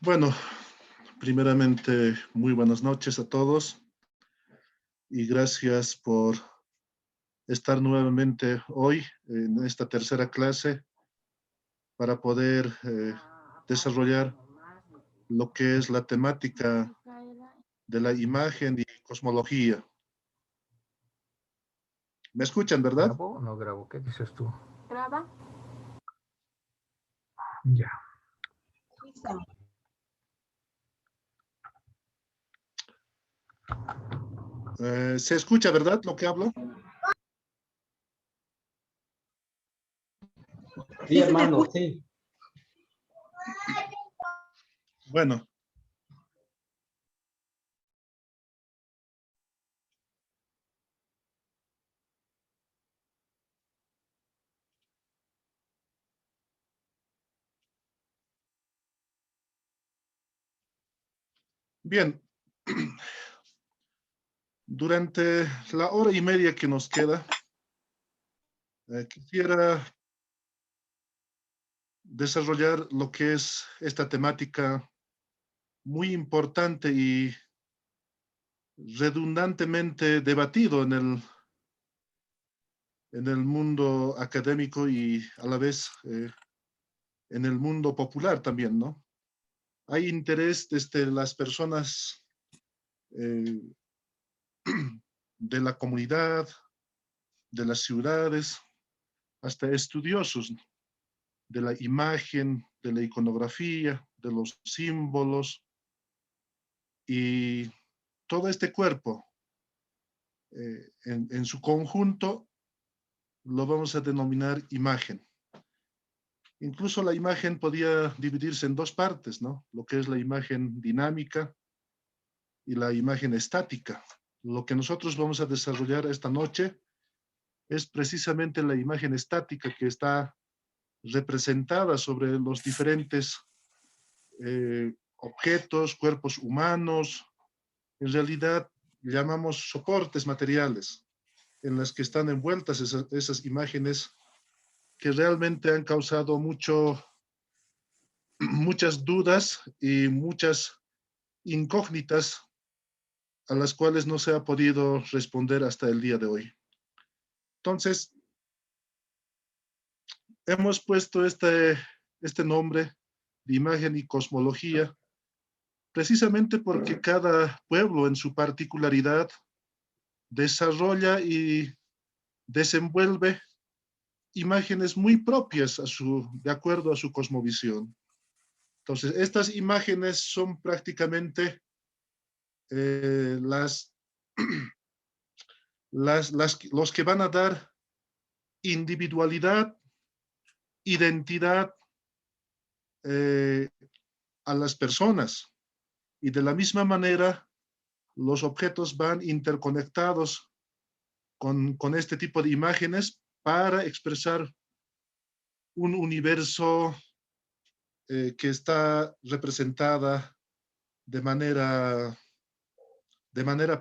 Bueno, primeramente, muy buenas noches a todos y gracias por estar nuevamente hoy en esta tercera clase para poder desarrollar lo que es la temática de la imagen y cosmología. ¿Me escuchan, verdad? ¿Grabo o no grabo? ¿Qué dices tú? Graba. Ya. ¿Se escucha, verdad, lo que hablo? Sí, hermano, sí. Bueno. Bien. Durante la hora y media que nos queda, quisiera desarrollar lo que es esta temática muy importante y redundantemente debatido en el mundo académico y a la vez en el mundo popular también, ¿no? Hay interés desde las personas eh, de la comunidad, de las ciudades, hasta estudiosos de la imagen, de la iconografía, de los símbolos y todo este cuerpo en su conjunto lo vamos a denominar imagen. Incluso la imagen podía dividirse en dos partes, ¿no? Lo que es la imagen dinámica y la imagen estática. Lo que nosotros vamos a desarrollar esta noche es precisamente la imagen estática que está representada sobre los diferentes objetos, cuerpos humanos. En realidad llamamos soportes materiales en las que están envueltas esas imágenes que realmente han causado muchas dudas y muchas incógnitas a las cuales no se ha podido responder hasta el día de hoy. Entonces, hemos puesto este nombre de imagen y cosmología precisamente porque cada pueblo en su particularidad desarrolla y desenvuelve imágenes muy propias de acuerdo a su cosmovisión. Entonces, estas imágenes son prácticamente los que van a dar individualidad, identidad a las personas. Y de la misma manera, los objetos van interconectados con este tipo de imágenes para expresar un universo que está representada de manera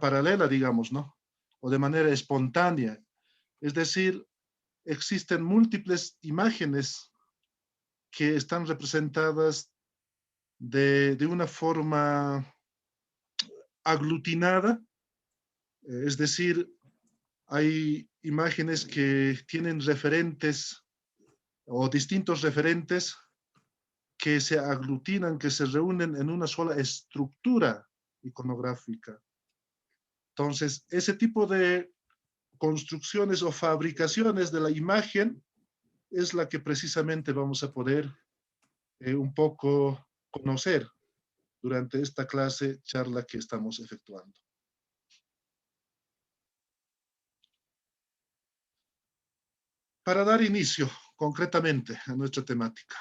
paralela, digamos, ¿no? O de manera espontánea. Es decir, existen múltiples imágenes que están representadas de una forma aglutinada, es decir, hay imágenes que tienen referentes o distintos referentes que se aglutinan, que se reúnen en una sola estructura iconográfica. Entonces, ese tipo de construcciones o fabricaciones de la imagen es la que precisamente vamos a poder un poco conocer durante esta clase, charla que estamos efectuando. Para dar inicio concretamente a nuestra temática,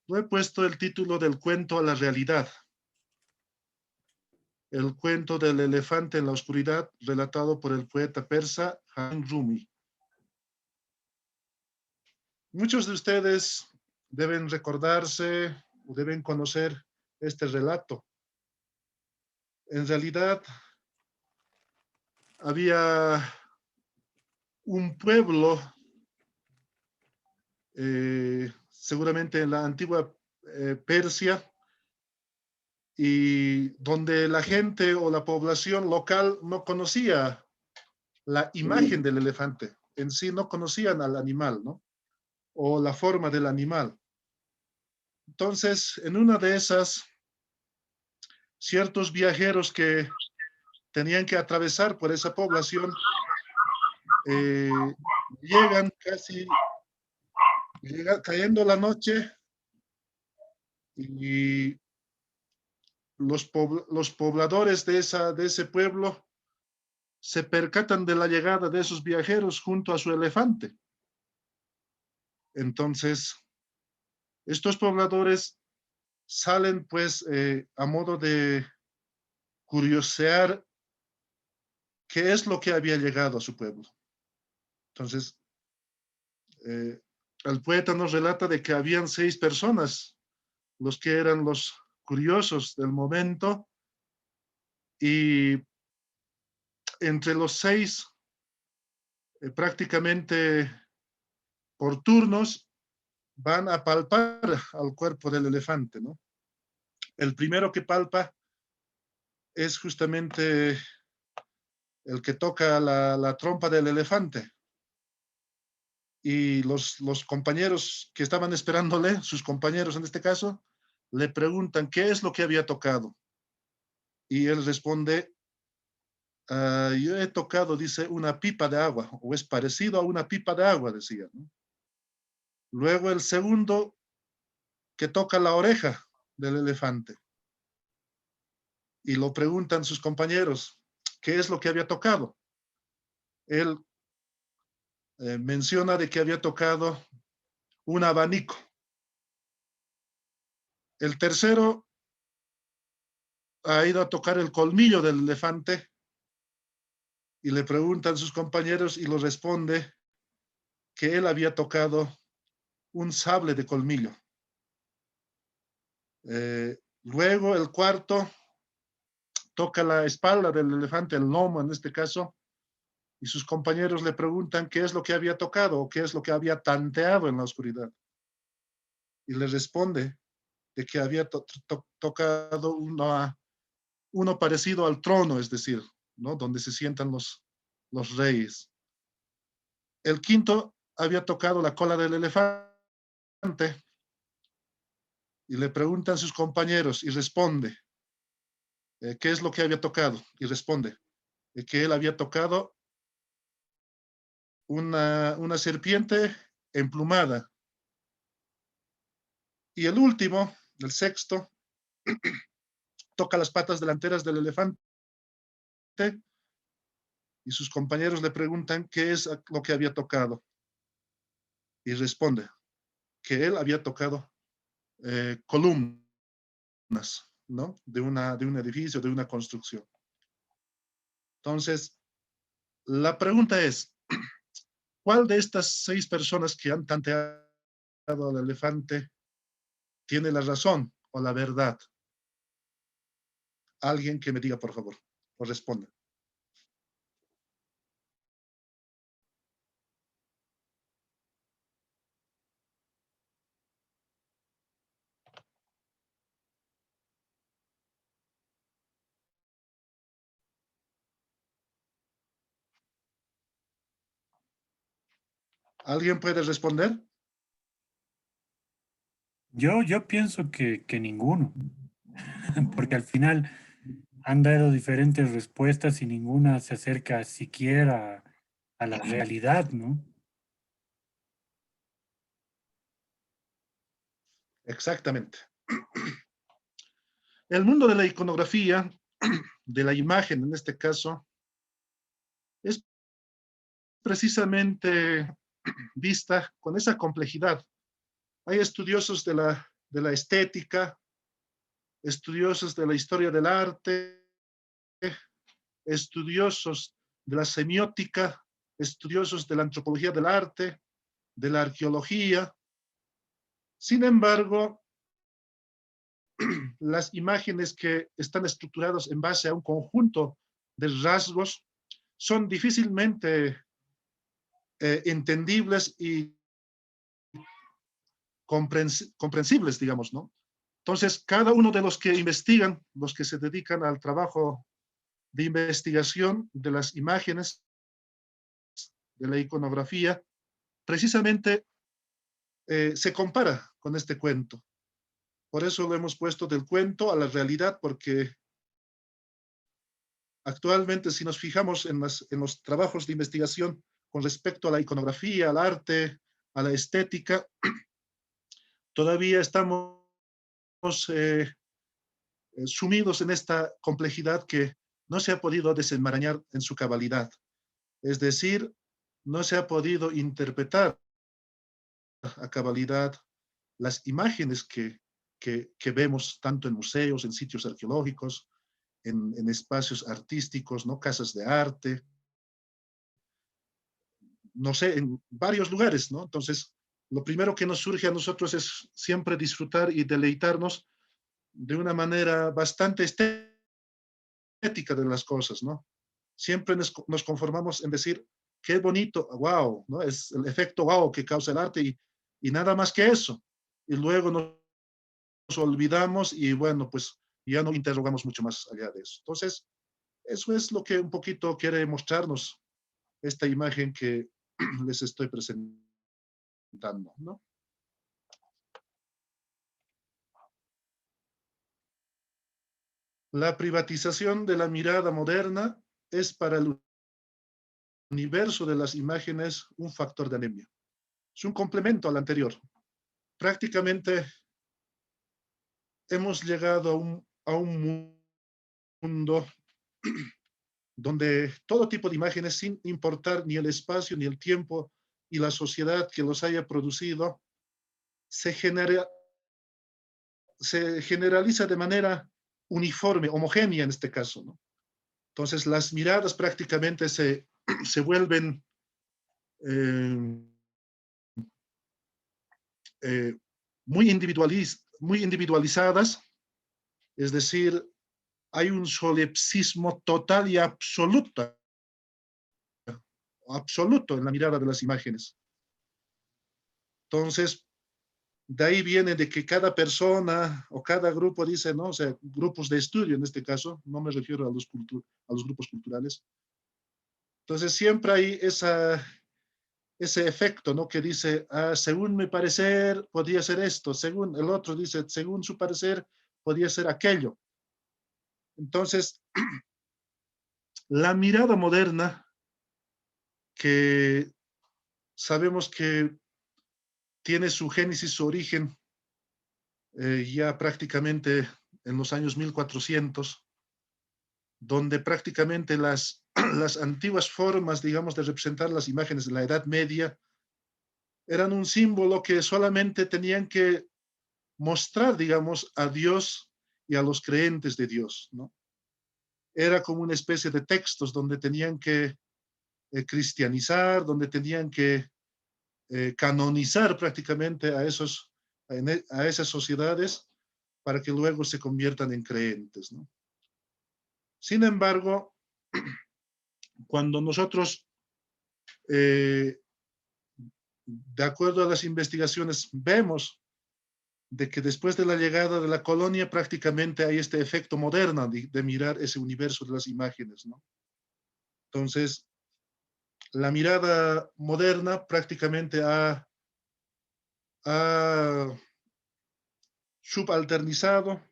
lo he puesto el título del cuento a la realidad. El cuento del elefante en la oscuridad, relatado por el poeta persa Jalil Rumi. Muchos de ustedes deben recordarse o deben conocer este relato. En realidad, había un pueblo, seguramente en la antigua Persia, y donde la gente o la población local no conocía la imagen del elefante. En sí no conocían al animal, ¿no? O la forma del animal. Entonces, en una de esas, ciertos viajeros que tenían que atravesar por esa población, eh, llegan casi, cayendo la noche y los pobladores de ese pueblo se percatan de la llegada de esos viajeros junto a su elefante. Entonces, estos pobladores salen pues a modo de curiosear qué es lo que había llegado a su pueblo. Entonces, eh, el poeta nos relata de que habían 6 personas, los que eran los curiosos del momento, y entre los 6, prácticamente por turnos, van a palpar al cuerpo del elefante, ¿no? El primero que palpa es justamente el que toca la trompa del elefante. Y los compañeros que estaban esperándole, sus compañeros en este caso, le preguntan qué es lo que había tocado. Y él responde, yo he tocado, dice, una pipa de agua, o es parecido a una pipa de agua, decía, ¿no? Luego el segundo que toca la oreja del elefante. Y lo preguntan sus compañeros, ¿qué es lo que había tocado? Él menciona de que había tocado un abanico. El tercero ha ido a tocar el colmillo del elefante y le preguntan sus compañeros y lo responde que él había tocado un sable de colmillo. Luego el cuarto toca la espalda del elefante, el lomo en este caso, y sus compañeros le preguntan qué es lo que había tocado o qué es lo que había tanteado en la oscuridad. Y le responde de que había tocado uno parecido al trono, es decir, ¿no? Donde se sientan los reyes. El quinto había tocado la cola del elefante y le preguntan sus compañeros y responde, ¿qué es lo que había tocado? Y responde, que él había tocado una serpiente emplumada. Y el último, el sexto, toca las patas delanteras del elefante y sus compañeros le preguntan qué es lo que había tocado. Y responde que él había tocado columnas, ¿no? De un edificio, de una construcción. Entonces, la pregunta es, ¿cuál de estas 6 personas que han tanteado al elefante tiene la razón o la verdad? Alguien que me diga, por favor, o responda. ¿Alguien puede responder? Yo pienso que ninguno, porque al final han dado diferentes respuestas y ninguna se acerca siquiera a la realidad, ¿no? Exactamente. El mundo de la iconografía, de la imagen en este caso, es precisamente vista con esa complejidad. Hay estudiosos de la estética, estudiosos de la historia del arte, estudiosos de la semiótica, estudiosos de la antropología del arte, de la arqueología. Sin embargo, las imágenes que están estructuradas en base a un conjunto de rasgos son difícilmente entendibles y comprensibles, digamos, ¿no? Entonces, cada uno de los que investigan, los que se dedican al trabajo de investigación de las imágenes, de la iconografía, precisamente se compara con este cuento. Por eso lo hemos puesto del cuento a la realidad, porque actualmente si nos fijamos en los trabajos de investigación con respecto a la iconografía, al arte, a la estética, todavía estamos sumidos en esta complejidad que no se ha podido desenmarañar en su cabalidad. Es decir, no se ha podido interpretar a cabalidad las imágenes que vemos tanto en museos, en sitios arqueológicos, en espacios artísticos, ¿no? Casas de arte, no sé, en varios lugares, ¿no? Entonces, lo primero que nos surge a nosotros es siempre disfrutar y deleitarnos de una manera bastante estética de las cosas, ¿no? Siempre nos conformamos en decir, qué bonito, wow, ¿no? Es el efecto wow que causa el arte y nada más que eso. Y luego nos olvidamos y bueno, pues ya no interrogamos mucho más allá de eso. Entonces, eso es lo que un poquito quiere mostrarnos esta imagen que les estoy presentando, ¿no? La privatización de la mirada moderna es para el universo de las imágenes un factor de anemia. Es un complemento al anterior. Prácticamente hemos llegado a un mundo donde todo tipo de imágenes, sin importar ni el espacio, ni el tiempo, y la sociedad que los haya producido, se generaliza de manera uniforme, homogénea en este caso, ¿no? Entonces las miradas prácticamente se vuelven eh, eh, muy individualizadas, es decir, hay un solipsismo total y absoluto en la mirada de las imágenes. Entonces, de ahí viene de que cada persona o cada grupo dice, ¿no? O sea, grupos de estudio en este caso, no me refiero a los grupos culturales. Entonces, siempre hay ese efecto, ¿no? Que dice, ah, según mi parecer, podría ser esto, según el otro dice, según su parecer, podría ser aquello. Entonces, la mirada moderna, que sabemos que tiene su génesis, su origen, ya prácticamente en los años 1400, donde prácticamente las antiguas formas, digamos, de representar las imágenes de la Edad Media eran un símbolo que solamente tenían que mostrar, digamos, a Dios y a los creentes de Dios, ¿no? Era como una especie de textos donde tenían que cristianizar, donde tenían que canonizar prácticamente a esas sociedades para que luego se conviertan en creentes, ¿no? Sin embargo, cuando nosotros, eh, de acuerdo a las investigaciones, vemos de que después de la llegada de la colonia prácticamente hay este efecto moderno de mirar ese universo de las imágenes, ¿no? Entonces, la mirada moderna prácticamente ha subalternizado,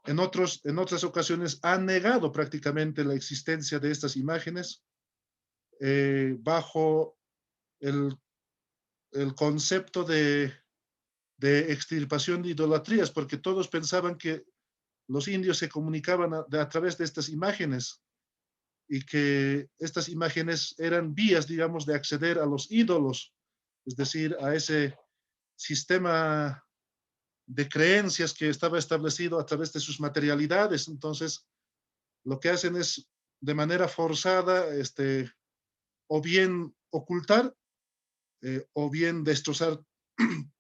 en otras ocasiones ha negado prácticamente la existencia de estas imágenes bajo el, el concepto de extirpación de idolatrías, porque todos pensaban que los indios se comunicaban a través de estas imágenes y que estas imágenes eran vías, digamos, de acceder a los ídolos, es decir, a ese sistema de creencias que estaba establecido a través de sus materialidades. Entonces, lo que hacen es de manera forzada, o bien ocultar o bien destrozar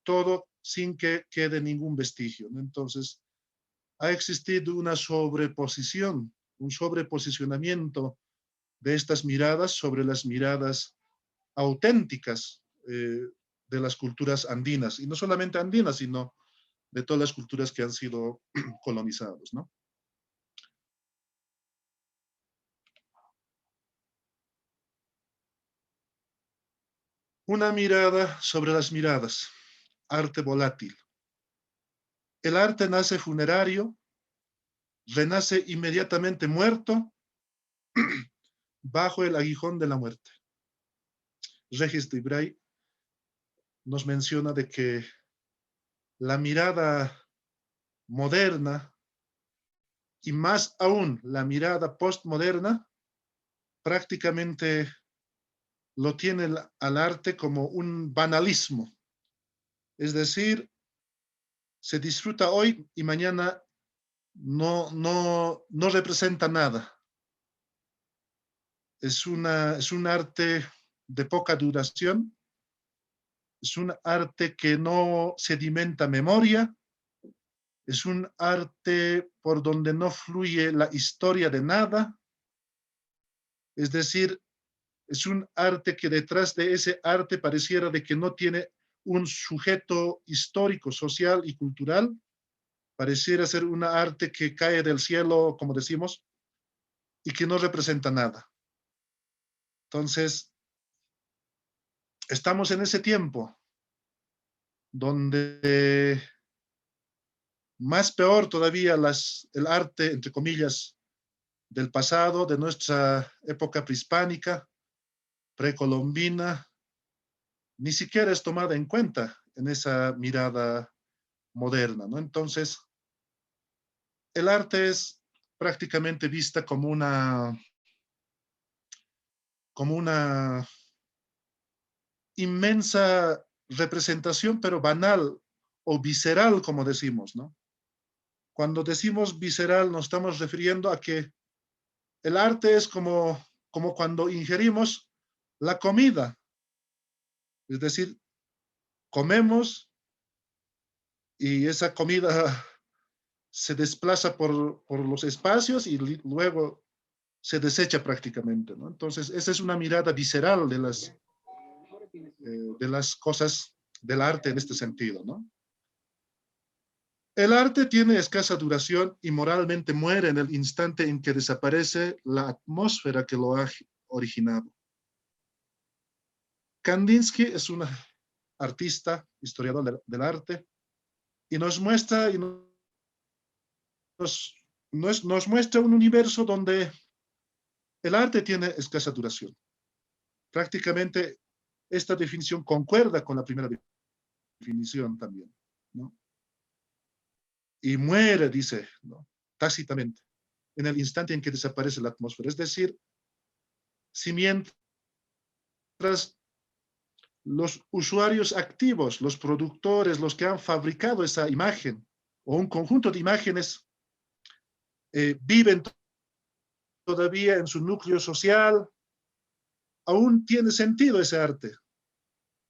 todo sin que quede ningún vestigio, ¿no? Entonces, ha existido una sobreposición, un sobreposicionamiento de estas miradas sobre las miradas auténticas de las culturas andinas, y no solamente andinas, sino de todas las culturas que han sido colonizados, ¿no? Una mirada sobre las miradas, arte volátil. El arte nace funerario, renace inmediatamente muerto bajo el aguijón de la muerte. Regis Debray nos menciona de que la mirada moderna y más aún la mirada postmoderna prácticamente lo tiene al arte como un banalismo. Es decir, se disfruta hoy y mañana no representa nada. Es un arte de poca duración, es un arte que no sedimenta memoria, es un arte por donde no fluye la historia de nada, es decir, es un arte que detrás de ese arte pareciera de que no tiene un sujeto histórico, social y cultural, pareciera ser una arte que cae del cielo, como decimos, y que no representa nada. Entonces, estamos en ese tiempo donde más peor todavía el arte, entre comillas, del pasado, de nuestra época prehispánica, precolombina, ni siquiera es tomada en cuenta en esa mirada moderna, ¿no? Entonces, el arte es prácticamente vista como una inmensa representación, pero banal o visceral, como decimos, ¿no? Cuando decimos visceral, nos estamos refiriendo a que el arte es como cuando ingerimos la comida, es decir, comemos y esa comida se desplaza por los espacios y luego se desecha prácticamente, ¿no? Entonces, esa es una mirada visceral de las cosas del arte en este sentido, ¿no? El arte tiene escasa duración y moralmente muere en el instante en que desaparece la atmósfera que lo ha originado. Kandinsky es un artista, historiador del arte, y nos muestra, nos muestra un universo donde el arte tiene escasa duración. Prácticamente esta definición concuerda con la primera definición también, ¿no? Y muere, dice, ¿no? Tácitamente, en el instante en que desaparece la atmósfera. Es decir, si mientras los usuarios activos, los productores, los que han fabricado esa imagen o un conjunto de imágenes, viven todavía en su núcleo social, aún tiene sentido ese arte.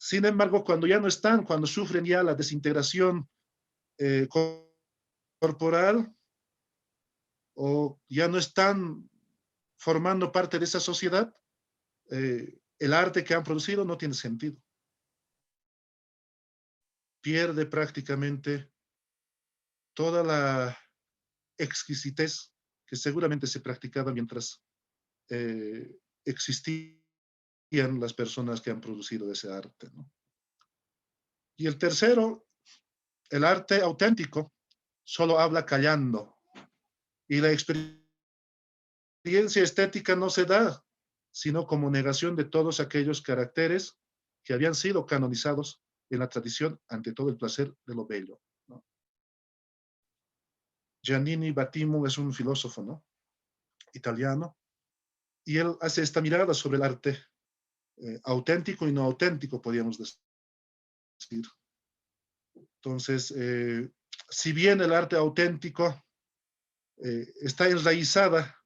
Sin embargo, cuando ya no están, cuando sufren ya la desintegración corporal o ya no están formando parte de esa sociedad, el arte que han producido no tiene sentido. Pierde prácticamente toda la exquisitez que seguramente se practicaba mientras existían las personas que han producido ese arte, ¿no? Y el tercero, el arte auténtico, solo habla callando. Y la experiencia estética no se da, sino como negación de todos aquellos caracteres que habían sido canonizados en la tradición ante todo el placer de lo bello, ¿no? Giannini Battimo es un filósofo, ¿no?, italiano, y él hace esta mirada sobre el arte auténtico y no auténtico, podríamos decir. Entonces, si bien el arte auténtico está enraizada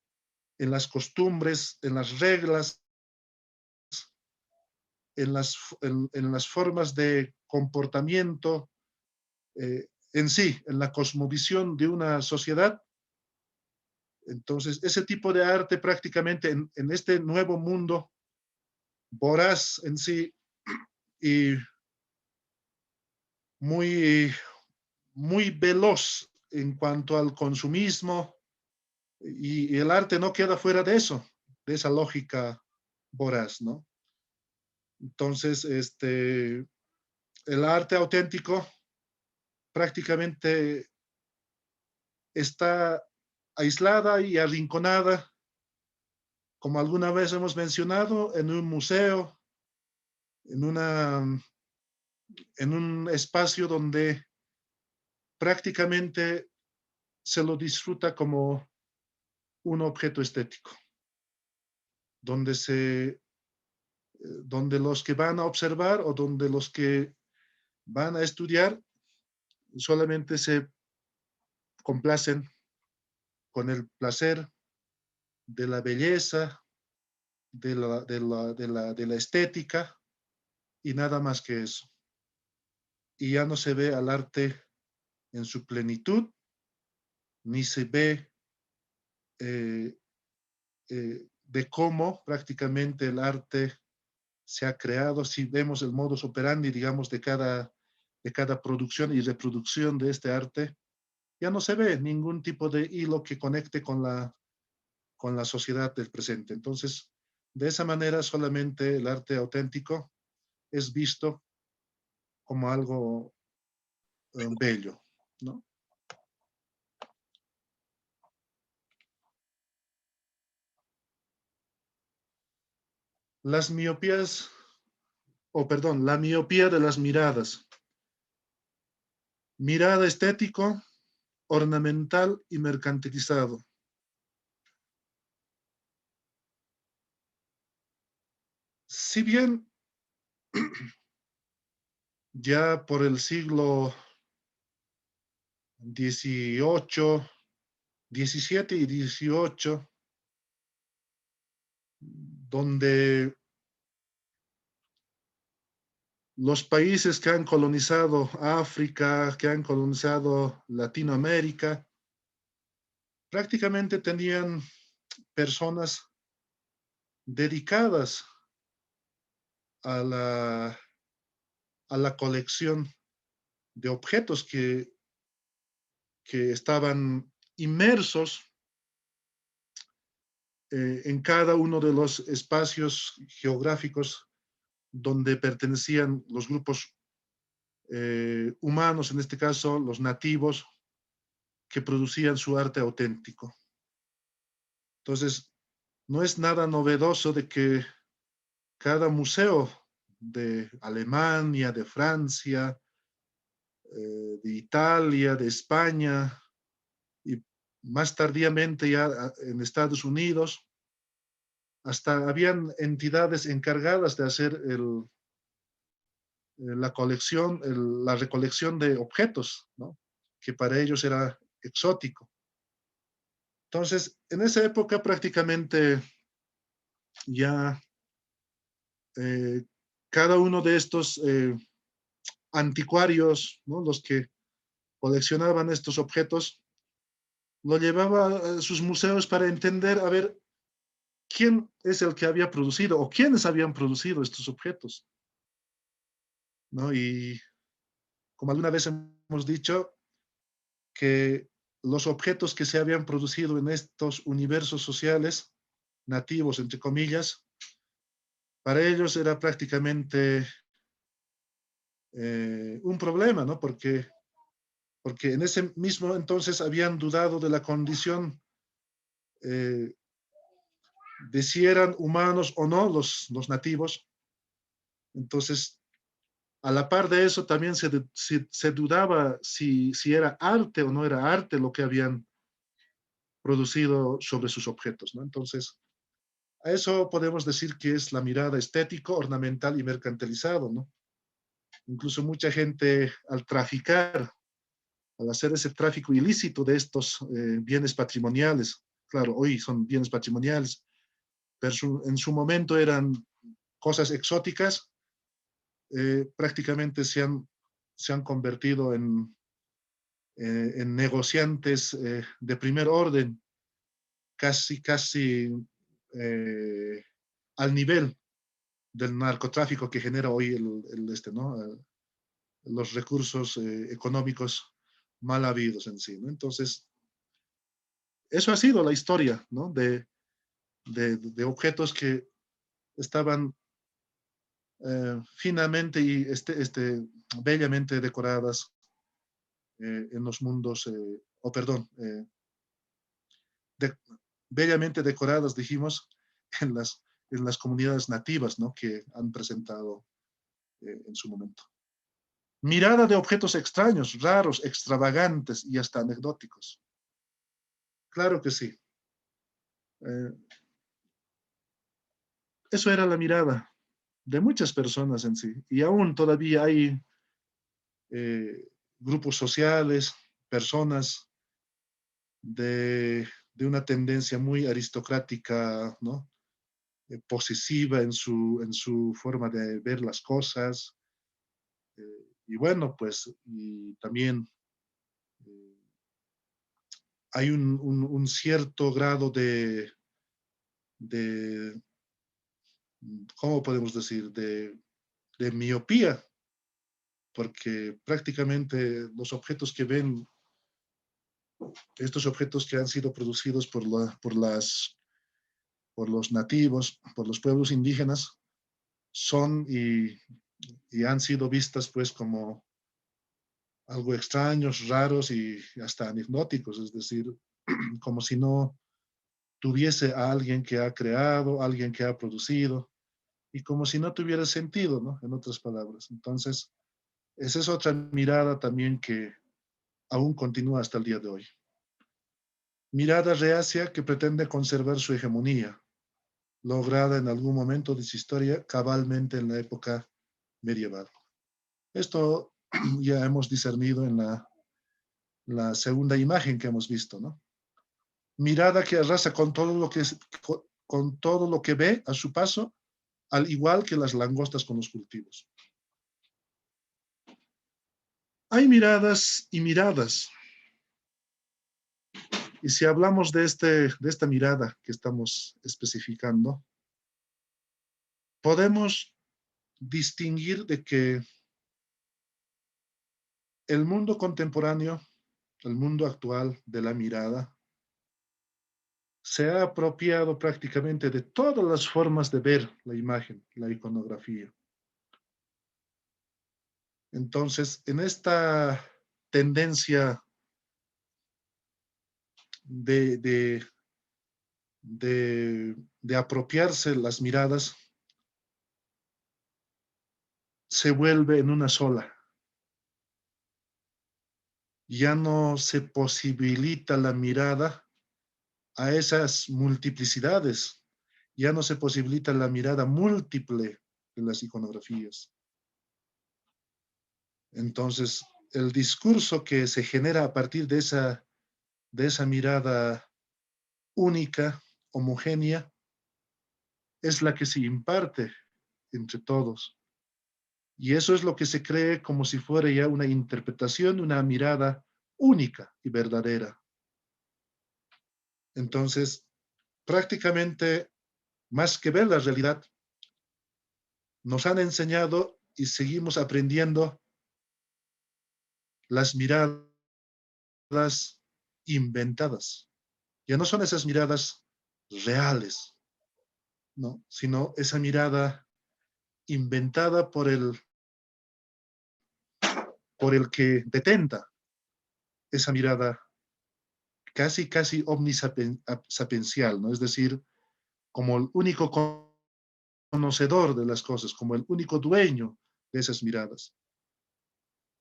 en las costumbres, en las reglas, en las formas de comportamiento, en sí, en la cosmovisión de una sociedad. Entonces, ese tipo de arte prácticamente en este nuevo mundo voraz en sí y muy, muy veloz en cuanto al consumismo, y el arte no queda fuera de eso, de esa lógica voraz, ¿no? Entonces, el arte auténtico prácticamente está aislada y arrinconada, como alguna vez hemos mencionado, en un museo, en, una, en un espacio donde prácticamente se lo disfruta como un objeto estético, donde, donde los que van a observar o donde los que van a estudiar solamente se complacen con el placer de la belleza, de la estética y nada más que eso. Y ya no se ve al arte en su plenitud, ni se ve eh, de cómo prácticamente el arte se ha creado. Si vemos el modus operandi, digamos, de cada producción y reproducción de este arte, ya no se ve ningún tipo de hilo que conecte con la sociedad del presente. Entonces, de esa manera solamente el arte auténtico es visto como algo bello, ¿no? Las miopías, o perdón, la miopía de las miradas. Mirada estético, ornamental y mercantilizado. Si bien ya por el siglo XVIII, XVII y XVIII, donde los países que han colonizado África, que han colonizado Latinoamérica, prácticamente tenían personas dedicadas a la colección de objetos que estaban inmersos en cada uno de los espacios geográficos donde pertenecían los grupos humanos, en este caso los nativos, que producían su arte auténtico. Entonces, no es nada novedoso de que cada museo de Alemania, de Francia, de Italia, de España y más tardíamente ya en Estados Unidos, hasta habían entidades encargadas de hacer la colección, la recolección de objetos, ¿no? Que para ellos era exótico. Entonces, en esa época prácticamente ya cada uno de estos anticuarios, ¿no? Los que coleccionaban estos objetos, lo llevaba a sus museos para entender, a ver, quién es el que había producido o quiénes habían producido estos objetos, ¿no? Y como alguna vez hemos dicho, que los objetos que se habían producido en estos universos sociales, nativos, entre comillas, para ellos era prácticamente un problema, ¿no? Porque en ese mismo entonces habían dudado de la condición eh, de si eran humanos o no los nativos. Entonces, a la par de eso, también se dudaba si era arte o no era arte lo que habían producido sobre sus objetos, ¿no? Entonces, a eso podemos decir que es la mirada estético, ornamental y mercantilizado, ¿no? Incluso mucha gente al traficar, al hacer ese tráfico ilícito de estos bienes patrimoniales, claro, hoy son bienes patrimoniales, pero en su momento eran cosas exóticas, prácticamente se han convertido en negociantes de primer orden, casi eh, al nivel del narcotráfico que genera hoy ¿no? Los recursos económicos mal habidos en sí, ¿no? Entonces, eso ha sido la historia, ¿no? De objetos que estaban finamente y bellamente decoradas en los mundos, o perdón, de- bellamente decoradas, dijimos, en las comunidades nativas, ¿no? Que han presentado en su momento. Mirada de objetos extraños, raros, extravagantes y hasta anecdóticos. Claro que sí. Eh, Eso era la mirada de muchas personas en sí. Y aún todavía hay eh, grupos sociales, personas de una tendencia muy aristocrática, ¿no? Posesiva en su forma de ver las cosas. Y bueno, pues, y también eh, hay un cierto grado de, ¿cómo podemos decir? De miopía, porque prácticamente los objetos que ven, estos objetos que han sido producidos por los nativos, por los pueblos indígenas, son y han sido vistas pues como algo extraños, raros y hasta anecdóticos, es decir, como si no tuviese a alguien que ha creado, alguien que ha producido, y como si no tuviera sentido, ¿no? En otras palabras. Entonces, esa es otra mirada también que aún continúa hasta el día de hoy. Mirada reacia que pretende conservar su hegemonía, lograda en algún momento de su historia, cabalmente en la época medieval. Esto ya hemos discernido en la segunda imagen que hemos visto, ¿no? Mirada que arrasa con todo lo que, con todo lo que ve a su paso, al igual que las langostas con los cultivos. Hay miradas y miradas. Y si hablamos de esta mirada que estamos especificando, podemos distinguir de que el mundo contemporáneo, el mundo actual de la mirada, se ha apropiado prácticamente de todas las formas de ver la imagen, la iconografía. Entonces, en esta tendencia de, de, de apropiarse las miradas, se vuelve en una sola. Ya no se posibilita la mirada a esas multiplicidades, ya no se posibilita la mirada múltiple de las iconografías. Entonces, el discurso que se genera a partir de esa mirada única, homogénea, es la que se imparte entre todos. Y eso es lo que se cree como si fuera ya una interpretación, una mirada única y verdadera. Entonces, prácticamente, más que ver la realidad, nos han enseñado y seguimos aprendiendo las miradas inventadas. Ya no son esas miradas reales, ¿no? Sino esa mirada inventada por el que detenta esa mirada casi omnisapiencial, ¿no? Es decir, como el único conocedor de las cosas, como el único dueño de esas miradas.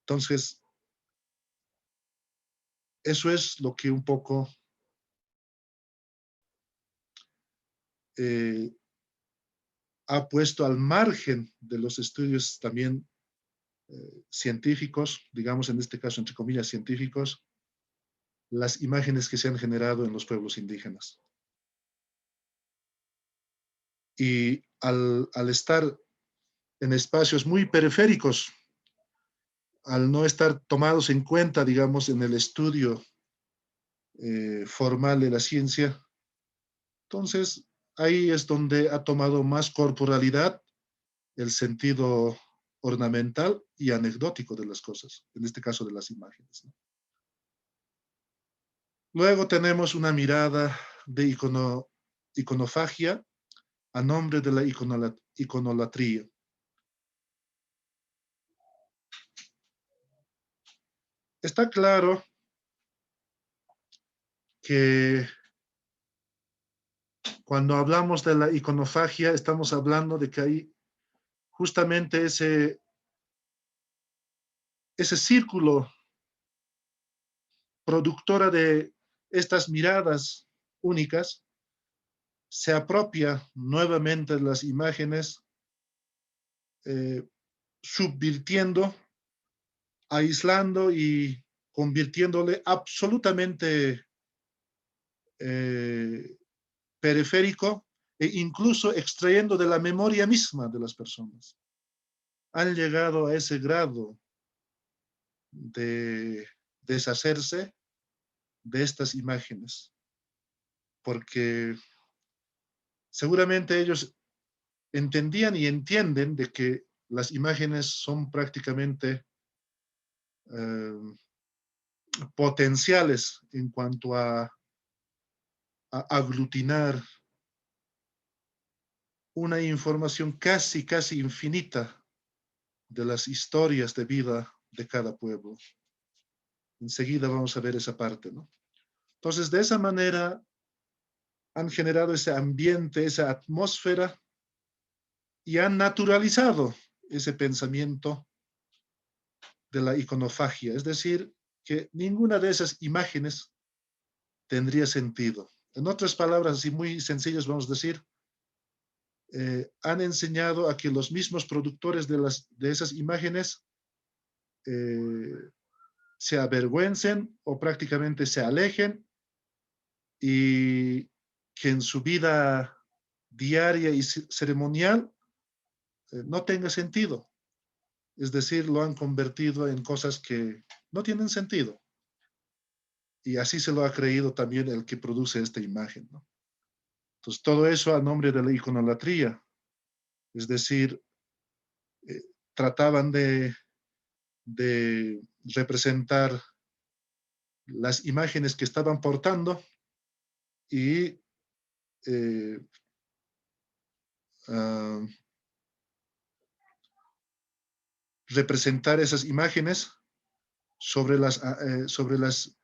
Entonces, eso es lo que un poco eh, ha puesto al margen de los estudios también científicos, digamos en este caso entre comillas científicos, las imágenes que se han generado en los pueblos indígenas. Y al estar en espacios muy periféricos, al no estar tomados en cuenta, digamos, en el estudio formal de la ciencia, entonces ahí es donde ha tomado más corporalidad el sentido ornamental y anecdótico de las cosas, en este caso de las imágenes, ¿no? Luego tenemos una mirada de iconofagia a nombre de la iconolatría. Está claro que cuando hablamos de la iconofagia estamos hablando de que hay justamente ese círculo productora de estas miradas únicas se apropia nuevamente de las imágenes, eh, subvirtiendo, aislando y convirtiéndole absolutamente eh, periférico e incluso extrayendo de la memoria misma de las personas. Han llegado a ese grado de deshacerse de estas imágenes, porque seguramente ellos entendían y entienden de que las imágenes son prácticamente eh, potenciales en cuanto a aglutinar una información casi, casi infinita de las historias de vida de cada pueblo. Enseguida vamos a ver esa parte, ¿no? Entonces, de esa manera han generado ese ambiente, esa atmósfera y han naturalizado ese pensamiento de la iconofagia, es decir, que ninguna de esas imágenes tendría sentido. En otras palabras, así muy sencillas, vamos a decir, han enseñado a que los mismos productores de esas imágenes eh, se avergüencen o prácticamente se alejen y que en su vida diaria y ceremonial no tenga sentido. Es decir, lo han convertido en cosas que no tienen sentido. Y así se lo ha creído también el que produce esta imagen, ¿no? Entonces, todo eso a nombre de la iconolatría. Es decir, eh, trataban de representar las imágenes que estaban portando y eh, uh, representar esas imágenes sobre las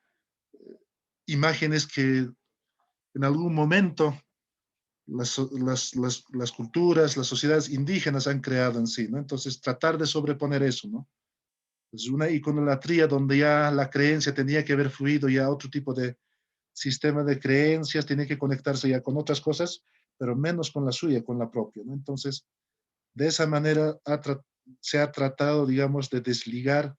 imágenes que en algún momento las culturas, las sociedades indígenas han creado en sí, ¿no? Entonces, tratar de sobreponer eso, ¿no? Es una iconolatría donde ya la creencia tenía que haber fluido ya a otro tipo de sistema de creencias, tiene que conectarse ya con otras cosas, pero menos con la suya, con la propia, ¿no? Entonces, de esa manera se ha tratado, digamos, de desligar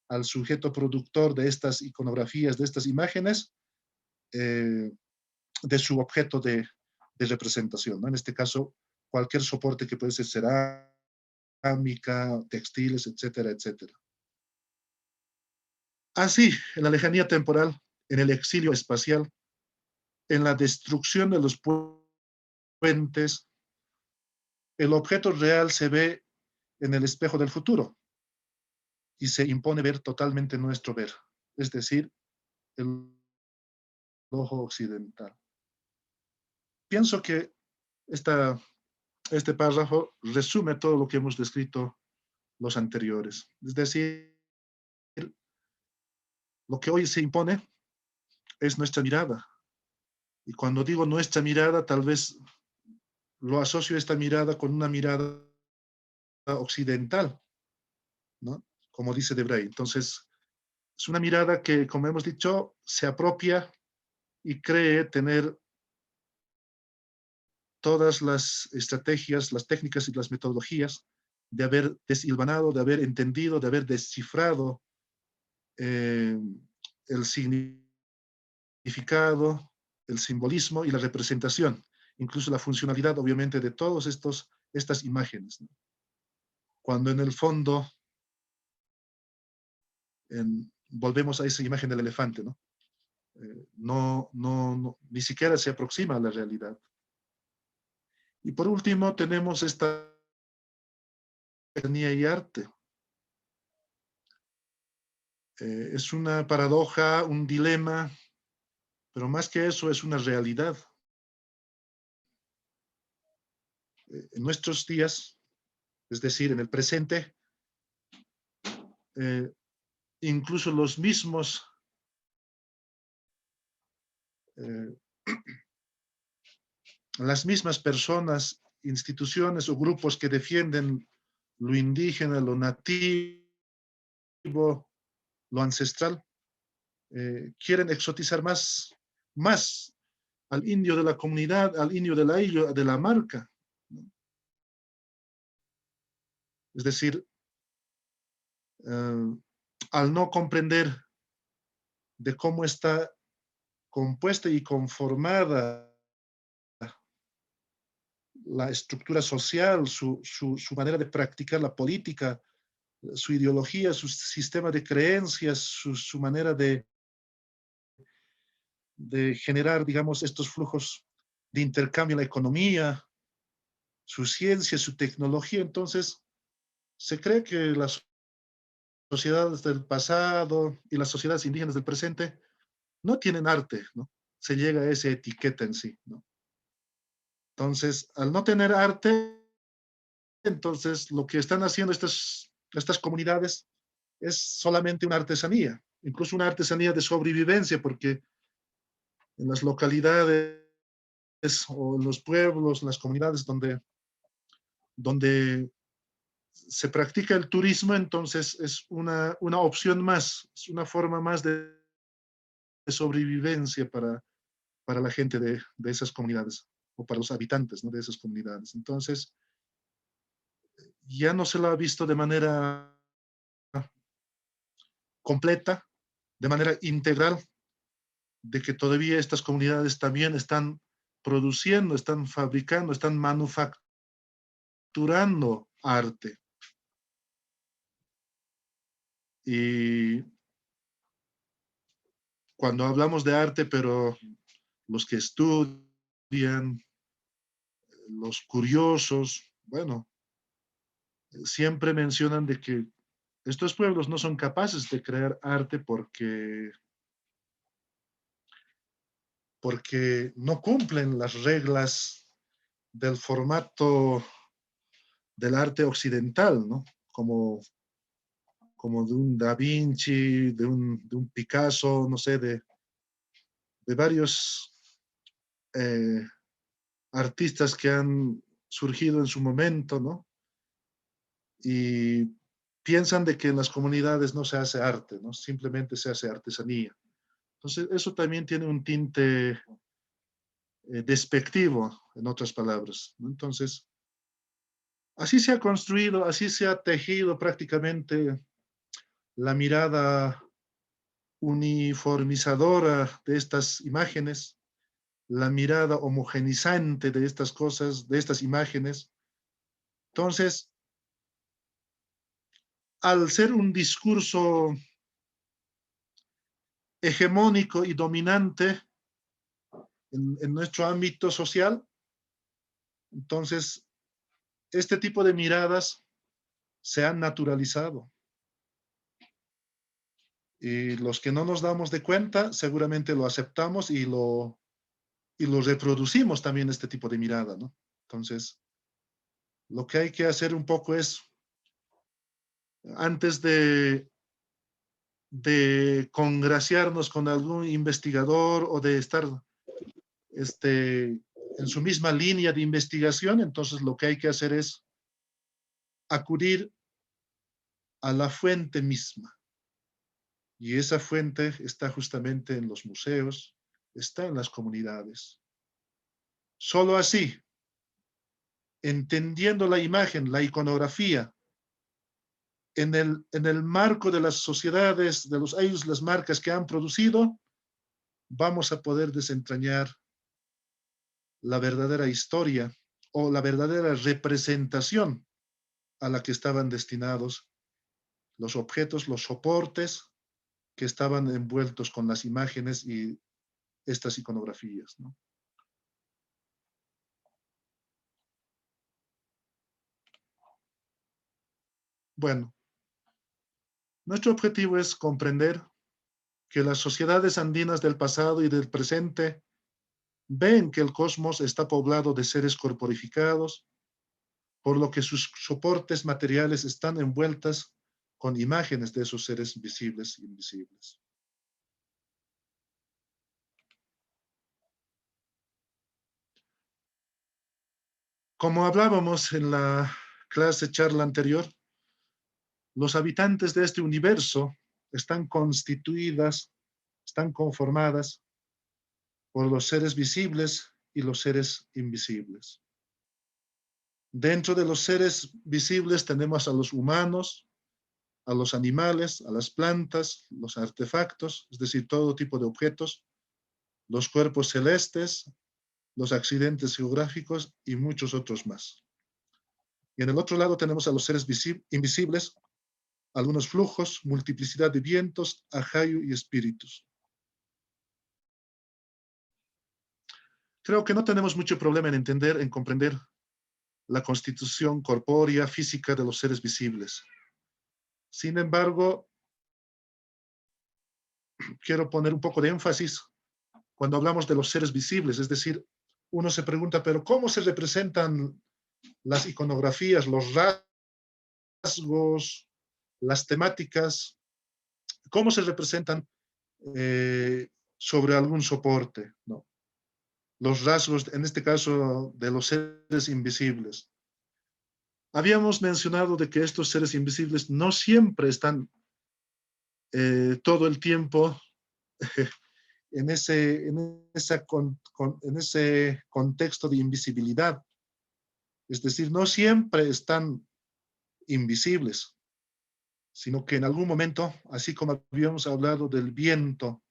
al sujeto productor de estas iconografías, de estas imágenes, eh, de su objeto de representación, ¿no? En este caso, cualquier soporte que puede ser cerámica, textiles, etcétera, etcétera. Así, en la lejanía temporal, en el exilio espacial, en la destrucción de los puentes, el objeto real se ve en el espejo del futuro y se impone ver totalmente nuestro ver, es decir, el ojo occidental. Pienso que este párrafo resume todo lo que hemos descrito los anteriores. Es decir, lo que hoy se impone es nuestra mirada. Y cuando digo nuestra mirada, tal vez lo asocio esta mirada con una mirada occidental, ¿no? Como dice Debray. Entonces, es una mirada que, como hemos dicho, se apropia y cree tener todas las estrategias, las técnicas y las metodologías de haber deshilvanado, de haber entendido, de haber descifrado eh, el significado, el simbolismo y la representación, incluso la funcionalidad, obviamente, de todas estas imágenes, ¿no? Cuando en el fondo volvemos a esa imagen del elefante, ¿no? No, ni siquiera se aproxima a la realidad. Y por último, tenemos esta etnia y arte. Es una paradoja, un dilema pero más que eso es una realidad. En nuestros días, es decir, en el presente, incluso los mismos las mismas personas, instituciones o grupos que defienden lo indígena, lo nativo, lo ancestral, quieren exotizar más al indio de la comunidad, al indio de la marca, ¿no? Es decir, al no comprender de cómo está compuesta y conformada la estructura social, su manera de practicar la política, su ideología, su sistema de creencias, su manera de generar, digamos, estos flujos de intercambio en la economía, su ciencia, su tecnología. Entonces, se cree que las sociedades del pasado y las sociedades indígenas del presente no tienen arte, ¿no? Se llega a esa etiqueta en sí, ¿no? Entonces, al no tener arte, entonces lo que están haciendo estas comunidades es solamente una artesanía, incluso una artesanía de sobrevivencia, porque en las localidades o en los pueblos, en las comunidades donde se practica el turismo, entonces es una opción más, es una forma más de sobrevivencia para la gente de esas comunidades o para los habitantes, ¿no?, de esas comunidades. Entonces, ya no se lo ha visto de manera completa, de manera integral, de que todavía estas comunidades también están produciendo, están fabricando, están manufacturando arte. Y cuando hablamos de arte, pero los que estudian, los curiosos, bueno, siempre mencionan de que estos pueblos no son capaces de crear arte porque no cumplen las reglas del formato del arte occidental, ¿no? Como de un Da Vinci, de un Picasso, no sé, de varios artistas que han surgido en su momento, ¿no? Y piensan de que en las comunidades no se hace arte, ¿no? Simplemente se hace artesanía. Entonces, eso también tiene un tinte despectivo, en otras palabras, ¿no? Entonces, así se ha construido, así se ha tejido prácticamente la mirada uniformizadora de estas imágenes, la mirada homogenizante de estas cosas, de estas imágenes. Entonces, al ser un discurso hegemónico y dominante en nuestro ámbito social, entonces este tipo de miradas se han naturalizado. Y los que no nos damos de cuenta, seguramente lo aceptamos y lo reproducimos también, este tipo de mirada, ¿no? Entonces, lo que hay que hacer un poco es, antes de congraciarnos con algún investigador o de estar en su misma línea de investigación, entonces lo que hay que hacer es acudir a la fuente misma. Y esa fuente está justamente en los museos, está en las comunidades. Solo así, entendiendo la imagen, la iconografía, en el marco de las sociedades, de las marcas que han producido, vamos a poder desentrañar la verdadera historia o la verdadera representación a la que estaban destinados los objetos, los soportes que estaban envueltos con las imágenes y estas iconografías, ¿no? Bueno, nuestro objetivo es comprender que las sociedades andinas del pasado y del presente ven que el cosmos está poblado de seres corporificados, por lo que sus soportes materiales están envueltas con imágenes de esos seres visibles e invisibles. Como hablábamos en la charla anterior, los habitantes de este universo están constituidas, están conformadas por los seres visibles y los seres invisibles. Dentro de los seres visibles tenemos a los humanos, a los animales, a las plantas, los artefactos, es decir, todo tipo de objetos, los cuerpos celestes, los accidentes geográficos y muchos otros más. Y en el otro lado tenemos a los seres invisibles, algunos flujos, multiplicidad de vientos, ajayu y espíritus. Creo que no tenemos mucho problema en entender, en comprender la constitución corpórea, física de los seres visibles. Sin embargo, quiero poner un poco de énfasis cuando hablamos de los seres visibles, es decir, uno se pregunta, pero ¿cómo se representan las iconografías, los rasgos, las temáticas? ¿Cómo se representan sobre algún soporte, ¿no? Los rasgos, en este caso, de los seres invisibles. Habíamos mencionado de que estos seres invisibles no siempre están todo el tiempo en ese contexto de invisibilidad. Es decir, no siempre están invisibles, sino que en algún momento, así como habíamos hablado del viento,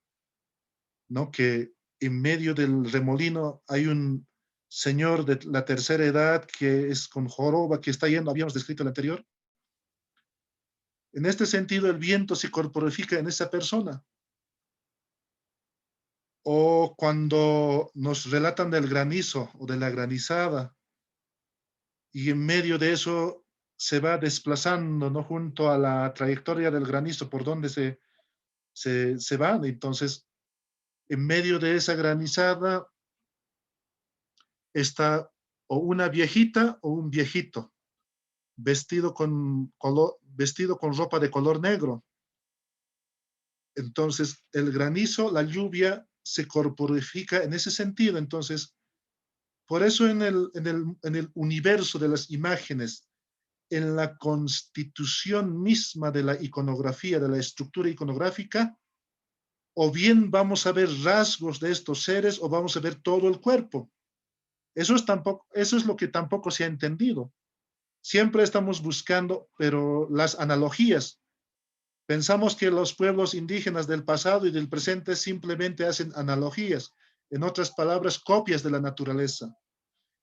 ¿no? Que en medio del remolino hay un señor de la tercera edad que es con joroba, que está yendo, habíamos descrito el anterior. En este sentido, el viento se corporifica en esa persona. O cuando nos relatan del granizo o de la granizada, y en medio de eso se va desplazando, ¿no? Junto a la trayectoria del granizo por donde se van. Entonces, en medio de esa granizada está o una viejita o un viejito, vestido con ropa de color negro. Entonces, el granizo, la lluvia, se corporifica en ese sentido. Entonces, por eso en el universo de las imágenes, en la constitución misma de la iconografía, de la estructura iconográfica, o bien vamos a ver rasgos de estos seres o vamos a ver todo el cuerpo. Eso es lo que tampoco se ha entendido. Siempre estamos buscando, pero las analogías. Pensamos que los pueblos indígenas del pasado y del presente simplemente hacen analogías, en otras palabras, copias de la naturaleza.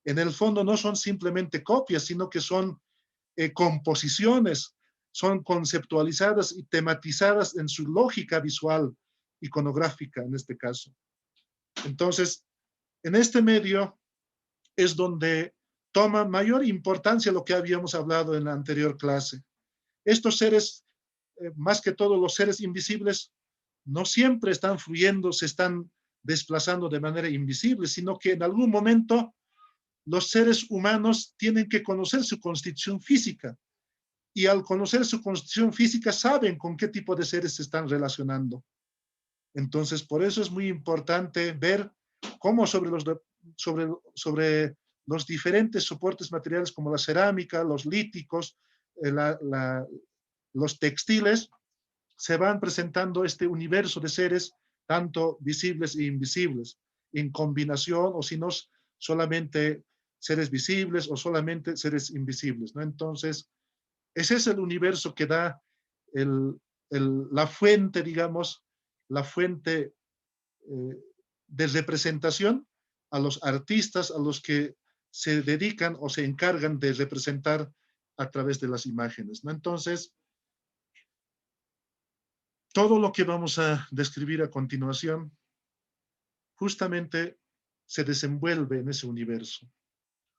En el fondo no son simplemente copias, sino que son composiciones, son conceptualizadas y tematizadas en su lógica visual, iconográfica en este caso. Entonces, en este medio es donde toma mayor importancia lo que habíamos hablado en la anterior clase. Estos seres, más que todos los seres invisibles, no siempre están fluyendo, se están desplazando de manera invisible, sino que en algún momento los seres humanos tienen que conocer su constitución física. Y al conocer su constitución física saben con qué tipo de seres se están relacionando. Entonces, por eso es muy importante ver cómo sobre los diferentes soportes materiales como la cerámica, los líticos, los textiles, se van presentando este universo de seres, tanto visibles e invisibles, en combinación, o si no, solamente seres visibles o solamente seres invisibles, ¿no? Entonces, ese es el universo que da la fuente, digamos, la fuente de representación a los artistas, a los que se dedican o se encargan de representar a través de las imágenes, ¿no? Entonces, todo lo que vamos a describir a continuación justamente se desenvuelve en ese universo.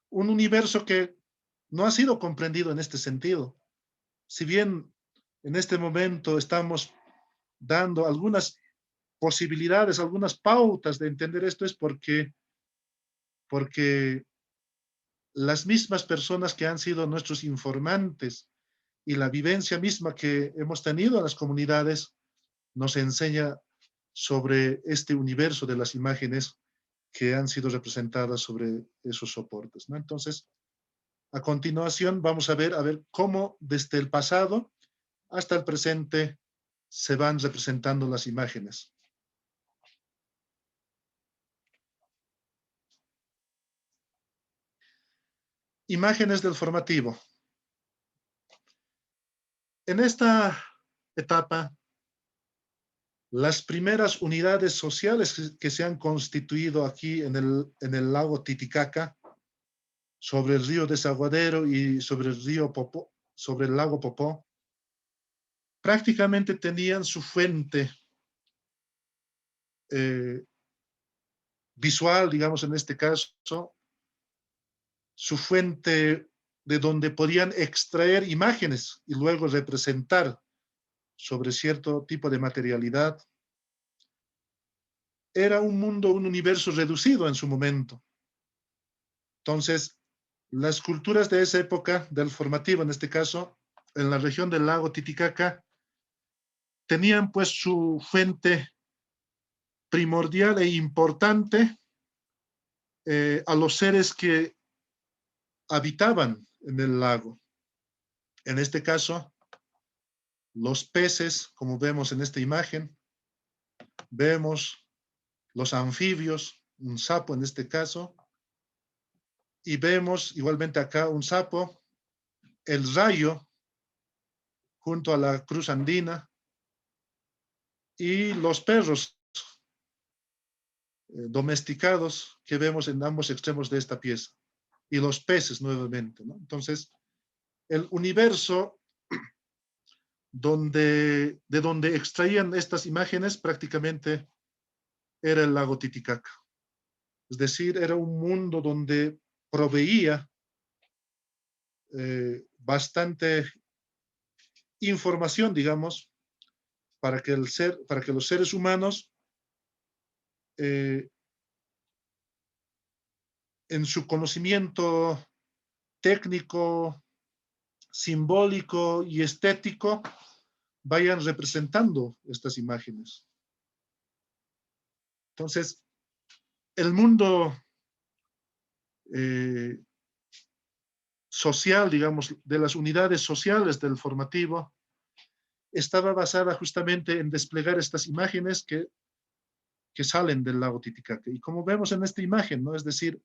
Un universo que no ha sido comprendido en este sentido. Si bien en este momento estamos dando algunas posibilidades, algunas pautas de entender esto es porque las mismas personas que han sido nuestros informantes y la vivencia misma que hemos tenido en las comunidades nos enseña sobre este universo de las imágenes que han sido representadas sobre esos soportes, ¿no? Entonces, a continuación vamos a ver cómo desde el pasado hasta el presente se van representando las imágenes. Imágenes del formativo. En esta etapa, las primeras unidades sociales que se han constituido aquí en el lago Titicaca, sobre el río Desaguadero y sobre el río Popó, sobre el lago Popó, prácticamente tenían su fuente visual, digamos en este caso, su fuente de donde podían extraer imágenes y luego representar sobre cierto tipo de materialidad. Era un mundo, un universo reducido en su momento. Entonces, las culturas de esa época, del formativo en este caso, en la región del lago Titicaca, tenían pues su fuente primordial e importante a los seres que habitaban en el lago. En este caso, los peces, como vemos en esta imagen, vemos los anfibios, un sapo en este caso, y vemos igualmente acá un sapo, el rayo junto a la cruz andina y los perros domesticados que vemos en ambos extremos de esta pieza y los peces nuevamente, ¿no? Entonces, el universo de donde extraían estas imágenes prácticamente era el lago Titicaca. Es decir, era un mundo donde proveía bastante información, digamos, para que los seres humanos en su conocimiento técnico, simbólico y estético vayan representando estas imágenes. Entonces, el mundo social, digamos, de las unidades sociales del formativo, estaba basada justamente en desplegar estas imágenes que salen del lago Titicaca. Y como vemos en esta imagen, ¿no? Es decir,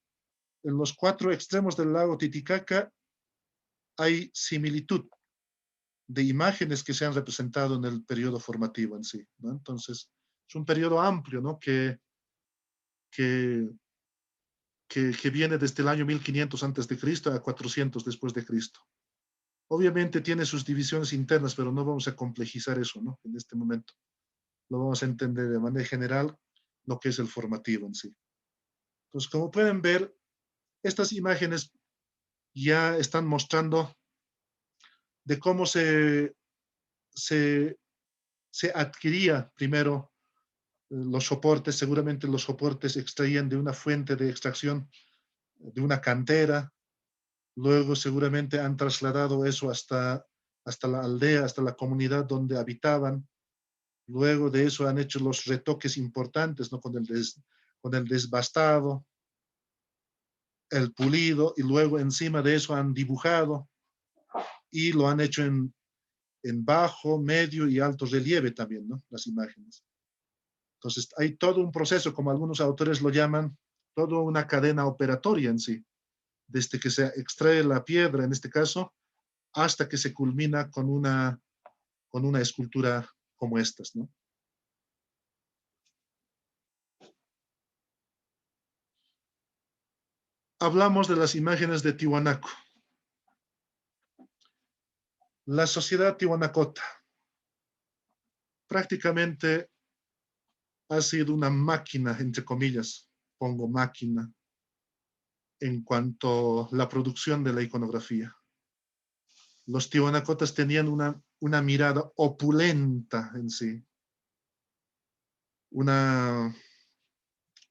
en los 4 extremos del lago Titicaca hay similitud de imágenes que se han representado en el periodo formativo en sí, ¿no? Entonces, es un periodo amplio, ¿no? Que viene desde el año 1500 antes de Cristo a 400 después de Cristo. Obviamente tiene sus divisiones internas, pero no vamos a complejizar eso, ¿no? En este momento. Lo vamos a entender de manera general lo que es el formativo en sí. Entonces, como pueden ver, estas imágenes ya están mostrando de cómo se adquiría primero los soportes. Seguramente los soportes extraían de una fuente de extracción, de una cantera. Luego seguramente han trasladado eso hasta la aldea, hasta la comunidad donde habitaban. Luego de eso han hecho los retoques importantes, ¿no? Con el desbastado, el pulido, y luego encima de eso han dibujado y lo han hecho en bajo, medio y alto relieve también, ¿no? Las imágenes. Entonces hay todo un proceso, como algunos autores lo llaman, toda una cadena operatoria en sí, desde que se extrae la piedra, en este caso, hasta que se culmina con una escultura como estas, ¿no? Hablamos de las imágenes de Tiwanaku. La sociedad tiwanacota prácticamente ha sido una máquina, entre comillas, pongo máquina, en cuanto a la producción de la iconografía. Los tiwanacotas tenían una mirada opulenta en sí. una,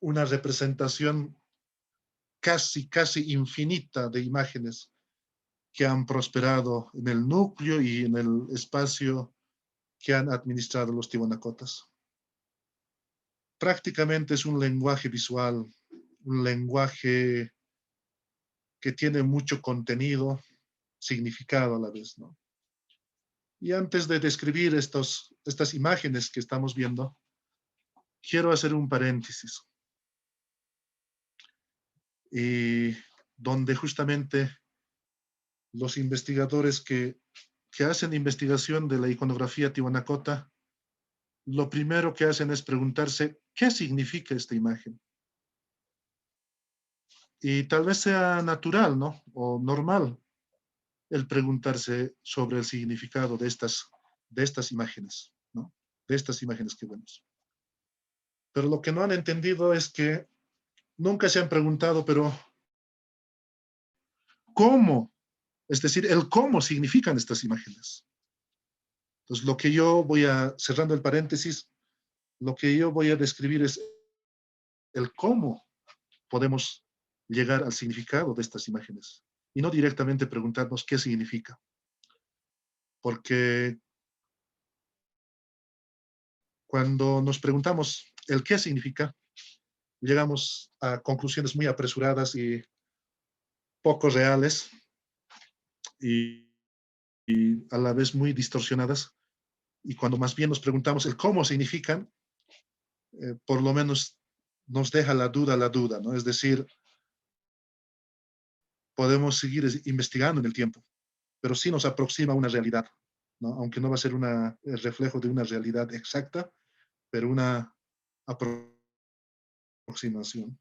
una representación casi infinita de imágenes que han prosperado en el núcleo y en el espacio que han administrado los tiwanacotas. Prácticamente es un lenguaje visual, un lenguaje que tiene mucho contenido, significado a la vez, ¿no? Y antes de describir estas imágenes que estamos viendo, quiero hacer un paréntesis. Y donde justamente los investigadores que hacen investigación de la iconografía tiwanacota, lo primero que hacen es preguntarse, ¿qué significa esta imagen? Y tal vez sea natural, ¿no? O normal el preguntarse sobre el significado de estas imágenes, ¿no? De estas imágenes que vemos. Pero lo que no han entendido es que nunca se han preguntado, pero ¿cómo? Es decir, el cómo significan estas imágenes. Entonces, lo que yo voy a, cerrando el paréntesis, lo que yo voy a describir es el cómo podemos llegar al significado de estas imágenes y no directamente preguntarnos qué significa. Porque cuando nos preguntamos el qué significa, llegamos a conclusiones muy apresuradas y poco reales y a la vez muy distorsionadas. Y cuando más bien nos preguntamos el cómo significan, por lo menos nos deja la duda, ¿no? Es decir, podemos seguir investigando en el tiempo, pero sí nos aproxima a una realidad, ¿no? Aunque no va a ser el reflejo de una realidad exacta, pero una aproximación.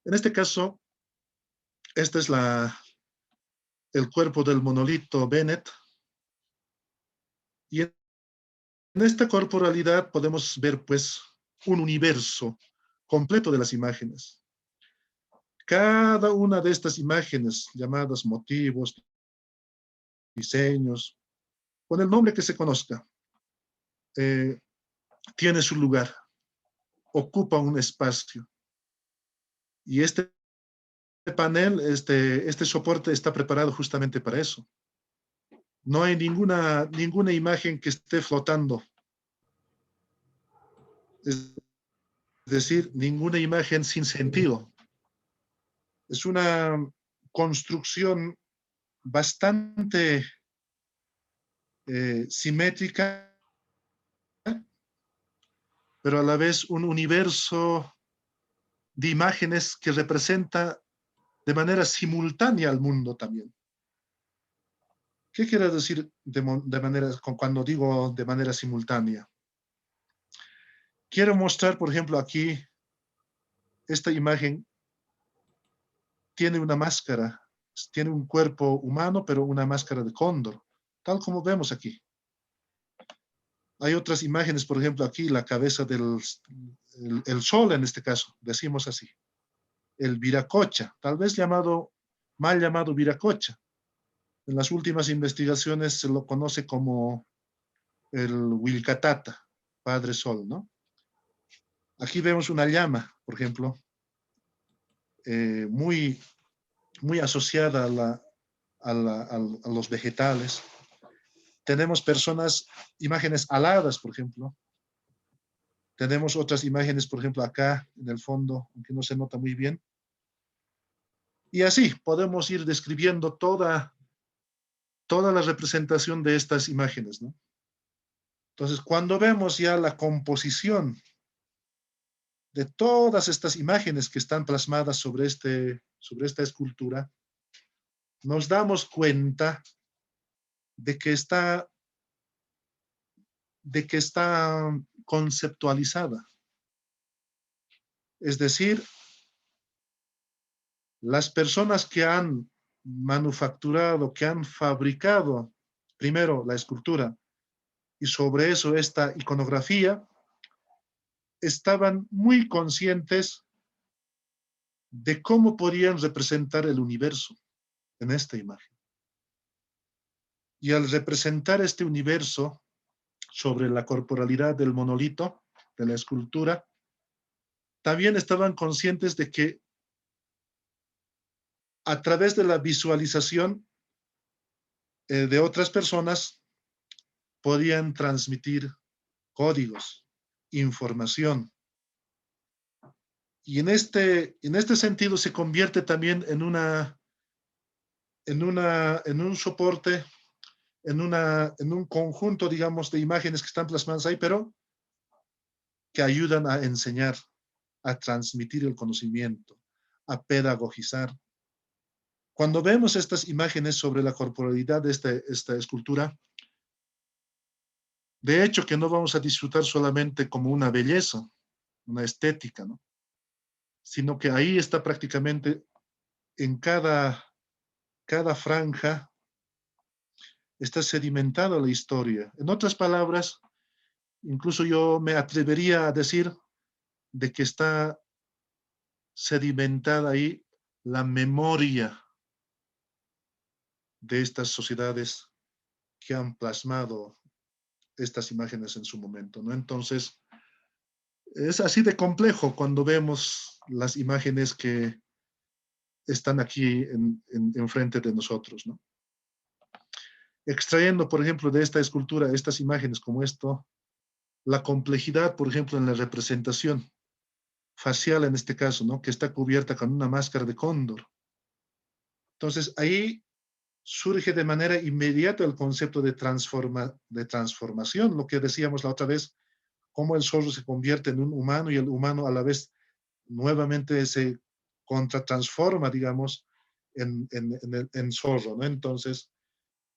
En este caso, este es el cuerpo del monolito Bennett, y en esta corporalidad podemos ver, pues, un universo completo de las imágenes. Cada una de estas imágenes, llamadas motivos, diseños, con el nombre que se conozca, tiene su lugar, ocupa un espacio. Y este panel, este soporte está preparado justamente para eso. No hay ninguna imagen que esté flotando. Es decir, ninguna imagen sin sentido. Es una construcción bastante simétrica, pero a la vez un universo de imágenes que representa de manera simultánea al mundo también. ¿Qué quiere decir cuando digo de manera simultánea? Quiero mostrar, por ejemplo, aquí, esta imagen tiene una máscara, tiene un cuerpo humano, pero una máscara de cóndor, tal como vemos aquí. Hay otras imágenes, por ejemplo, aquí la cabeza del el sol, en este caso, decimos así. El viracocha, tal vez mal llamado viracocha. En las últimas investigaciones se lo conoce como el Wilcatata, Padre Sol, ¿no? Aquí vemos una llama, por ejemplo, muy asociada a los vegetales. Tenemos imágenes aladas, por ejemplo. Tenemos otras imágenes, por ejemplo, acá en el fondo, aunque no se nota muy bien. Y así podemos ir describiendo toda la representación de estas imágenes, ¿no? Entonces, cuando vemos ya la composición de todas estas imágenes que están plasmadas sobre esta escultura, nos damos cuenta de que está conceptualizada. Es decir, las personas que han manufacturado, que han fabricado primero la escultura y sobre eso esta iconografía, estaban muy conscientes de cómo podían representar el universo en esta imagen. Y al representar este universo sobre la corporalidad del monolito, de la escultura, también estaban conscientes de que a través de la visualización de otras personas podían transmitir códigos, información. Y en este sentido se convierte también en un soporte, en un conjunto, digamos, de imágenes que están plasmadas ahí, pero que ayudan a enseñar, a transmitir el conocimiento, a pedagogizar. Cuando vemos estas imágenes sobre la corporalidad de esta escultura, de hecho que no vamos a disfrutar solamente como una belleza, una estética, ¿no? Sino que ahí está prácticamente en cada franja, está sedimentada la historia. En otras palabras, incluso yo me atrevería a decir de que está sedimentada ahí la memoria de estas sociedades que han plasmado estas imágenes en su momento, ¿no? Entonces, es así de complejo cuando vemos las imágenes que están aquí enfrente de nosotros, ¿no? Extrayendo, por ejemplo, de esta escultura, estas imágenes como esto, la complejidad, por ejemplo, en la representación facial en este caso, ¿no? Que está cubierta con una máscara de cóndor. Entonces, ahí surge de manera inmediata el concepto de transformación, lo que decíamos la otra vez, cómo el zorro se convierte en un humano y el humano a la vez nuevamente se contratransforma, digamos, en zorro, ¿no? Entonces,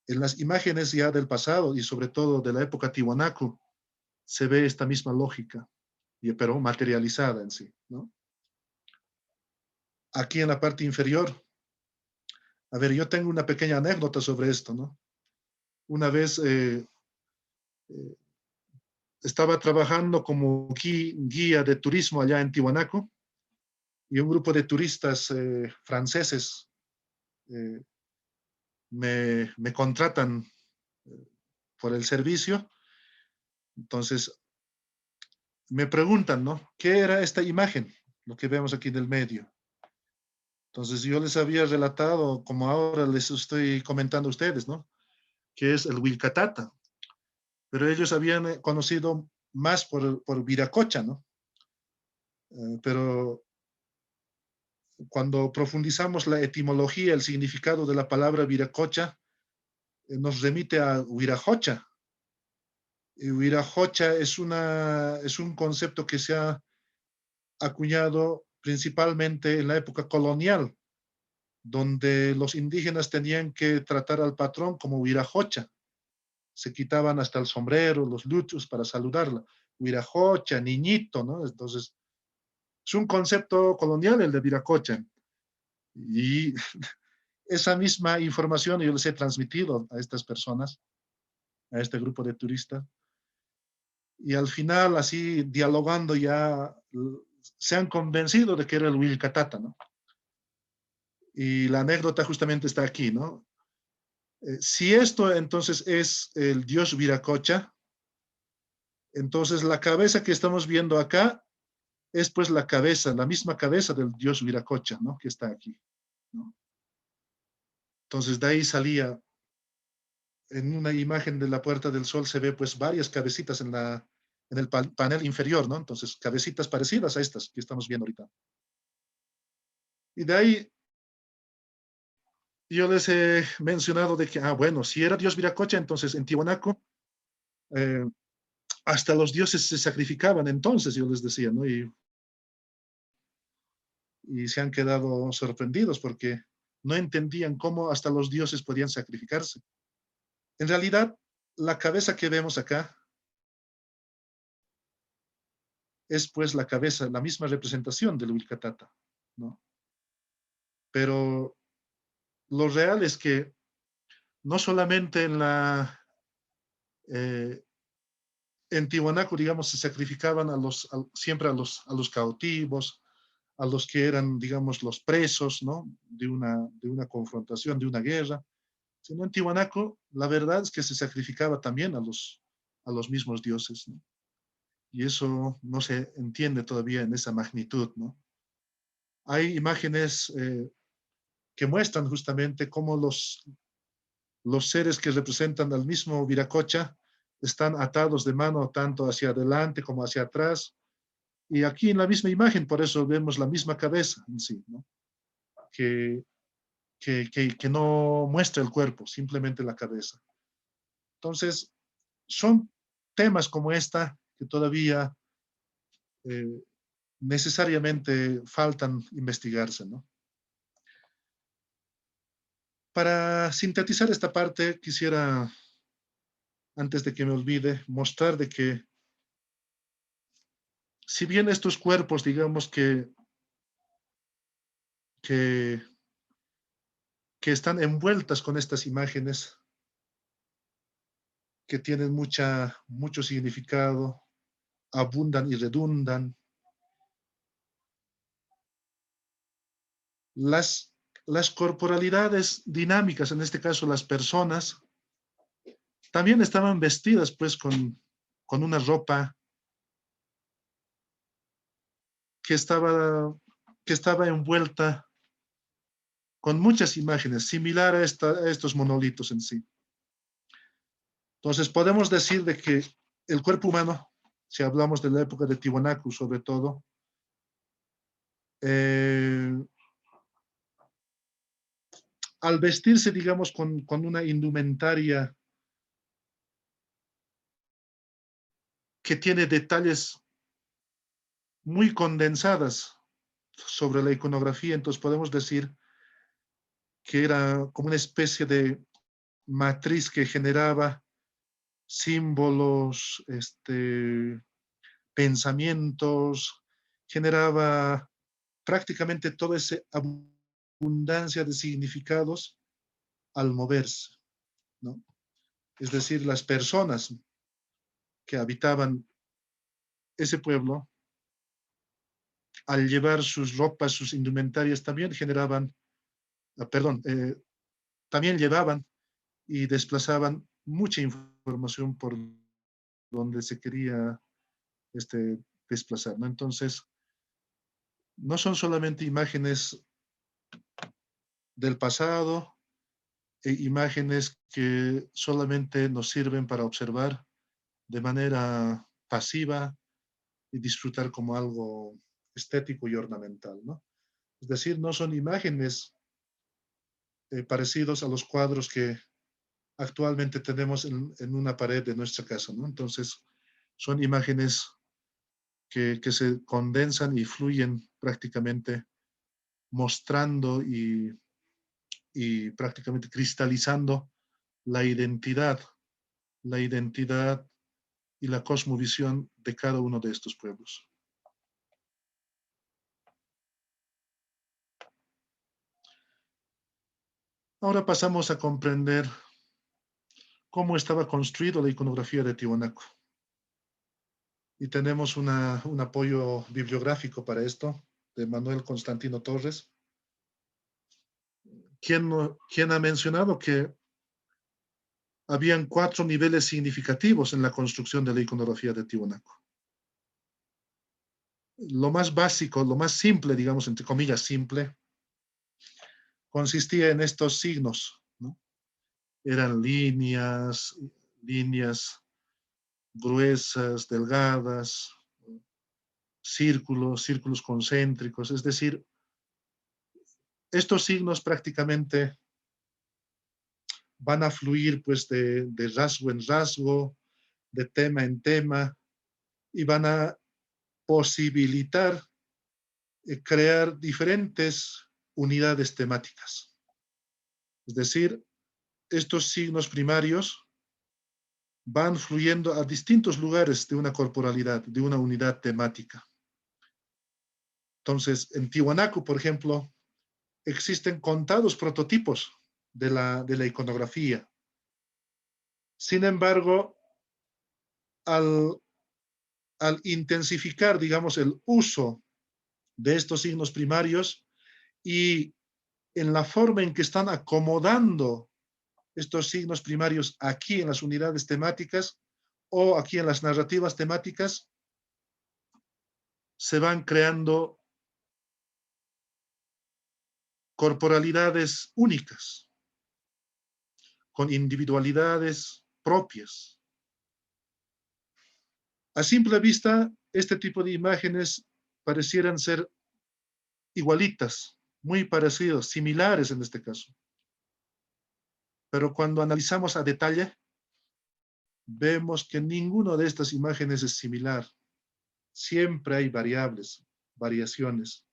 en las imágenes ya del pasado y sobre todo de la época Tiwanaku, se ve esta misma lógica, pero materializada en sí, ¿no? Aquí en la parte inferior, a ver, yo tengo una pequeña anécdota sobre esto, ¿no? Una vez eh, estaba trabajando como guía de turismo allá en Tiwanaku y un grupo de turistas franceses eh, me contratan por el servicio. Entonces me preguntan, ¿no? ¿Qué era esta imagen? Lo que vemos aquí del medio. Entonces yo les había relatado, como ahora les estoy comentando a ustedes, ¿no? Que es el Wilcatata. Pero ellos habían conocido más por Viracocha, ¿no? Pero cuando profundizamos la etimología, el significado de la palabra Viracocha, nos remite a Huirajocha. Y Huirajocha es un concepto que se ha acuñado principalmente en la época colonial, donde los indígenas tenían que tratar al patrón como Huirajocha. Se quitaban hasta el sombrero, los luchos para saludarla. Huirajocha, niñito, ¿no? Entonces, es un concepto colonial el de Viracocha. Y esa misma información yo les he transmitido a estas personas, a este grupo de turistas. Y al final, así, dialogando ya, se han convencido de que era el Wilcatata, ¿no? Y la anécdota justamente está aquí, ¿no? Si esto entonces es el dios Viracocha, entonces la cabeza que estamos viendo acá es pues la cabeza, la misma cabeza del dios Viracocha, ¿no? Que está aquí, ¿no? Entonces de ahí salía, en una imagen de la Puerta del Sol se ve pues varias cabecitas en el panel inferior, ¿no? Entonces cabecitas parecidas a estas que estamos viendo ahorita. Y de ahí yo les he mencionado de que, bueno, si era dios Viracocha, entonces en Tiwanaku eh, hasta los dioses se sacrificaban entonces, yo les decía, ¿no? Y se han quedado sorprendidos porque no entendían cómo hasta los dioses podían sacrificarse. En realidad, la cabeza que vemos acá es pues la cabeza, la misma representación del Wilcatata, ¿no? Pero lo real es que no solamente eh, en Tiwanaku, digamos, se sacrificaban siempre a los cautivos, a los que eran, digamos, los presos, ¿no? De una confrontación, de una guerra. Sino en Tiwanaku, la verdad es que se sacrificaba también a los mismos dioses, ¿no? y eso no se entiende todavía en esa magnitud, ¿no? Hay imágenes que muestran justamente cómo los seres que representan al mismo Viracocha están atados de mano tanto hacia adelante como hacia atrás. Y aquí en la misma imagen, por eso vemos la misma cabeza en sí, ¿no? Que no muestra el cuerpo, simplemente la cabeza. Entonces, son temas como esta que todavía eh, necesariamente faltan investigarse, ¿no? Para sintetizar esta parte, quisiera, antes de que me olvide, mostrar de que si bien estos cuerpos, digamos que, que están envueltas con estas imágenes, que tienen mucho significado, abundan y redundan, las corporalidades dinámicas, en este caso las personas, también estaban vestidas pues con una ropa que estaba envuelta con muchas imágenes, similar a estos monolitos en sí. Entonces podemos decir de que el cuerpo humano, si hablamos de la época de Tiwanaku sobre todo, al vestirse, digamos, con una indumentaria que tiene detalles muy condensadas sobre la iconografía, entonces podemos decir que era como una especie de matriz que generaba símbolos, pensamientos, generaba prácticamente toda esa abundancia de significados al moverse, ¿no? Es decir, las personas que habitaban ese pueblo, al llevar sus ropas, sus indumentarias, también generaban, también llevaban y desplazaban mucha información por donde se quería desplazar, ¿no? Entonces, no son solamente imágenes del pasado, imágenes que solamente nos sirven para observar de manera pasiva y disfrutar como algo estético y ornamental, ¿no? Es decir, no son imágenes parecidos a los cuadros que actualmente tenemos en una pared de nuestra casa, ¿no? Entonces, son imágenes que se condensan y fluyen prácticamente mostrando y prácticamente cristalizando la identidad, la identidad y la cosmovisión de cada uno de estos pueblos. Ahora pasamos a comprender cómo estaba construido la iconografía de Tiwanaku. Y tenemos un apoyo bibliográfico para esto, de Manuel Constantino Torres, quien ha mencionado que habían 4 niveles significativos en la construcción de la iconografía de Tiwanaku. Lo más básico, lo más simple, digamos, entre comillas, simple, consistía en estos signos, ¿no? Eran líneas gruesas, delgadas, círculos concéntricos, es decir, estos signos prácticamente van a fluir pues de rasgo en rasgo, de tema en tema, y van a posibilitar crear diferentes unidades temáticas. Es decir, estos signos primarios van fluyendo a distintos lugares de una corporalidad, de una unidad temática. Entonces, en Tiwanaku, por ejemplo, existen contados prototipos de la iconografía. Sin embargo, al intensificar, digamos, el uso de estos signos primarios y en la forma en que están acomodando estos signos primarios aquí en las unidades temáticas o aquí en las narrativas temáticas, se van creando corporalidades únicas, con individualidades propias. A simple vista, este tipo de imágenes parecieran ser igualitas, muy parecidos, similares en este caso. Pero cuando analizamos a detalle, vemos que ninguna de estas imágenes es similar. Siempre hay variaciones.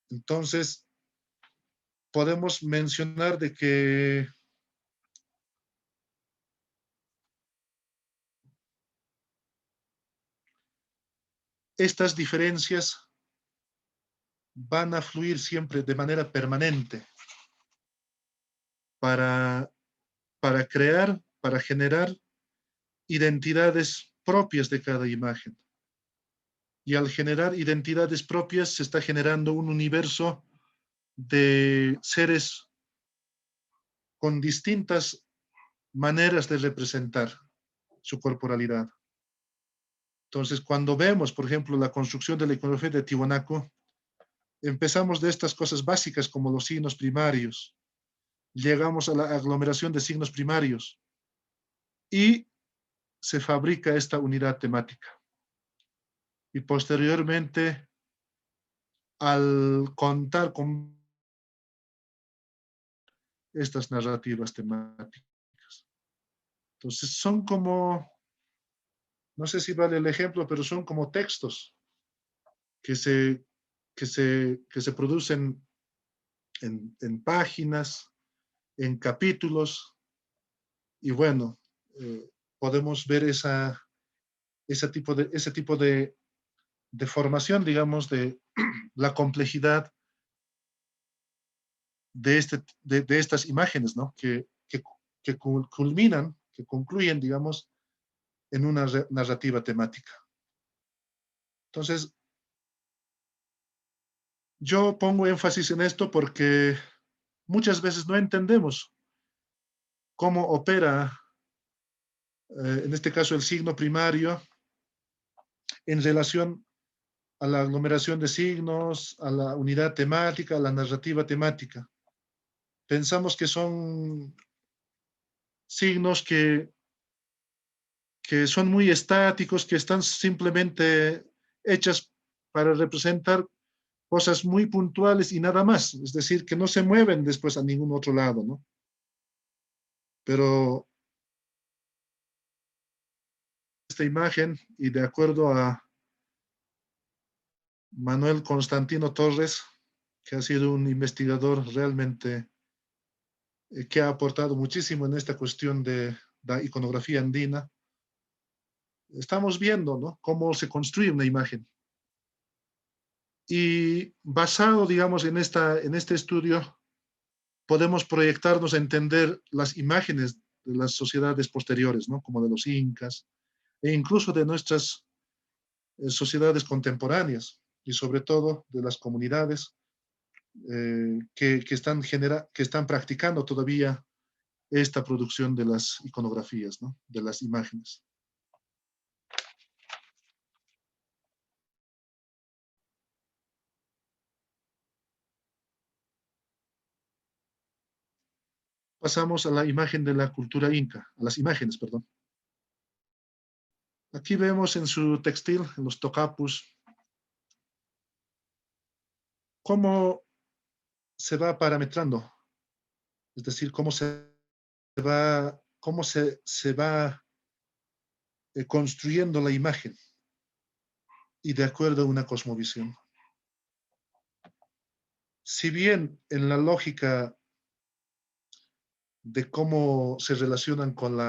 Entonces, podemos mencionar de que estas diferencias van a fluir siempre de manera permanente para crear, para generar identidades propias de cada imagen. Y al generar identidades propias se está generando un universo de seres con distintas maneras de representar su corporalidad. Entonces, cuando vemos, por ejemplo, la construcción de la iconografía de Tiwanaku, empezamos de estas cosas básicas como los signos primarios, llegamos a la aglomeración de signos primarios y se fabrica esta unidad temática. Y posteriormente, al contar con estas narrativas temáticas. Entonces, son como, no sé si vale el ejemplo, pero son como textos que se producen en páginas, en capítulos, y bueno, podemos ver ese tipo de formación, digamos, de la complejidad de estas imágenes, ¿no? Que culminan, que concluyen, digamos, en una narrativa temática. Entonces, yo pongo énfasis en esto porque muchas veces no entendemos cómo opera, en este caso, el signo primario en relación a la aglomeración de signos, a la unidad temática, a la narrativa temática. Pensamos que son signos que son muy estáticos, que están simplemente hechas para representar cosas muy puntuales y nada más. Es decir, que no se mueven después a ningún otro lado, ¿no? Pero esta imagen, y de acuerdo a Manuel Constantino Torres, que ha sido un investigador realmente que ha aportado muchísimo en esta cuestión de la iconografía andina, estamos viendo, ¿no?, cómo se construye una imagen. Y basado, digamos, en este estudio, podemos proyectarnos a entender las imágenes de las sociedades posteriores, ¿no?, como de los incas, e incluso de nuestras sociedades contemporáneas, y sobre todo de las comunidades que están practicando todavía esta producción de las iconografías, ¿no?, de las imágenes. Pasamos a la imagen de la cultura inca, a las imágenes, perdón. Aquí vemos en su textil, en los tocapus, cómo se va parametrando, es decir, cómo se va construyendo la imagen, y de acuerdo a una cosmovisión. Si bien en la lógica de cómo se relacionan con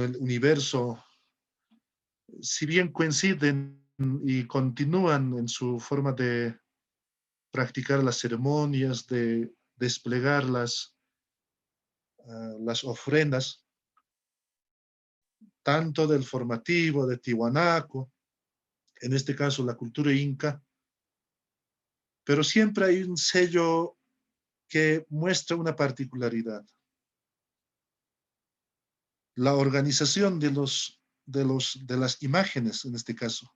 el universo, si bien coinciden y continúan en su forma de practicar las ceremonias, de desplegar las ofrendas, tanto del formativo, de Tiwanaku, en este caso la cultura inca, pero siempre hay un sello que muestra una particularidad. La organización de de las imágenes, en este caso,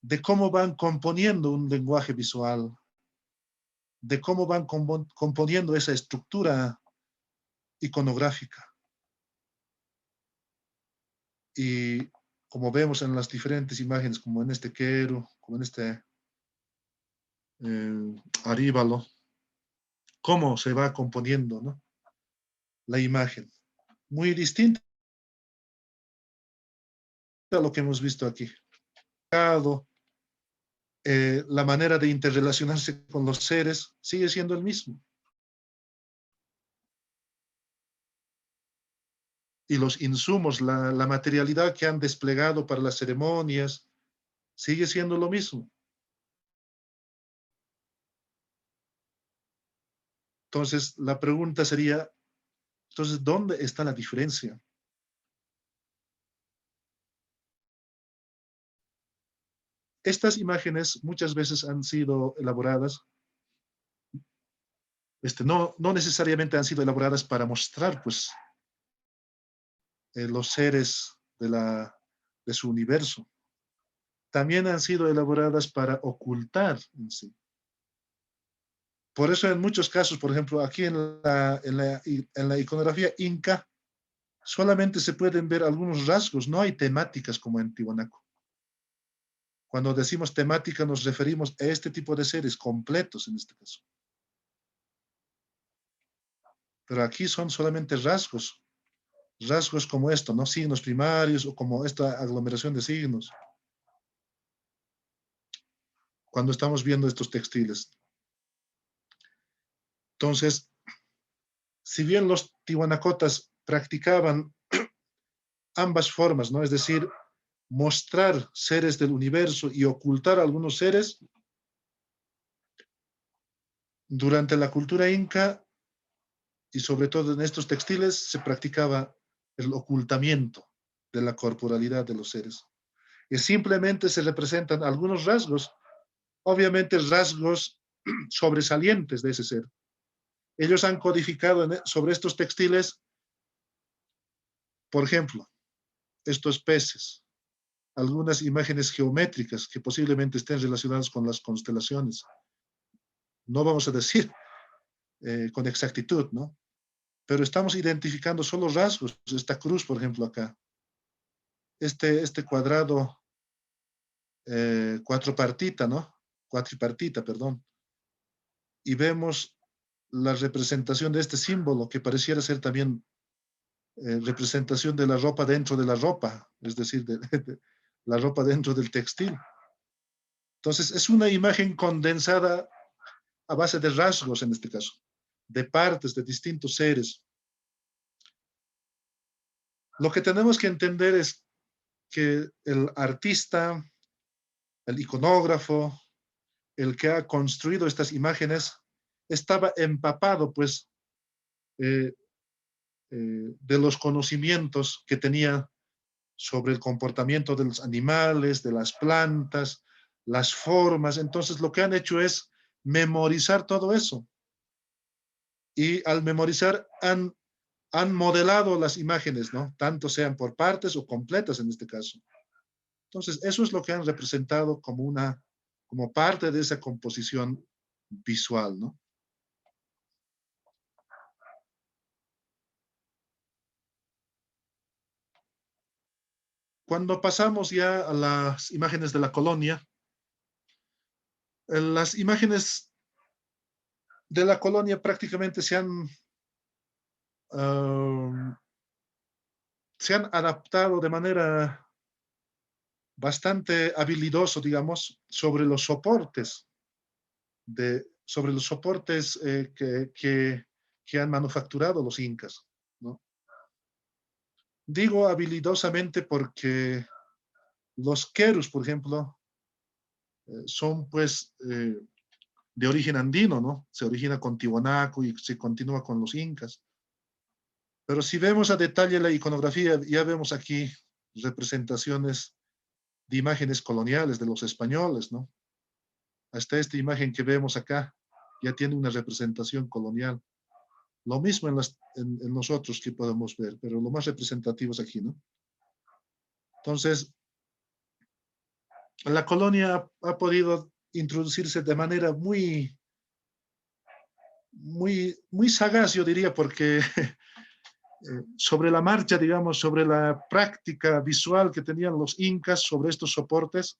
de cómo van componiendo un lenguaje visual, de cómo van componiendo esa estructura iconográfica. Y como vemos en las diferentes imágenes, como en este quero, como en este aríbalo, cómo se va componiendo, ¿no?, la imagen. Muy distinta a lo que hemos visto aquí. La manera de interrelacionarse con los seres sigue siendo el mismo. Y los insumos, la materialidad que han desplegado para las ceremonias, sigue siendo lo mismo. Entonces, la pregunta sería, entonces, ¿dónde está la diferencia? Estas imágenes muchas veces han sido elaboradas, no necesariamente han sido elaboradas para mostrar, pues, los seres de su universo. También han sido elaboradas para ocultar en sí. Por eso en muchos casos, por ejemplo, aquí en la iconografía inca, solamente se pueden ver algunos rasgos, no hay temáticas como en Tiwanaku. Cuando decimos temática nos referimos a este tipo de seres completos en este caso. Pero aquí son solamente rasgos como esto, ¿no? Signos primarios o como esta aglomeración de signos. Cuando estamos viendo estos textiles. Entonces, si bien los tiwanacotas practicaban ambas formas, ¿no? Es decir, mostrar seres del universo y ocultar algunos seres, durante la cultura inca y sobre todo en estos textiles se practicaba el ocultamiento de la corporalidad de los seres. Y simplemente se representan algunos rasgos, obviamente rasgos sobresalientes de ese ser. Ellos han codificado sobre estos textiles, por ejemplo, estos peces, algunas imágenes geométricas que posiblemente estén relacionadas con las constelaciones. No vamos a decir con exactitud, ¿no? Pero estamos identificando solo rasgos. Esta cruz, por ejemplo, acá. Este cuadrado cuatripartita, ¿no? Cuatripartita, perdón. Y vemos la representación de este símbolo que pareciera ser también representación de la ropa dentro de la ropa, es decir, de la ropa dentro del textil. Entonces, es una imagen condensada a base de rasgos en este caso, de partes de distintos seres. Lo que tenemos que entender es que el artista, el iconógrafo, el que ha construido estas imágenes, estaba empapado, pues, de los conocimientos que tenía sobre el comportamiento de los animales, de las plantas, las formas. Entonces, lo que han hecho es memorizar todo eso. Y al memorizar han modelado las imágenes, ¿no? Tanto sean por partes o completas en este caso. Entonces, eso es lo que han representado como parte de esa composición visual, ¿no? Cuando pasamos ya a las imágenes de la colonia, las imágenes de la colonia prácticamente se han adaptado de manera bastante habilidoso, digamos, sobre los soportes, que han manufacturado los incas, ¿no? Digo habilidosamente porque los querus, por ejemplo, son pues de origen andino, ¿no? Se origina con Tiwanaku y se continúa con los incas. Pero si vemos a detalle la iconografía, ya vemos aquí representaciones de imágenes coloniales de los españoles, ¿no? Hasta esta imagen que vemos acá ya tiene una representación colonial. Lo mismo en nosotros que podemos ver, pero lo más representativo es aquí, ¿no? Entonces, la colonia ha podido introducirse de manera muy sagaz, yo diría, porque sobre la marcha, digamos, sobre la práctica visual que tenían los incas sobre estos soportes,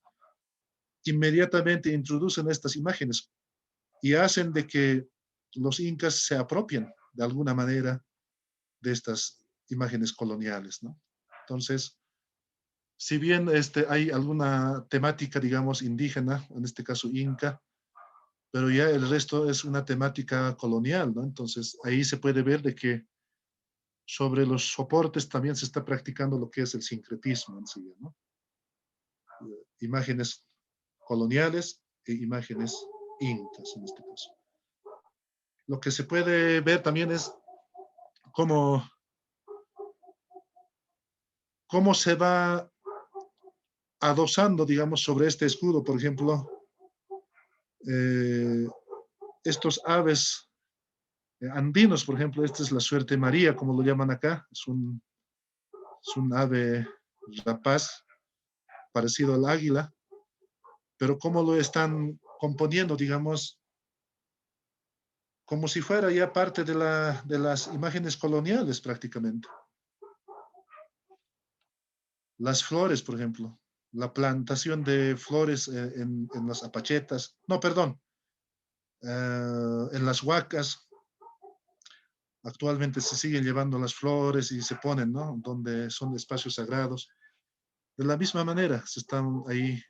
inmediatamente introducen estas imágenes y hacen de que los incas se apropien de alguna manera de estas imágenes coloniales, ¿no? Entonces, si bien hay alguna temática, digamos, indígena, en este caso inca, pero ya el resto es una temática colonial, ¿no? Entonces, ahí se puede ver de que sobre los soportes también se está practicando lo que es el sincretismo en sí, ¿no? Imágenes coloniales e imágenes incas en este caso. Lo que se puede ver también es cómo, cómo se va adosando, digamos, sobre este escudo, por ejemplo, eh, estos aves andinos, por ejemplo, esta es la suerte María, como lo llaman acá, es un ave rapaz parecido al águila, pero cómo lo están componiendo, digamos, como si fuera ya parte de las imágenes coloniales prácticamente. Las flores, por ejemplo, la plantación de flores en las apachetas, no, perdón, en las huacas, actualmente se siguen llevando las flores y se ponen, ¿no? Donde son espacios sagrados. De la misma manera se están ahí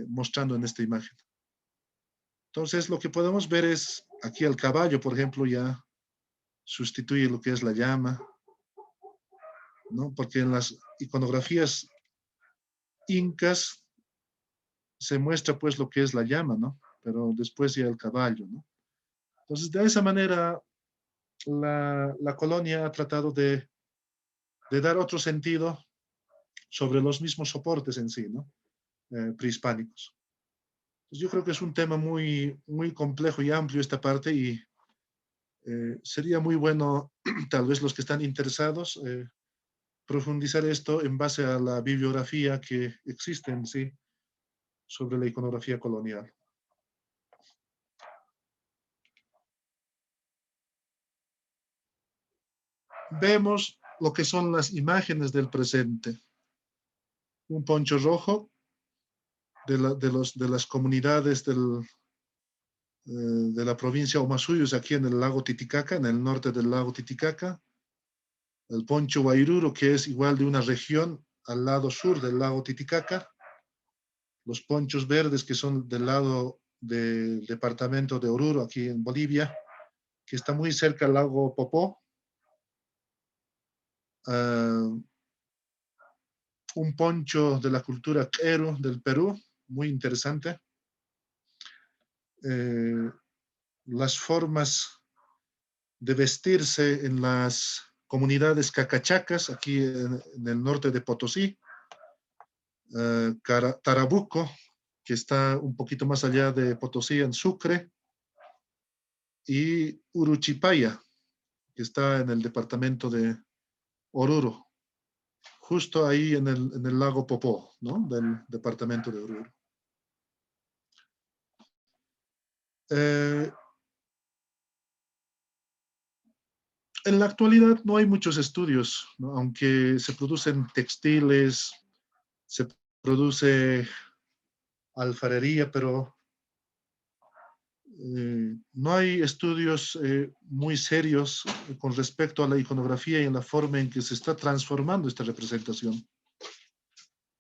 mostrando en esta imagen. Entonces, lo que podemos ver es aquí el caballo, por ejemplo, ya sustituye lo que es la llama, ¿no? Porque en las iconografías incas se muestra pues lo que es la llama, ¿no? Pero después ya el caballo, ¿no? Entonces, de esa manera, la colonia ha tratado de dar otro sentido sobre los mismos soportes en sí, ¿no? Prehispánicos. Yo creo que es un tema muy complejo y amplio esta parte y sería muy bueno, tal vez los que están interesados, profundizar esto en base a la bibliografía que existe en sí sobre la iconografía colonial. Vemos lo que son las imágenes del presente. Un poncho rojo de las comunidades de la provincia Omasuyos, aquí en el lago Titicaca, en el norte del lago Titicaca. El poncho Guairuro, que es igual de una región al lado sur del lago Titicaca. Los ponchos verdes, que son del lado del departamento de Oruro, aquí en Bolivia, que está muy cerca al lago Popó. Un poncho de la cultura quero del Perú, muy interesante. Las formas de vestirse en las comunidades cacachacas, aquí en el norte de Potosí. Tarabuco, que está un poquito más allá de Potosí, en Sucre. Y Uruchipaya, que está en el departamento de Oruro, justo ahí en el lago Popó, ¿no? Del departamento de Oruro. En la actualidad no hay muchos estudios, ¿no? Aunque se producen textiles, se produce alfarería, pero no hay estudios muy serios con respecto a la iconografía y en la forma en que se está transformando esta representación.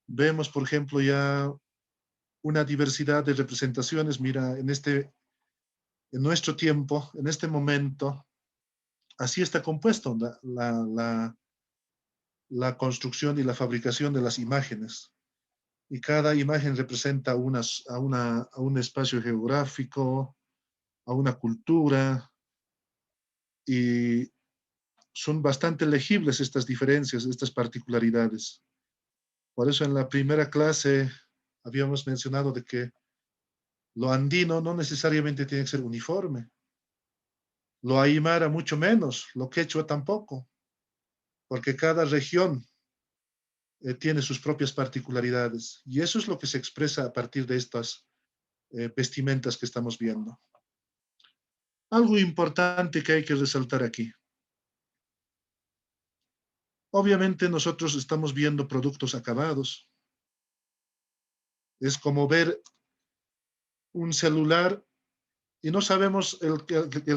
Vemos, por ejemplo, ya una diversidad de representaciones. Mira, en nuestro tiempo, en este momento, así está compuesto la construcción y la fabricación de las imágenes. Y cada imagen representa a un espacio geográfico, a una cultura, y son bastante legibles estas diferencias, estas particularidades. Por eso en la primera clase habíamos mencionado de que lo andino no necesariamente tiene que ser uniforme. Lo aymara mucho menos, lo quechua tampoco, porque cada región tiene sus propias particularidades. Y eso es lo que se expresa a partir de estas vestimentas que estamos viendo. Algo importante que hay que resaltar aquí. Obviamente nosotros estamos viendo productos acabados. Es como ver un celular y no sabemos el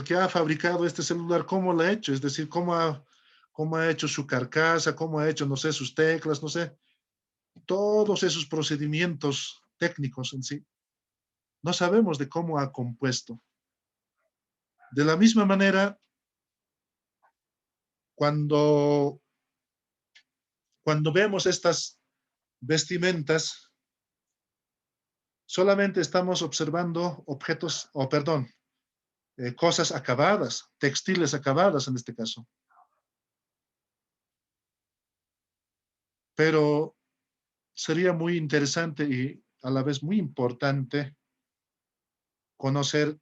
que ha fabricado este celular, cómo lo ha hecho, es decir, cómo ha hecho su carcasa, cómo ha hecho, no sé, sus teclas, no sé, todos esos procedimientos técnicos en sí. No sabemos de cómo ha compuesto. De la misma manera, cuando vemos estas vestimentas, solamente estamos observando objetos, o perdón, cosas acabadas, textiles acabadas en este caso. Pero sería muy interesante y a la vez muy importante conocer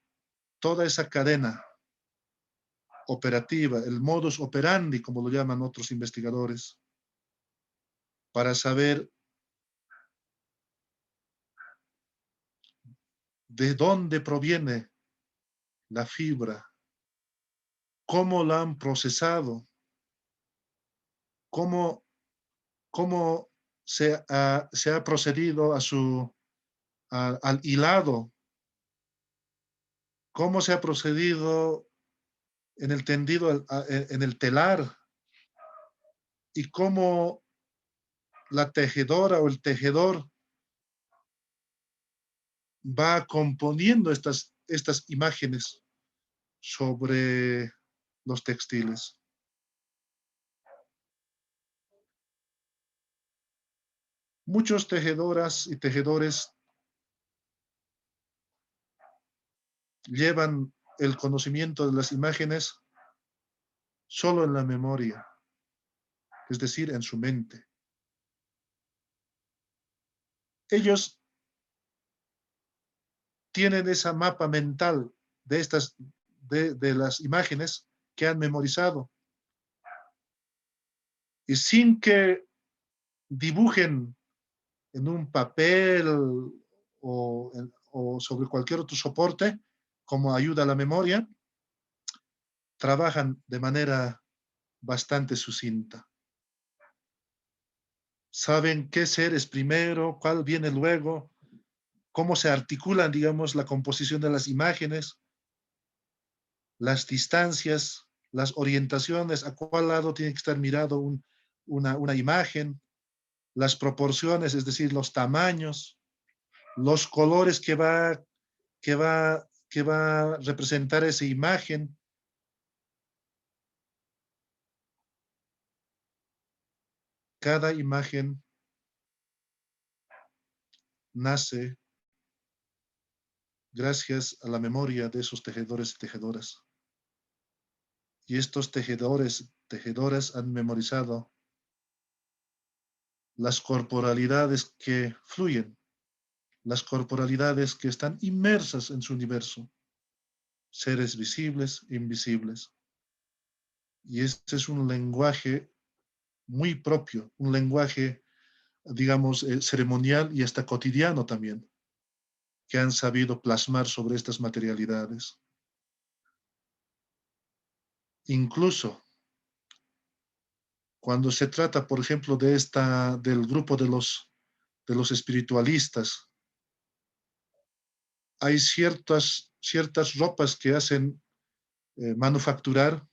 toda esa cadena operativa, el modus operandi, como lo llaman otros investigadores, para saber de dónde proviene la fibra, cómo la han procesado, cómo, cómo se ha procedido al hilado, cómo se ha procedido en el tendido, en el telar, y cómo la tejedora o el tejedor va componiendo estas imágenes sobre los textiles. Muchos tejedoras y tejedores llevan el conocimiento de las imágenes solo en la memoria, es decir, en su mente. Ellos tienen esa mapa mental de las imágenes que han memorizado. Y sin que dibujen en un papel o sobre cualquier otro soporte, como ayuda a la memoria, trabajan de manera bastante sucinta. Saben qué ser es primero, cuál viene luego, cómo se articulan, digamos, la composición de las imágenes, las distancias, las orientaciones, a cuál lado tiene que estar mirado una imagen, las proporciones, es decir, los tamaños, los colores que va a representar esa imagen. Cada imagen nace gracias a la memoria de esos tejedores y tejedoras. Y estos tejedoras han memorizado las corporalidades que fluyen, las corporalidades que están inmersas en su universo, seres visibles e invisibles. Y este es un lenguaje muy propio, un lenguaje, digamos, ceremonial y hasta cotidiano también, que han sabido plasmar sobre estas materialidades. Incluso cuando se trata, por ejemplo, del grupo de los espiritualistas, hay ciertas ropas que hacen manufacturar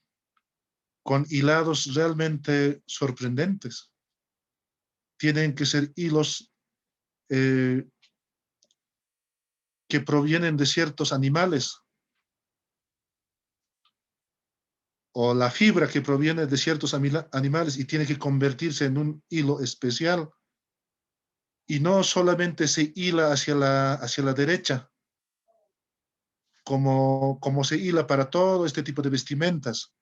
con hilados realmente sorprendentes. Tienen que ser hilos eh, que provienen de ciertos animales, o la fibra que proviene de ciertos animales y tiene que convertirse en un hilo especial. Y no solamente se hila hacia la derecha, como se hila para todo este tipo de vestimentas,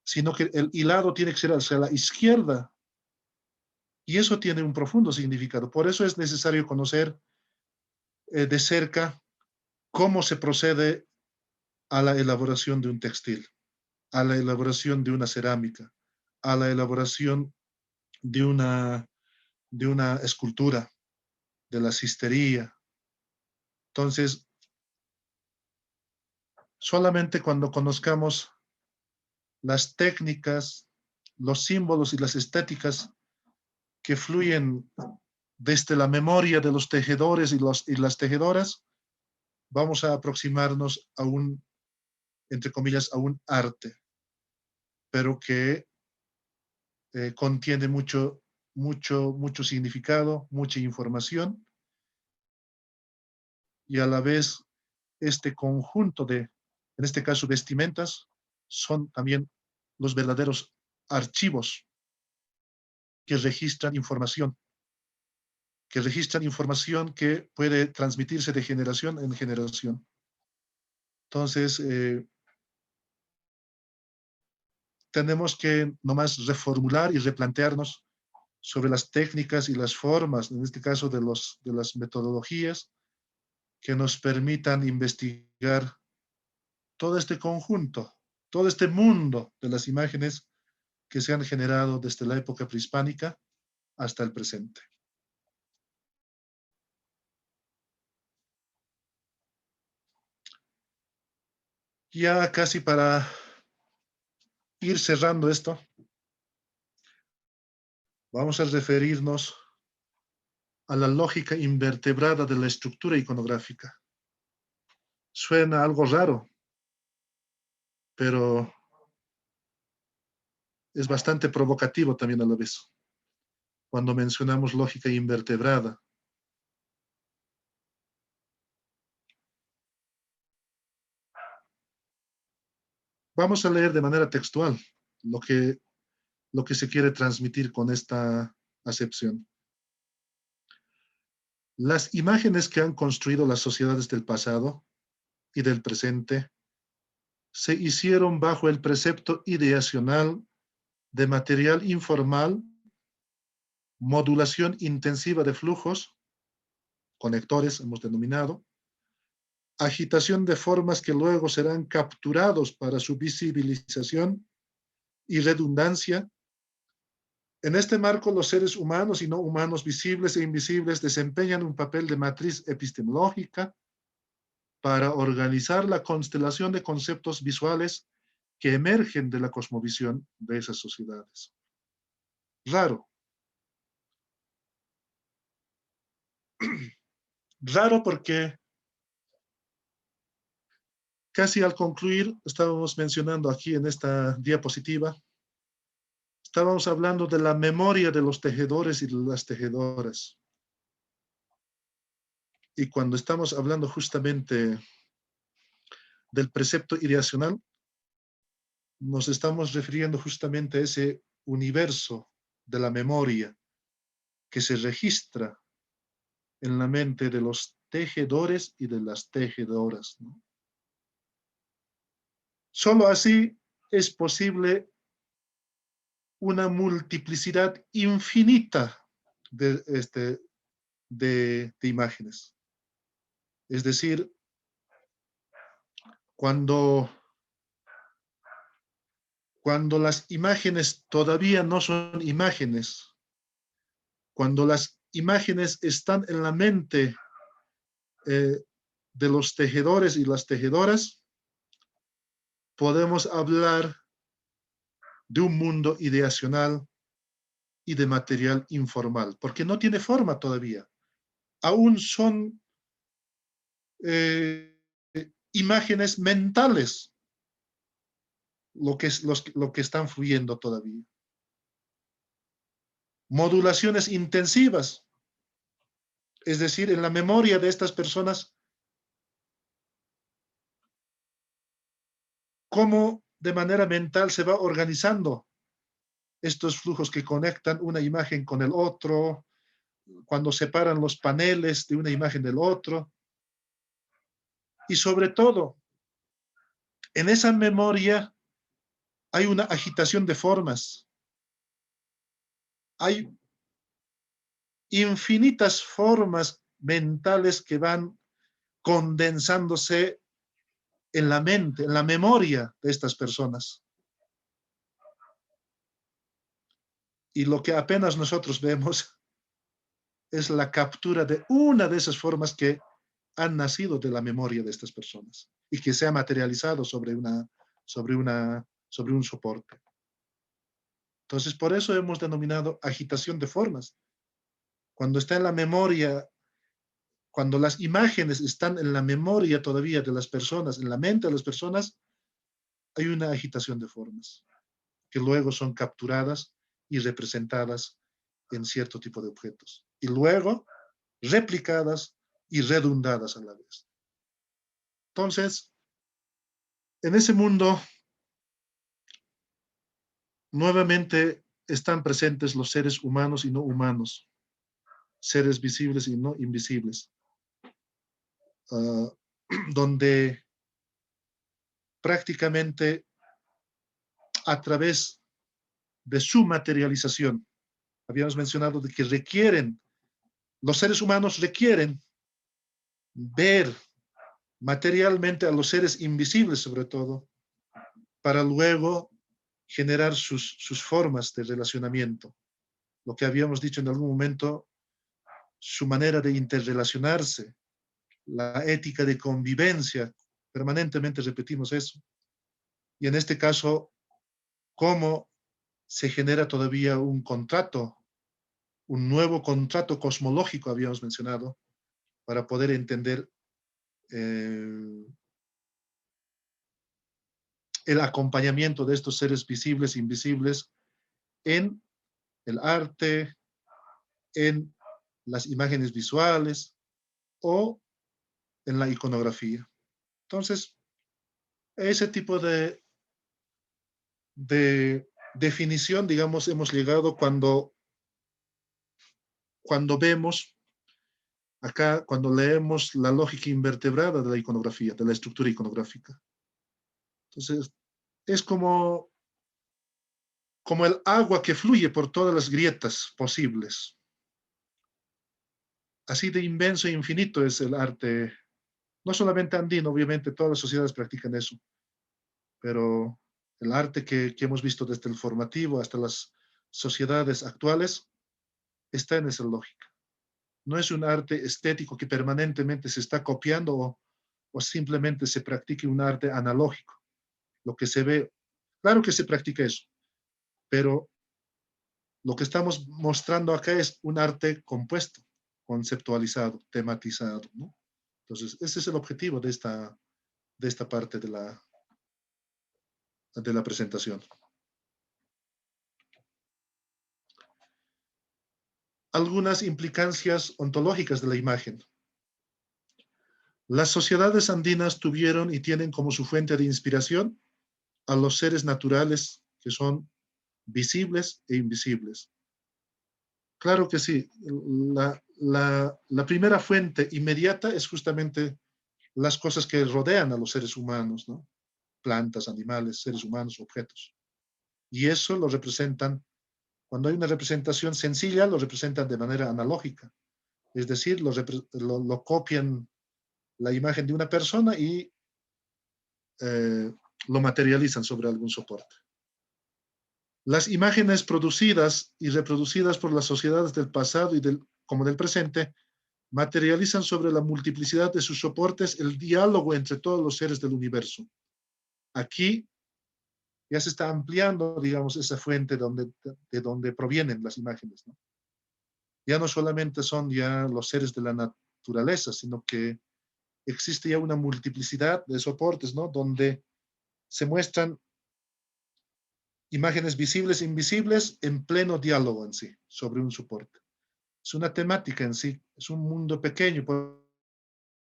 sino que el hilado tiene que ser hacia la izquierda. Y eso tiene un profundo significado. Por eso es necesario conocer de cerca cómo se procede a la elaboración de un textil, a la elaboración de una cerámica, a la elaboración de de una escultura, de la cistería. Entonces, solamente cuando conozcamos las técnicas, los símbolos y las estéticas que fluyen desde la memoria de los tejedores y las tejedoras, vamos a aproximarnos a un, entre comillas, a un arte, pero que contiene mucho significado, mucha información, y a la vez este conjunto de, en este caso, vestimentas, son también los verdaderos archivos que registran información, que puede transmitirse de generación en generación. Entonces, tenemos que nomás reformular y replantearnos sobre las técnicas y las formas, en este caso de las metodologías, que nos permitan investigar todo este conjunto, todo este mundo de las imágenes que se han generado desde la época prehispánica hasta el presente. Ya casi para ir cerrando esto, vamos a referirnos a la lógica invertebrada de la estructura iconográfica. Suena algo raro, pero es bastante provocativo también a la vez, cuando mencionamos lógica invertebrada. Vamos a leer de manera textual lo que se quiere transmitir con esta acepción. Las imágenes que han construido las sociedades del pasado y del presente se hicieron bajo el precepto ideacional de material informal, modulación intensiva de flujos, conectores hemos denominado, agitación de formas que luego serán capturados para su visibilización y redundancia. En este marco, los seres humanos y no humanos visibles e invisibles desempeñan un papel de matriz epistemológica para organizar la constelación de conceptos visuales que emergen de la cosmovisión de esas sociedades. Raro. Raro porque casi al concluir, estábamos mencionando aquí en esta diapositiva, estábamos hablando de la memoria de los tejedores y de las tejedoras. Y cuando estamos hablando justamente del precepto ideacional, nos estamos refiriendo justamente a ese universo de la memoria que se registra en la mente de los tejedores y de las tejedoras, ¿no? Solo así es posible una multiplicidad infinita de imágenes. Es decir, cuando las imágenes todavía no son imágenes, cuando las imágenes están en la mente de los tejedores y las tejedoras, podemos hablar de un mundo ideacional y de material informal, porque no tiene forma todavía. Aún son imágenes mentales lo que están fluyendo todavía. Modulaciones intensivas, es decir, en la memoria de estas personas, cómo de manera mental se va organizando estos flujos que conectan una imagen con el otro, cuando separan los paneles de una imagen del otro. Y sobre todo, en esa memoria hay una agitación de formas. Hay infinitas formas mentales que van condensándose en la mente, en la memoria de estas personas. Y lo que apenas nosotros vemos es la captura de una de esas formas que han nacido de la memoria de estas personas y que se ha materializado sobre un soporte. Entonces, por eso hemos denominado agitación de formas. Cuando está en la memoria, cuando las imágenes están en la memoria todavía de las personas, en la mente de las personas, hay una agitación de formas que luego son capturadas y representadas en cierto tipo de objetos. Y luego replicadas y redundadas a la vez. Entonces, en ese mundo, nuevamente están presentes los seres humanos y no humanos, seres visibles y no invisibles, donde prácticamente a través de su materialización, habíamos mencionado de que los seres humanos requieren ver materialmente a los seres invisibles sobre todo, para luego generar sus formas de relacionamiento. Lo que habíamos dicho en algún momento, su manera de interrelacionarse, la ética de convivencia, permanentemente repetimos eso. Y en este caso, cómo se genera todavía un contrato, un nuevo contrato cosmológico, habíamos mencionado, para poder entender el acompañamiento de estos seres visibles e invisibles en el arte, en las imágenes visuales o en la iconografía. Entonces, ese tipo de definición, digamos, hemos llegado cuando vemos acá, cuando leemos la lógica invertebrada de la iconografía, de la estructura iconográfica. Entonces, es como el agua que fluye por todas las grietas posibles. Así de inmenso e infinito es el arte, no solamente andino, obviamente todas las sociedades practican eso, pero el arte que hemos visto desde el formativo hasta las sociedades actuales está en esa lógica. No es un arte estético que permanentemente se está copiando o simplemente se practique un arte analógico. Lo que se ve, claro que se practica eso, pero lo que estamos mostrando acá es un arte compuesto, conceptualizado, tematizado, ¿no? Entonces, ese es el objetivo de esta parte de la presentación. Algunas implicancias ontológicas de la imagen. Las sociedades andinas tuvieron y tienen como su fuente de inspiración a los seres naturales que son visibles e invisibles. Claro que sí, la primera fuente inmediata es justamente las cosas que rodean a los seres humanos, ¿no? Plantas, animales, seres humanos, objetos. Y eso lo representan, cuando hay una representación sencilla, lo representan de manera analógica. Es decir, lo copian la imagen de una persona y lo materializan sobre algún soporte. Las imágenes producidas y reproducidas por las sociedades del pasado y como del presente materializan sobre la multiplicidad de sus soportes el diálogo entre todos los seres del universo. Aquí ya se está ampliando, digamos, esa fuente de donde provienen las imágenes, ¿no? Ya no solamente son ya los seres de la naturaleza, sino que existe ya una multiplicidad de soportes, ¿no? Donde se muestran imágenes visibles e invisibles en pleno diálogo en sí, sobre un soporte. Es una temática en sí, es un mundo pequeño, por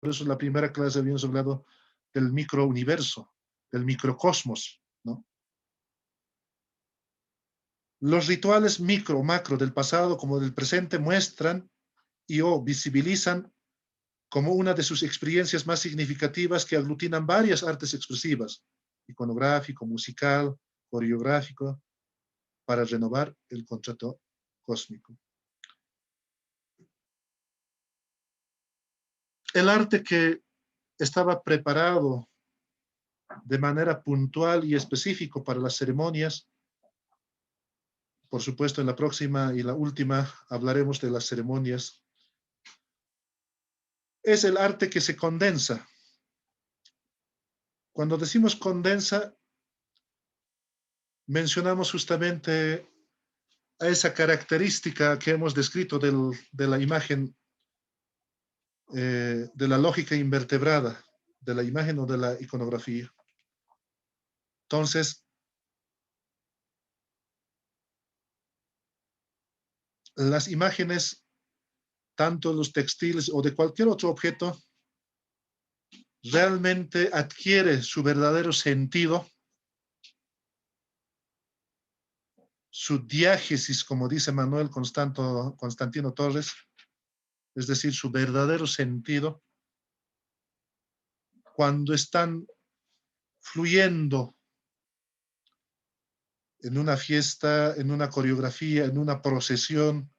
eso en la primera clase habíamos hablado del microuniverso, del microcosmos, ¿no? Los rituales micro, macro del pasado como del presente muestran y o visibilizan como una de sus experiencias más significativas que aglutinan varias artes expresivas, iconográfico, musical, coreográfico, para renovar el contrato cósmico. El arte que estaba preparado de manera puntual y específica para las ceremonias, por supuesto en la próxima y la última hablaremos de las ceremonias es el arte que se condensa. Cuando decimos condensa, mencionamos justamente a esa característica que hemos descrito de la imagen, de la lógica invertebrada, de la imagen o de la iconografía. Entonces, las imágenes, tanto los textiles o de cualquier otro objeto, realmente adquiere su verdadero sentido, su diágesis, como dice Manuel Constantino Torres, es decir, su verdadero sentido, cuando están fluyendo en una fiesta, en una coreografía, en una procesión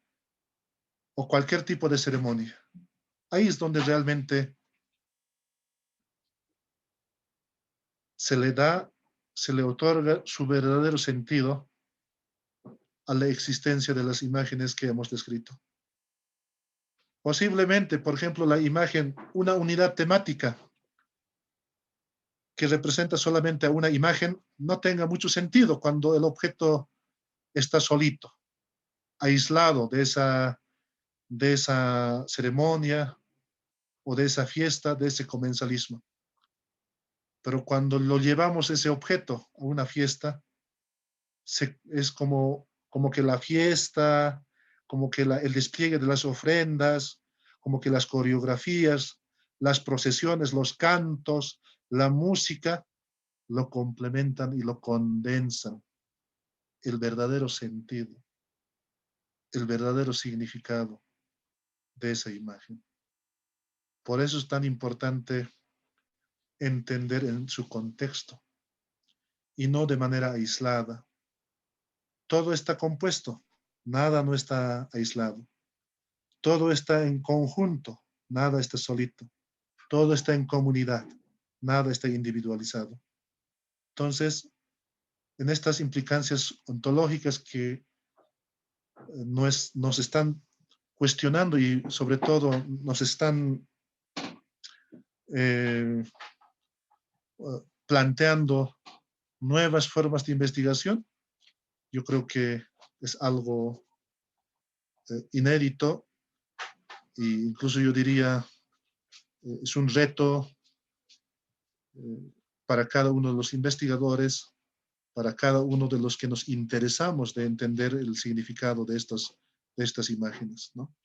o cualquier tipo de ceremonia. Ahí es donde realmente se le otorga su verdadero sentido a la existencia de las imágenes que hemos descrito. Posiblemente, por ejemplo, la imagen, una unidad temática que representa solamente a una imagen, no tenga mucho sentido cuando el objeto está solito, aislado de esa ceremonia o de esa fiesta, de ese comensalismo. Pero cuando lo llevamos ese objeto a una fiesta, es como que la fiesta, como que el despliegue de las ofrendas, como que las coreografías, las procesiones, los cantos, la música, lo complementan y lo condensan. El verdadero sentido, el verdadero significado de esa imagen. Por eso es tan importante entender en su contexto y no de manera aislada. Todo está compuesto, nada no está aislado. Todo está en conjunto, nada está solito. Todo está en comunidad, nada está individualizado. Entonces, en estas implicancias ontológicas que nos están cuestionando y sobre todo nos están eh, planteando nuevas formas de investigación, yo creo que es algo inédito e incluso yo diría es un reto para cada uno de los investigadores, para cada uno de los que nos interesamos de entender el significado de estas imágenes, ¿no?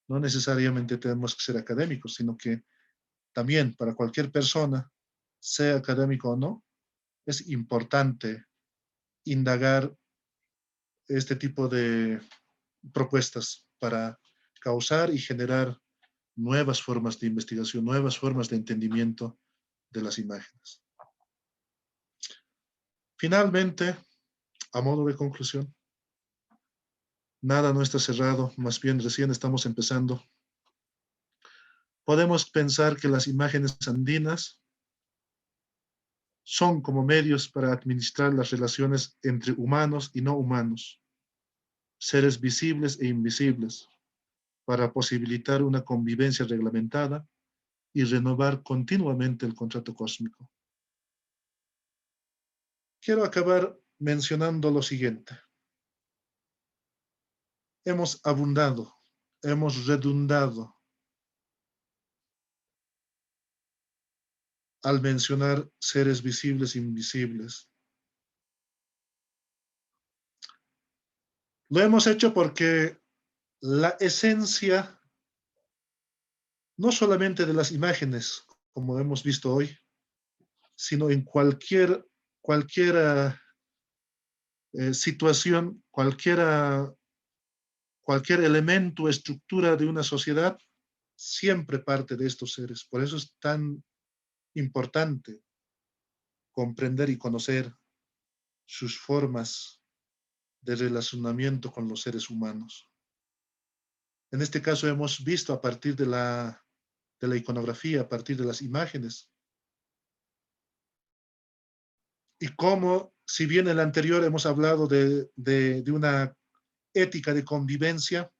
No necesariamente tenemos que ser académicos, sino que también para cualquier persona, sea académico o no, es importante indagar este tipo de propuestas para causar y generar nuevas formas de investigación, nuevas formas de entendimiento de las imágenes. Finalmente, a modo de conclusión, nada no está cerrado, más bien recién estamos empezando. Podemos pensar que las imágenes andinas son como medios para administrar las relaciones entre humanos y no humanos, seres visibles e invisibles, para posibilitar una convivencia reglamentada y renovar continuamente el contrato cósmico. Quiero acabar mencionando lo siguiente. Hemos abundado, hemos redundado al mencionar seres visibles e invisibles. Lo hemos hecho porque la esencia, no solamente de las imágenes, como hemos visto hoy, sino en cualquier situación, cualquier elemento, estructura de una sociedad, siempre parte de estos seres. Por eso es tan importante comprender y conocer sus formas de relacionamiento con los seres humanos. En este caso hemos visto a partir de la iconografía, a partir de las imágenes, y cómo, si bien en el anterior hemos hablado de una ética de convivencia,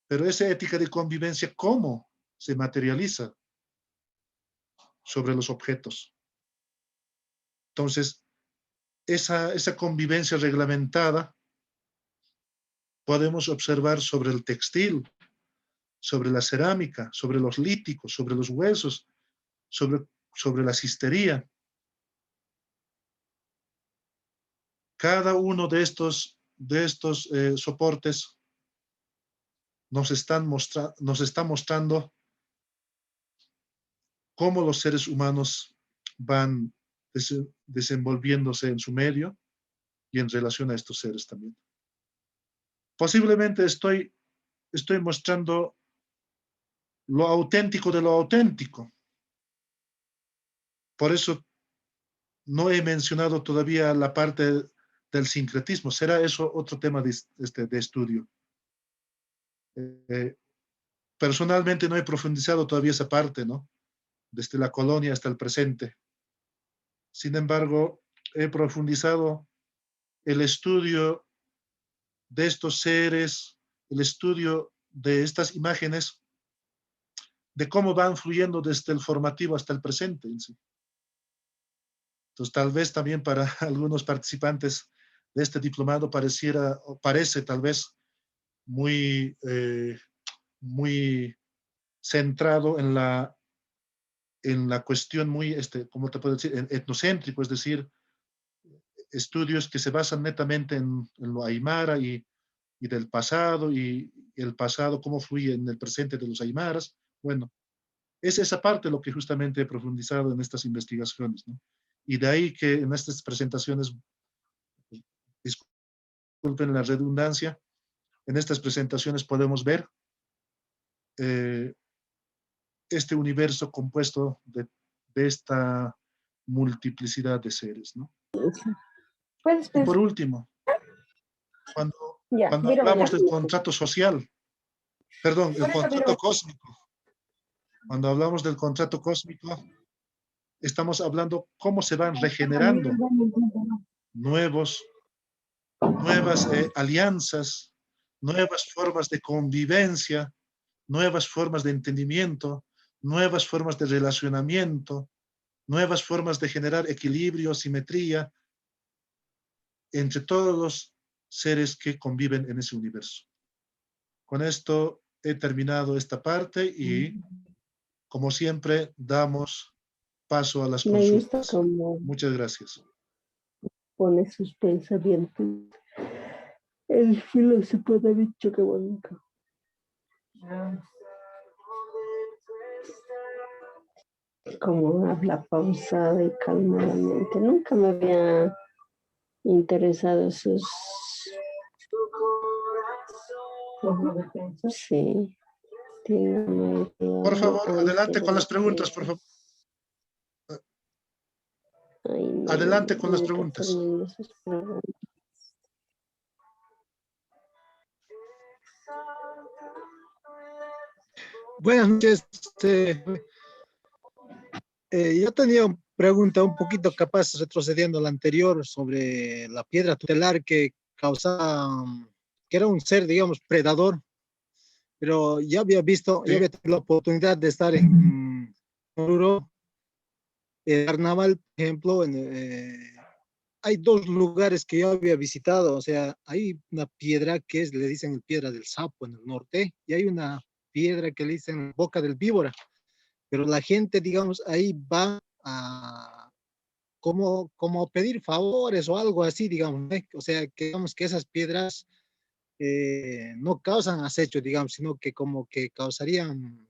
pero esa ética de convivencia, ¿cómo se materializa sobre los objetos. Entonces, esa convivencia reglamentada podemos observar sobre el textil, sobre la cerámica, sobre los líticos, sobre los huesos, sobre la cistería. Cada uno de estos soportes nos está mostrando cómo los seres humanos van desenvolviéndose en su medio y en relación a estos seres también. Posiblemente estoy mostrando lo auténtico de lo auténtico. Por eso no he mencionado todavía la parte del sincretismo. Será eso otro tema de estudio. Personalmente no he profundizado todavía esa parte, ¿no? Desde la colonia hasta el presente. Sin embargo, he profundizado el estudio de estos seres, el estudio de estas imágenes, de cómo van fluyendo desde el formativo hasta el presente en sí. Entonces, tal vez también para algunos participantes de este diplomado parece tal vez muy, muy centrado en la cuestión muy, ¿cómo te puedo decir? Etnocéntrico, es decir, estudios que se basan netamente en lo aymara y del pasado y el pasado, cómo fluye en el presente de los aymaras. Bueno, es esa parte lo que justamente he profundizado en estas investigaciones, ¿no? Y de ahí que en estas presentaciones, disculpen la redundancia, en estas presentaciones podemos ver este universo compuesto de esta multiplicidad de seres, ¿no? Puedes Y por pensar. último, cuando, Ya, cuando mira, hablamos del contrato social, perdón, el contrato mira. cósmico, cuando hablamos del contrato cósmico, estamos hablando cómo se van regenerando nuevas alianzas, nuevas formas de convivencia, nuevas formas de entendimiento, nuevas formas de relacionamiento, nuevas formas de generar equilibrio, simetría entre todos los seres que conviven en ese universo. Con esto he terminado esta parte y, como siempre, damos paso a las Me gusta consultas. cómo Muchas gracias. pone sus pensamientos. El filósofo David Choquehuanca. Como habla pausada y calmadamente. Nunca me había interesado sus... Sí, tiene una idea Por favor, muy adelante con las preguntas, por favor. Ay, no, Adelante con las nunca preguntas. termino sus preguntas. Buenas noches. Yo tenía una pregunta un poquito capaz retrocediendo a la anterior sobre la piedra tutelar que causaba, que era un ser, digamos, predador, pero ya había visto, Sí. ya había tenido la oportunidad de estar en Oruro, Carnaval, por ejemplo, hay dos lugares que yo había visitado, o sea, hay una piedra que le dicen el piedra del sapo en el norte, y hay una piedra que le dicen boca del víbora, pero la gente, digamos, ahí va a como pedir favores o algo así, digamos, ¿no? O sea, que digamos que esas piedras no causan acecho, digamos, sino que como que causarían,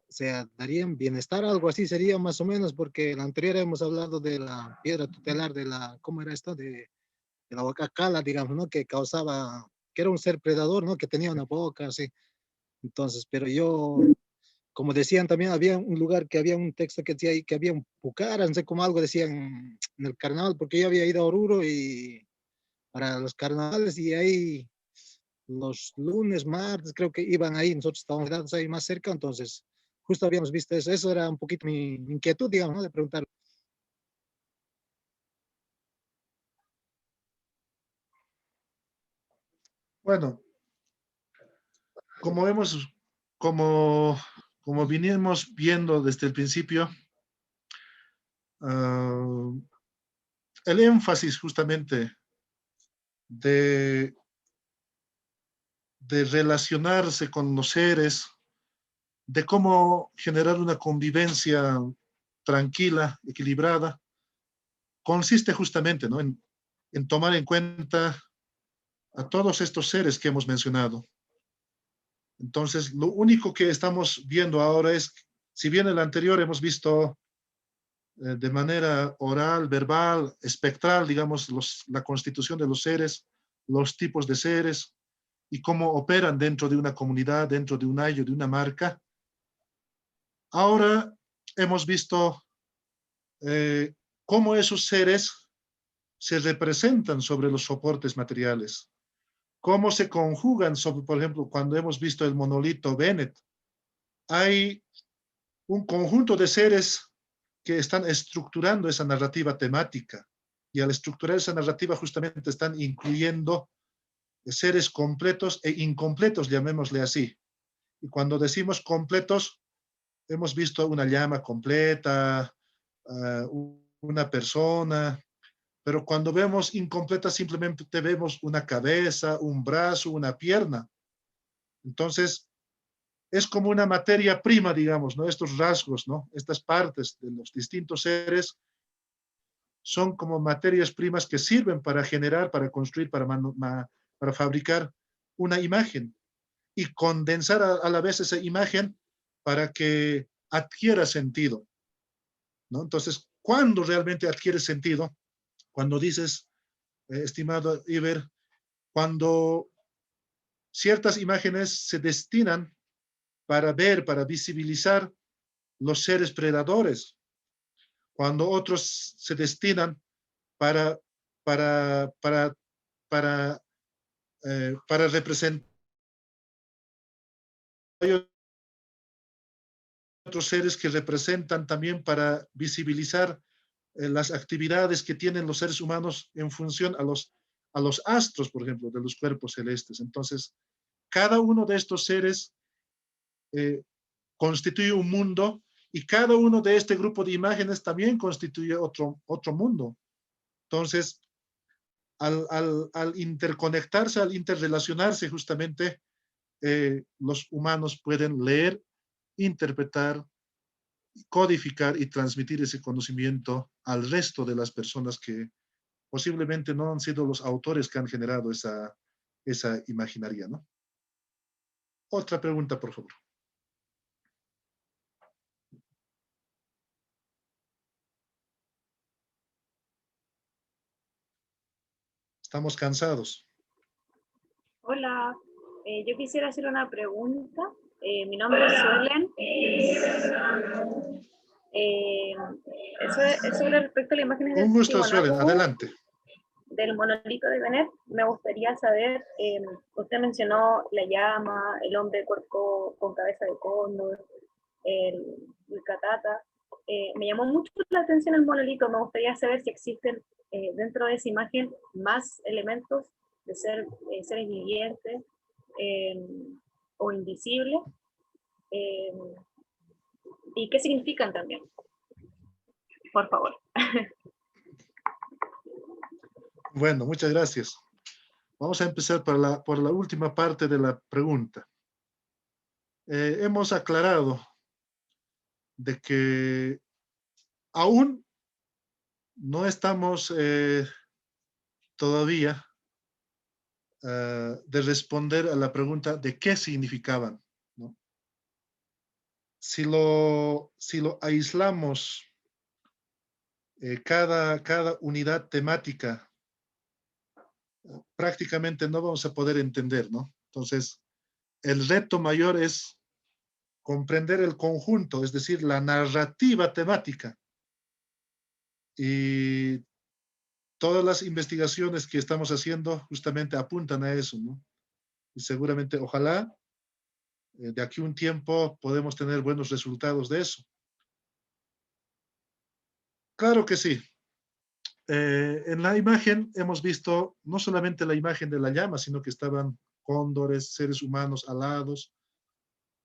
o sea, darían bienestar, algo así sería más o menos, porque en la anterior hemos hablado de la piedra tutelar, ¿cómo era esto? De la boca cala, digamos, ¿no? Que causaba, que era un ser predador, ¿no? Que tenía una boca, así. Entonces, pero yo, como decían también, había un lugar que había un texto que decía ahí que había un pucara, no sé cómo algo decían en el carnaval, porque yo había ido a Oruro y para los carnavales y ahí los lunes, martes, creo que iban ahí, nosotros estábamos quedados ahí más cerca, entonces justo habíamos visto eso, eso era un poquito mi inquietud, digamos, ¿no? De preguntar. Bueno, como hemos, como, como vinimos viendo desde el principio, ah, el énfasis justamente de, de relacionarse con los seres, de cómo generar una convivencia tranquila, equilibrada, consiste justamente, ¿no? En tomar en cuenta a todos estos seres que hemos mencionado. Entonces, lo único que estamos viendo ahora es, si bien el anterior hemos visto de manera oral, verbal, espectral, digamos, la constitución de los seres, los tipos de seres y cómo operan dentro de una comunidad, dentro de un ayo, de una marca. Ahora hemos visto cómo esos seres se representan sobre los soportes materiales, cómo se conjugan sobre, por ejemplo, cuando hemos visto el monolito Bennett, hay un conjunto de seres que están estructurando esa narrativa temática, y al estructurar esa narrativa justamente están incluyendo seres completos e incompletos, llamémosle así. Y cuando decimos completos, hemos visto una llama completa, una persona, pero cuando vemos incompleta simplemente vemos una cabeza, un brazo, una pierna. Entonces, es como una materia prima, digamos, ¿no? Estos rasgos, ¿no? Estas partes de los distintos seres son como materias primas que sirven para generar, para construir, para fabricar una imagen y condensar a la vez esa imagen para que adquiera sentido, ¿no? Entonces, ¿cuándo realmente adquiere sentido? Cuando dices, estimado Iber, cuando ciertas imágenes se destinan para ver, para visibilizar los seres predadores, cuando otros se destinan para, para, para, para representar otros seres que representan también para visibilizar las actividades que tienen los seres humanos en función a los astros, por ejemplo, de los cuerpos celestes. Entonces, cada uno de estos seres constituye un mundo y cada uno de este grupo de imágenes también constituye otro mundo. Entonces, al interconectarse, al interrelacionarse justamente, los humanos pueden leer, interpretar, codificar y transmitir ese conocimiento al resto de las personas que posiblemente no han sido los autores que han generado esa imaginaria, ¿no? Otra pregunta, por favor. Estamos cansados. Hola, yo quisiera hacer una pregunta. Mi nombre es Suelen. Es sobre respecto a las imágenes Un del gusto, Suelen. Adelante. del monolito de Bennett. Me gustaría saber, usted mencionó la llama, el hombre cuerpo con cabeza de cóndor, el catata. Me llamó mucho la atención el monolito. Me gustaría saber si existen dentro de esa imagen más elementos de seres vivientes o invisibles, y qué significan también, por favor. Bueno, muchas gracias. Vamos a empezar por la última parte de la pregunta. Hemos aclarado de que aún no estamos todavía de responder a la pregunta de qué significaban, ¿no? Si lo aislamos, cada unidad temática, prácticamente no vamos a poder entender, ¿no? Entonces, el reto mayor es comprender el conjunto, es decir, la narrativa temática. Y todas las investigaciones que estamos haciendo justamente apuntan a eso, ¿no? Y seguramente, ojalá, de aquí a un tiempo podemos tener buenos resultados de eso. Claro que sí. En la imagen hemos visto no solamente la imagen de la llama, sino que estaban cóndores, seres humanos alados.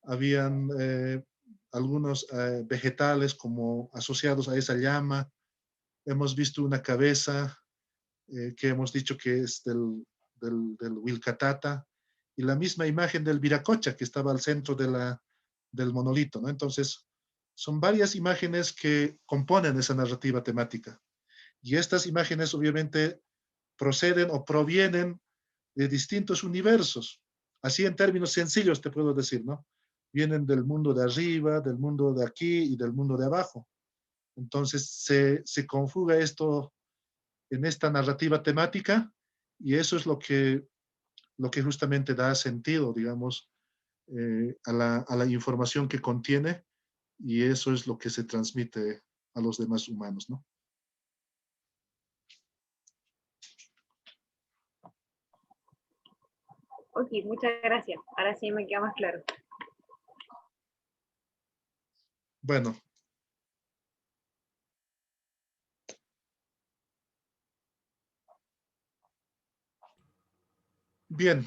Habían algunos vegetales como asociados a esa llama. Hemos visto una cabeza que hemos dicho que es del Huilcatata, y la misma imagen del Viracocha que estaba al centro del monolito, ¿no? Entonces, son varias imágenes que componen esa narrativa temática. Y estas imágenes obviamente proceden o provienen de distintos universos. Así en términos sencillos te puedo decir, ¿no? Vienen del mundo de arriba, del mundo de aquí y del mundo de abajo. Entonces se conjuga esto en esta narrativa temática, y eso es lo que justamente da sentido, digamos, a la información que contiene, y eso es lo que se transmite a los demás humanos, ¿no? Ok, muchas gracias. Ahora sí me queda más claro. Bueno. Bien.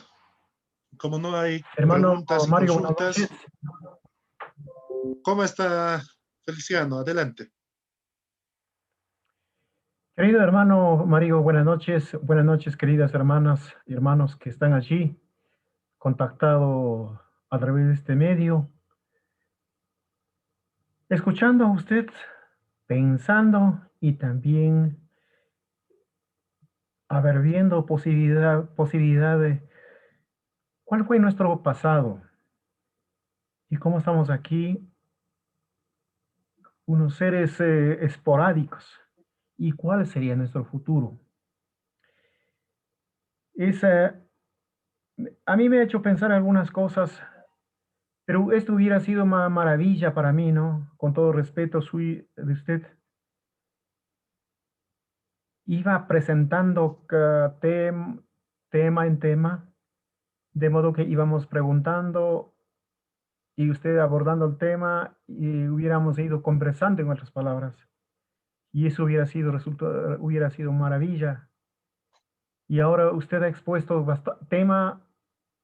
Como no hay preguntas y Mario, consultas, ¿cómo está Feliciano? Adelante. querido hermano Mario, buenas noches queridas hermanas y hermanos que están allí, contactado a través de este medio, escuchando a usted, pensando y también, viendo posibilidad de cuál fue nuestro pasado y cómo estamos aquí, unos seres esporádicos, y cuál sería nuestro futuro. A mí me ha hecho pensar algunas cosas, pero esto hubiera sido una maravilla para mí, ¿no? Con todo respeto de usted. Iba presentando tema en tema, de modo que íbamos preguntando y usted abordando el tema y hubiéramos ido conversando, en otras palabras. Y eso hubiera sido maravilla. Y ahora usted ha expuesto tema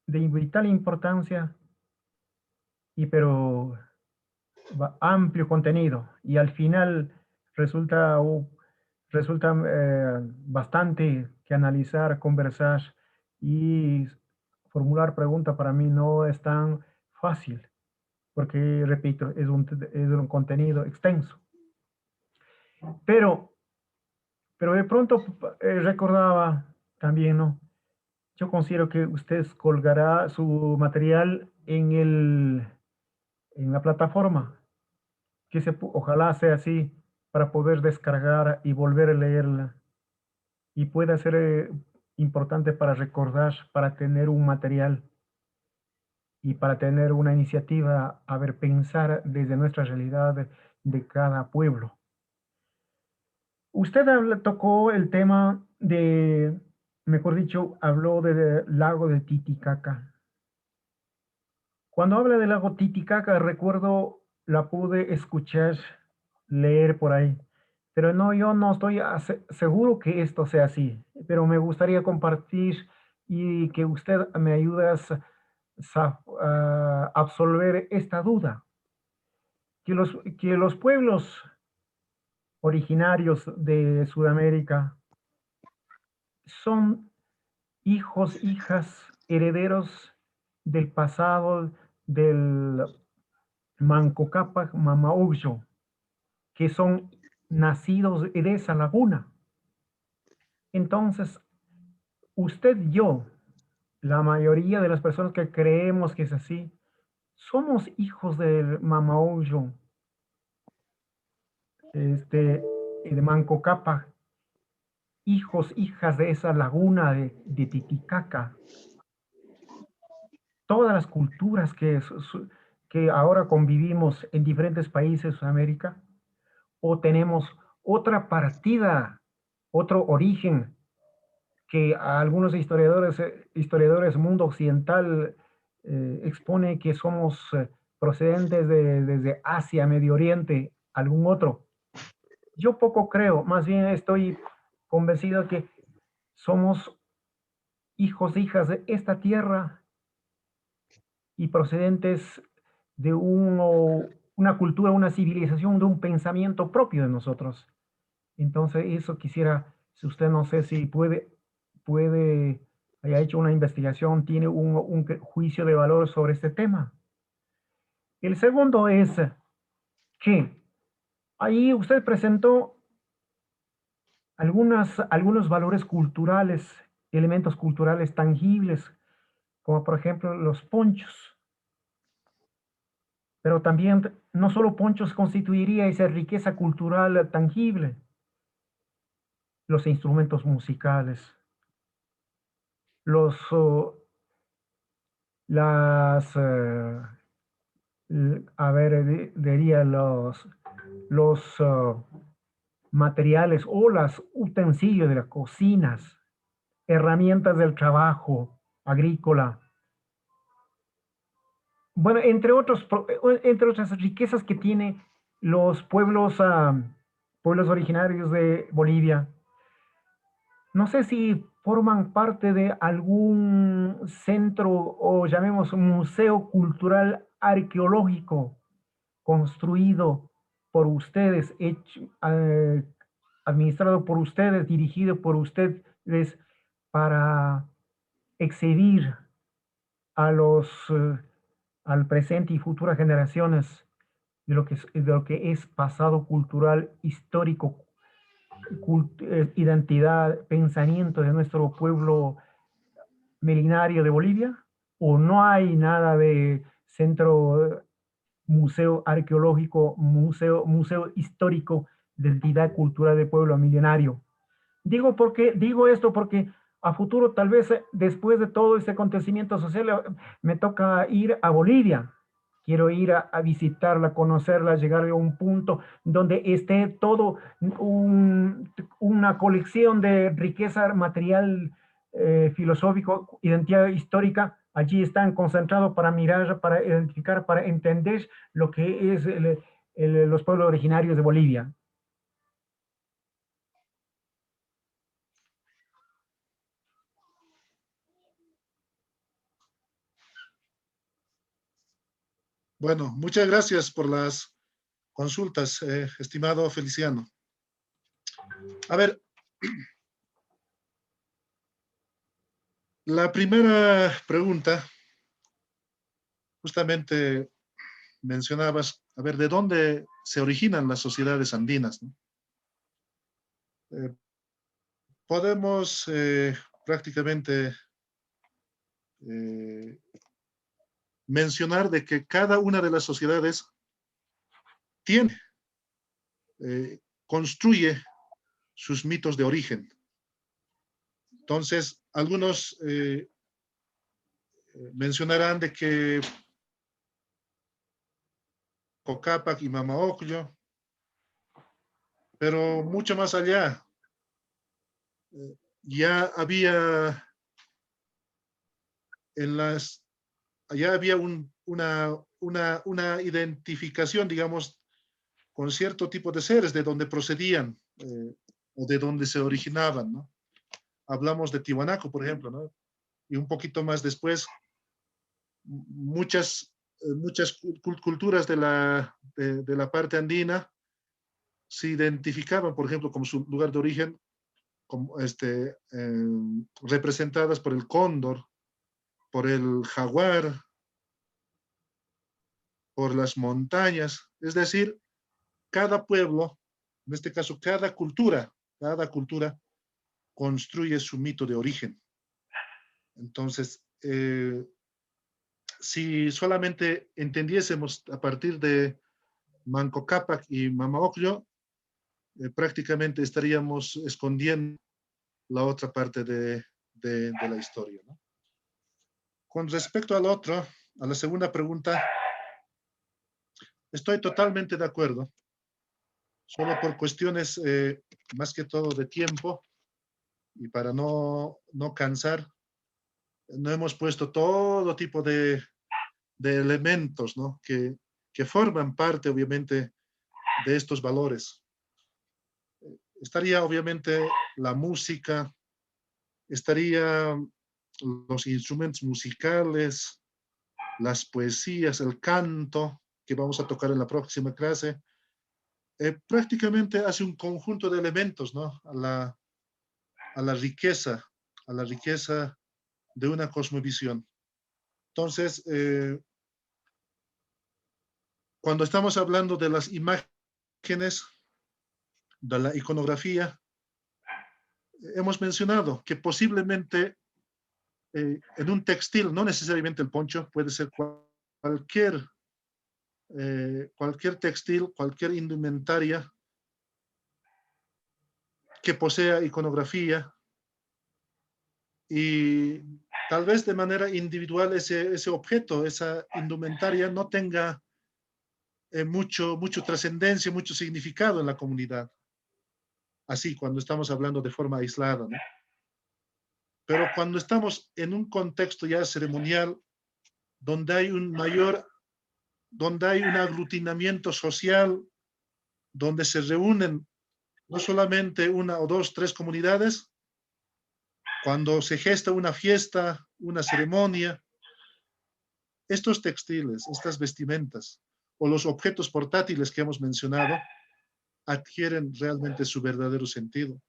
de vital importancia, pero amplio contenido, y al final resulta bastante que analizar, conversar, y formular preguntas para mí no es tan fácil, porque, repito, es un contenido extenso. Pero de pronto recordaba también, ¿no? Yo considero que usted colgará su material en la plataforma, que ojalá sea así, para poder descargar y volver a leerla, y pueda ser importante para recordar, para tener un material y para tener una iniciativa, pensar desde nuestra realidad de cada pueblo. Usted tocó el tema mejor dicho, habló del lago de Titicaca. Cuando habla del lago Titicaca, recuerdo, la pude escuchar, leer por ahí, pero no, yo no estoy seguro que esto sea así, pero me gustaría compartir y que usted me ayude a absolver esta duda. Que los pueblos originarios de Sudamérica son hijos, hijas, herederos del pasado del Manco Cápac Mamaugyo, que son nacidos de esa laguna. Entonces, usted y yo, la mayoría de las personas que creemos que es así, somos hijos del Mamaugyo, y de Manco Cápac, hijos, hijas de esa laguna de Titicaca. Todas las culturas que ahora convivimos en diferentes países de Sudamérica, o tenemos otra partida, otro origen, que a algunos historiadores mundo occidental expone que somos procedentes desde Asia, Medio Oriente, algún otro. Yo poco creo, más bien estoy convencido que somos hijos e hijas de esta tierra y procedentes de una cultura, una civilización, de un pensamiento propio de nosotros. Entonces, eso quisiera, si usted no sé si haya hecho una investigación, tiene un juicio de valor sobre este tema. El segundo es que ahí usted presentó algunos valores culturales, elementos culturales tangibles, como por ejemplo los ponchos. Pero también no solo ponchos constituiría esa riqueza cultural tangible, los instrumentos musicales, los, las, a ver, diría los materiales o los utensilios de las cocinas, herramientas del trabajo agrícola. Bueno, entre otras riquezas que tiene los pueblos originarios de Bolivia. No sé si forman parte de algún centro o llamemos museo cultural arqueológico construido por ustedes, administrado por ustedes, dirigido por ustedes para exhibir a al presente y futuras generaciones de lo que es pasado cultural, histórico, identidad, pensamiento de nuestro pueblo milenario de Bolivia? ¿O no hay nada de centro, museo arqueológico, museo histórico de entidad cultural del pueblo milenario? Digo esto porque a futuro, tal vez después de todo este acontecimiento social, me toca ir a Bolivia. Quiero ir a visitarla, conocerla, llegar a un punto donde esté todo una colección de riqueza material, filosófico, identidad histórica. Allí están concentrados para mirar, para identificar, para entender lo que es los pueblos originarios de Bolivia. Bueno, muchas gracias por las consultas, estimado Feliciano. A ver, la primera pregunta, justamente mencionabas, a ver, ¿de dónde se originan las sociedades andinas, ¿no? Podemos prácticamente mencionar de que cada una de las sociedades tiene, construye sus mitos de origen. Entonces, algunos mencionarán de que Cocapac y Mamaocllo, pero mucho más allá, ya había una identificación, digamos, con cierto tipo de seres, de donde procedían o de donde se originaban, ¿no? Hablamos de Tiwanaku, por ejemplo, ¿no? Y un poquito más después, muchas culturas de la parte andina se identificaban, por ejemplo, como su lugar de origen, como representadas por el cóndor, por el jaguar, por las montañas. Es decir, cada pueblo, en este caso cada cultura construye su mito de origen. Entonces, si solamente entendiésemos a partir de Manco Cápac y Mamaocllo, prácticamente estaríamos escondiendo la otra parte de la historia, ¿no? Con respecto al otro, a la segunda pregunta, estoy totalmente de acuerdo. Solo por cuestiones más que todo de tiempo y para no cansar, no hemos puesto todo tipo de elementos, ¿no? que forman parte, obviamente, de estos valores. Estaría, obviamente, la música, estaría los instrumentos musicales, las poesías, el canto, que vamos a tocar en la próxima clase, prácticamente hace un conjunto de elementos, ¿no? A la riqueza de una cosmovisión. Entonces, cuando estamos hablando de las imágenes, de la iconografía, hemos mencionado que posiblemente en un textil, no necesariamente el poncho, puede ser cualquier textil, cualquier indumentaria que posea iconografía, y tal vez de manera individual ese objeto, esa indumentaria no tenga mucho trascendencia, mucho significado en la comunidad. Así, cuando estamos hablando de forma aislada, ¿no? Pero cuando estamos en un contexto ya ceremonial, donde hay un aglutinamiento social, donde se reúnen no solamente una o dos, tres comunidades, cuando se gesta una fiesta, una ceremonia, estos textiles, estas vestimentas o los objetos portátiles que hemos mencionado adquieren realmente su verdadero sentido.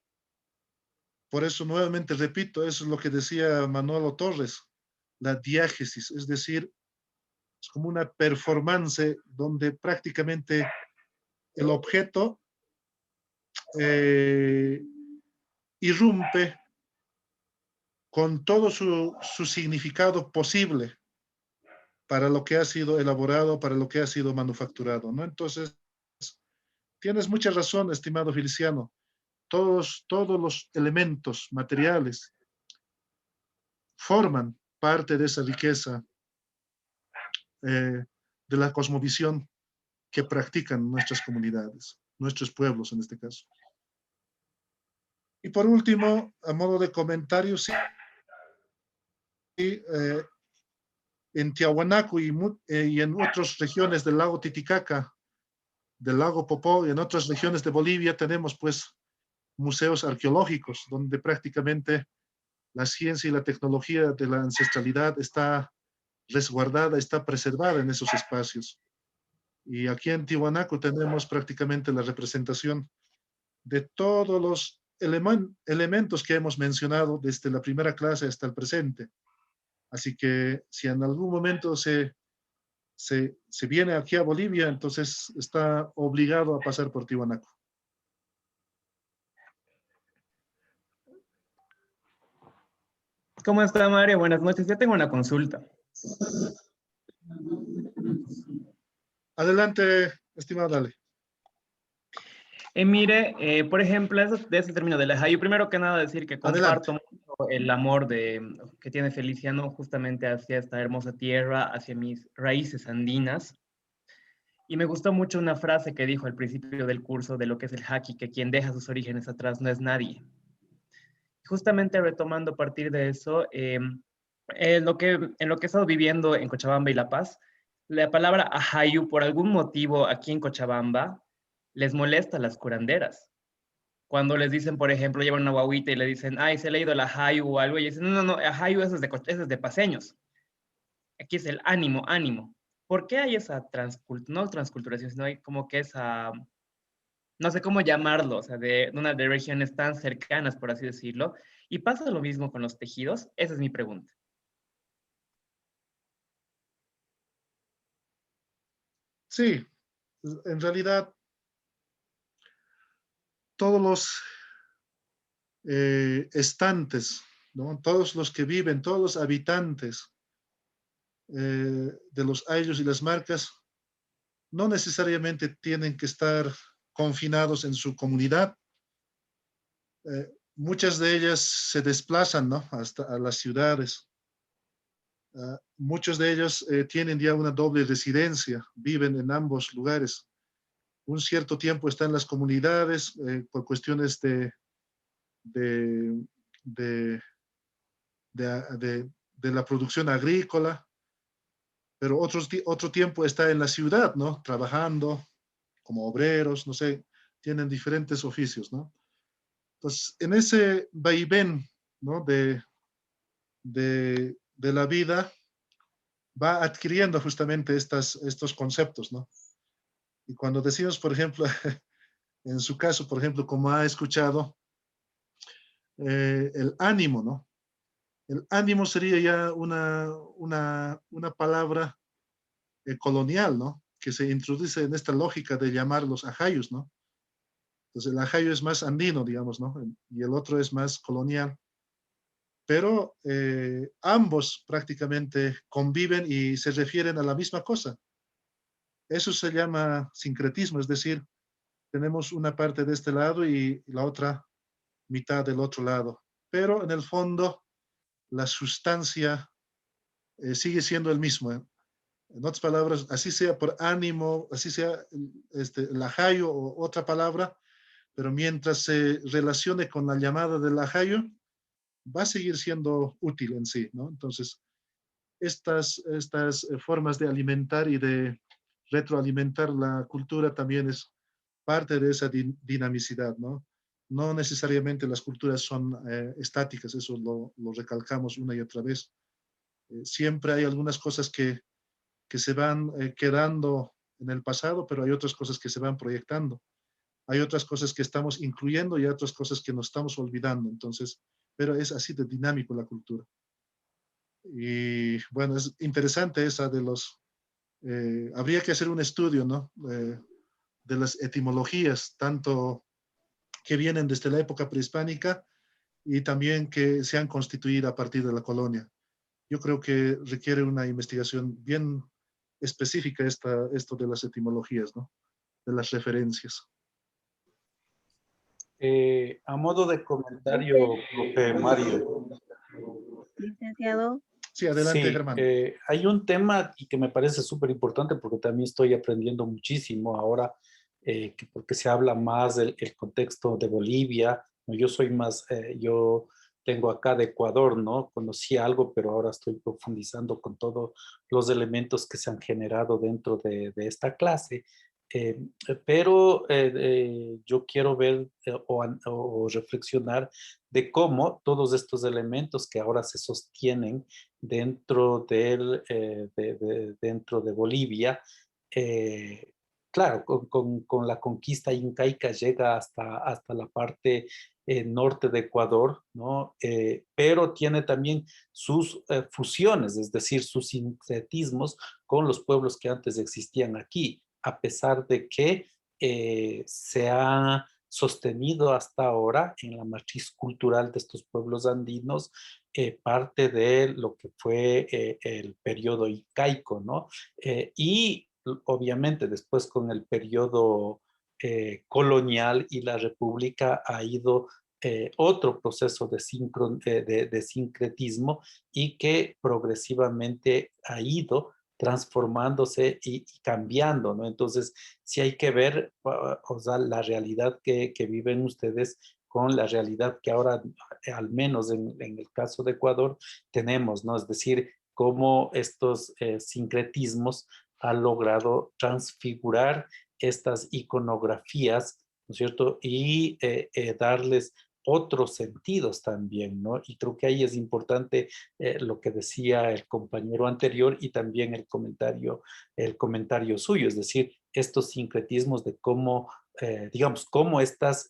Por eso, nuevamente repito, eso es lo que decía Manolo Torres, la diágesis, es decir, es como una performance donde prácticamente el objeto irrumpe con todo su significado posible para lo que ha sido elaborado, para lo que ha sido manufacturado, ¿no? Entonces, tienes mucha razón, estimado Feliciano. Todos los elementos materiales forman parte de esa riqueza de la cosmovisión que practican nuestras comunidades, nuestros pueblos en este caso. Y por último, a modo de comentario, sí, en Tiahuanaco y en otras regiones del lago Titicaca, del lago Popó y en otras regiones de Bolivia tenemos pues museos arqueológicos donde prácticamente la ciencia y la tecnología de la ancestralidad está resguardada, está preservada en esos espacios. Y aquí en Tiahuanaco tenemos prácticamente la representación de todos los elementos que hemos mencionado desde la primera clase hasta el presente. Así que si en algún momento se viene aquí a Bolivia, entonces está obligado a pasar por Tiahuanaco. ¿Cómo está, Mario? Buenas noches. Yo tengo una consulta. Adelante, estimado, dale. Mire, por ejemplo, de ese término de la Hayu, primero que nada decir que comparto mucho el amor que tiene Feliciano justamente hacia esta hermosa tierra, hacia mis raíces andinas. Y me gustó mucho una frase que dijo al principio del curso de lo que es el haki, que quien deja sus orígenes atrás no es nadie. Justamente retomando a partir de eso, en lo que he estado viviendo en Cochabamba y La Paz, la palabra ahayu, por algún motivo aquí en Cochabamba, les molesta a las curanderas. Cuando les dicen, por ejemplo, llevan una guaguita y le dicen, ay, se le ha ido el ahayu o algo, y dicen, no, ahayu eso es de paseños. Aquí es el ánimo, ánimo. ¿Por qué hay esa no transculturación, sino hay como que esa, no sé cómo llamarlo, o sea, de regiones tan cercanas, por así decirlo? ¿Y pasa lo mismo con los tejidos? Esa es mi pregunta. Sí, en realidad todos los estantes, ¿no? Todos los que viven, todos los habitantes de los ayllus y las marcas no necesariamente tienen que estar confinados en su comunidad. Muchas de ellas se desplazan, ¿no? Hasta a las ciudades. Muchos de ellos tienen ya una doble residencia, viven en ambos lugares. Un cierto tiempo están en las comunidades por cuestiones de la producción agrícola, pero otro tiempo está en la ciudad, ¿no? Trabajando como obreros, no sé, tienen diferentes oficios, ¿no? Entonces, en ese vaivén, ¿no? De de la vida va adquiriendo justamente estos conceptos, ¿no? Y cuando decimos, por ejemplo, en su caso, por ejemplo, como ha escuchado, el ánimo, ¿no? El ánimo sería ya una palabra colonial, ¿no? Que se introduce en esta lógica de llamar los ajayos, ¿no? Entonces el ajayo es más andino, digamos, ¿no? Y el otro es más colonial. Pero ambos prácticamente conviven y se refieren a la misma cosa. Eso se llama sincretismo, es decir, tenemos una parte de este lado y la otra mitad del otro lado. Pero en el fondo, la sustancia sigue siendo el mismo. En otras palabras, así sea por ánimo, así sea el ajayo o otra palabra, pero mientras se relacione con la llamada del ajayo, va a seguir siendo útil en sí, ¿no? Entonces, estas formas de alimentar y de retroalimentar la cultura también es parte de esa dinamicidad, ¿no? No necesariamente las culturas son estáticas, eso lo recalcamos una y otra vez. Siempre hay algunas cosas que se van quedando en el pasado, pero hay otras cosas que se van proyectando. Hay otras cosas que estamos incluyendo y otras cosas que nos estamos olvidando. Entonces, pero es así de dinámico la cultura. Y bueno, es interesante esa de habría que hacer un estudio, ¿no? De las etimologías, tanto que vienen desde la época prehispánica y también que se han constituido a partir de la colonia. Yo creo que requiere una investigación bien específica esto de las etimologías, ¿no? De las referencias. A modo de comentario, profe Mario. Licenciado. Sí, adelante, Sí, Germán. hay un tema y que me parece súper importante porque también estoy aprendiendo muchísimo ahora, porque se habla más del el contexto de Bolivia. ¿No? Yo soy más, yo tengo acá de Ecuador, ¿no? Conocí algo, pero ahora estoy profundizando con todos los elementos que se han generado dentro de esta clase. Pero yo quiero ver o reflexionar de cómo todos estos elementos que ahora se sostienen dentro dentro de Bolivia, claro, con la conquista incaica llega hasta la parte norte de Ecuador, ¿no? Pero tiene también sus fusiones, es decir, sus sincretismos con los pueblos que antes existían aquí, a pesar de que se ha sostenido hasta ahora en la matriz cultural de estos pueblos andinos parte de lo que fue el periodo incaico, ¿no? Y obviamente después con el periodo colonial y la república ha ido otro proceso de sincretismo y que progresivamente ha ido transformándose y cambiando, ¿no? Entonces, sí hay que ver, o sea, la realidad que viven ustedes con la realidad que ahora, al menos en el caso de Ecuador, tenemos, ¿no? Es decir, cómo estos sincretismos han logrado transfigurar estas iconografías, ¿no es cierto? Y darles otros sentidos también, ¿no? Y creo que ahí es importante lo que decía el compañero anterior y también el comentario suyo, es decir, estos sincretismos de cómo, digamos, cómo estas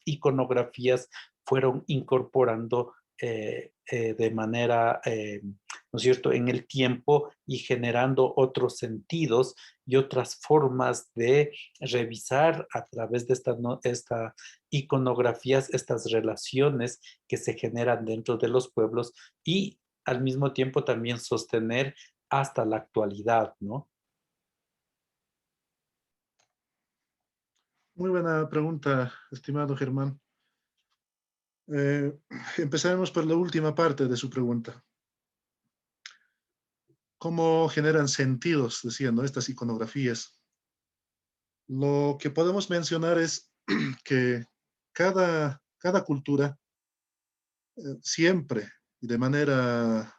iconografías fueron incorporando de manera, ¿no es cierto?, en el tiempo y generando otros sentidos y otras formas de revisar a través de estas iconografías, estas relaciones que se generan dentro de los pueblos y al mismo tiempo también sostener hasta la actualidad, ¿no? Muy buena pregunta, estimado Germán. Empezaremos por la última parte de su pregunta. ¿Cómo generan sentidos, decían, ¿no? Estas iconografías? Lo que podemos mencionar es que cada cultura siempre y de manera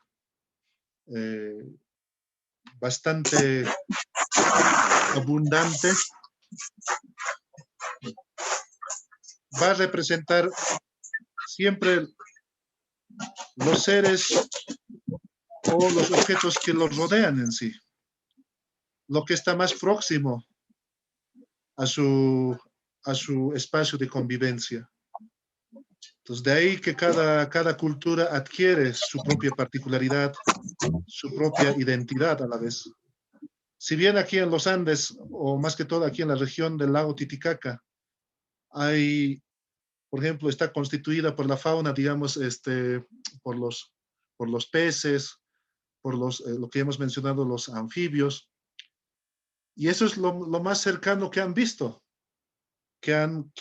bastante abundante va a representar siempre los seres o los objetos que los rodean en sí, lo que está más próximo a su espacio de convivencia. Entonces, de ahí que cada cultura adquiere su propia particularidad, su propia identidad a la vez. Si bien aquí en los Andes, o más que todo aquí en la región del lago Titicaca, hay, por ejemplo, está constituida por la fauna, digamos, por los peces, por lo que hemos mencionado, los anfibios. Y eso es lo más cercano que han visto, que han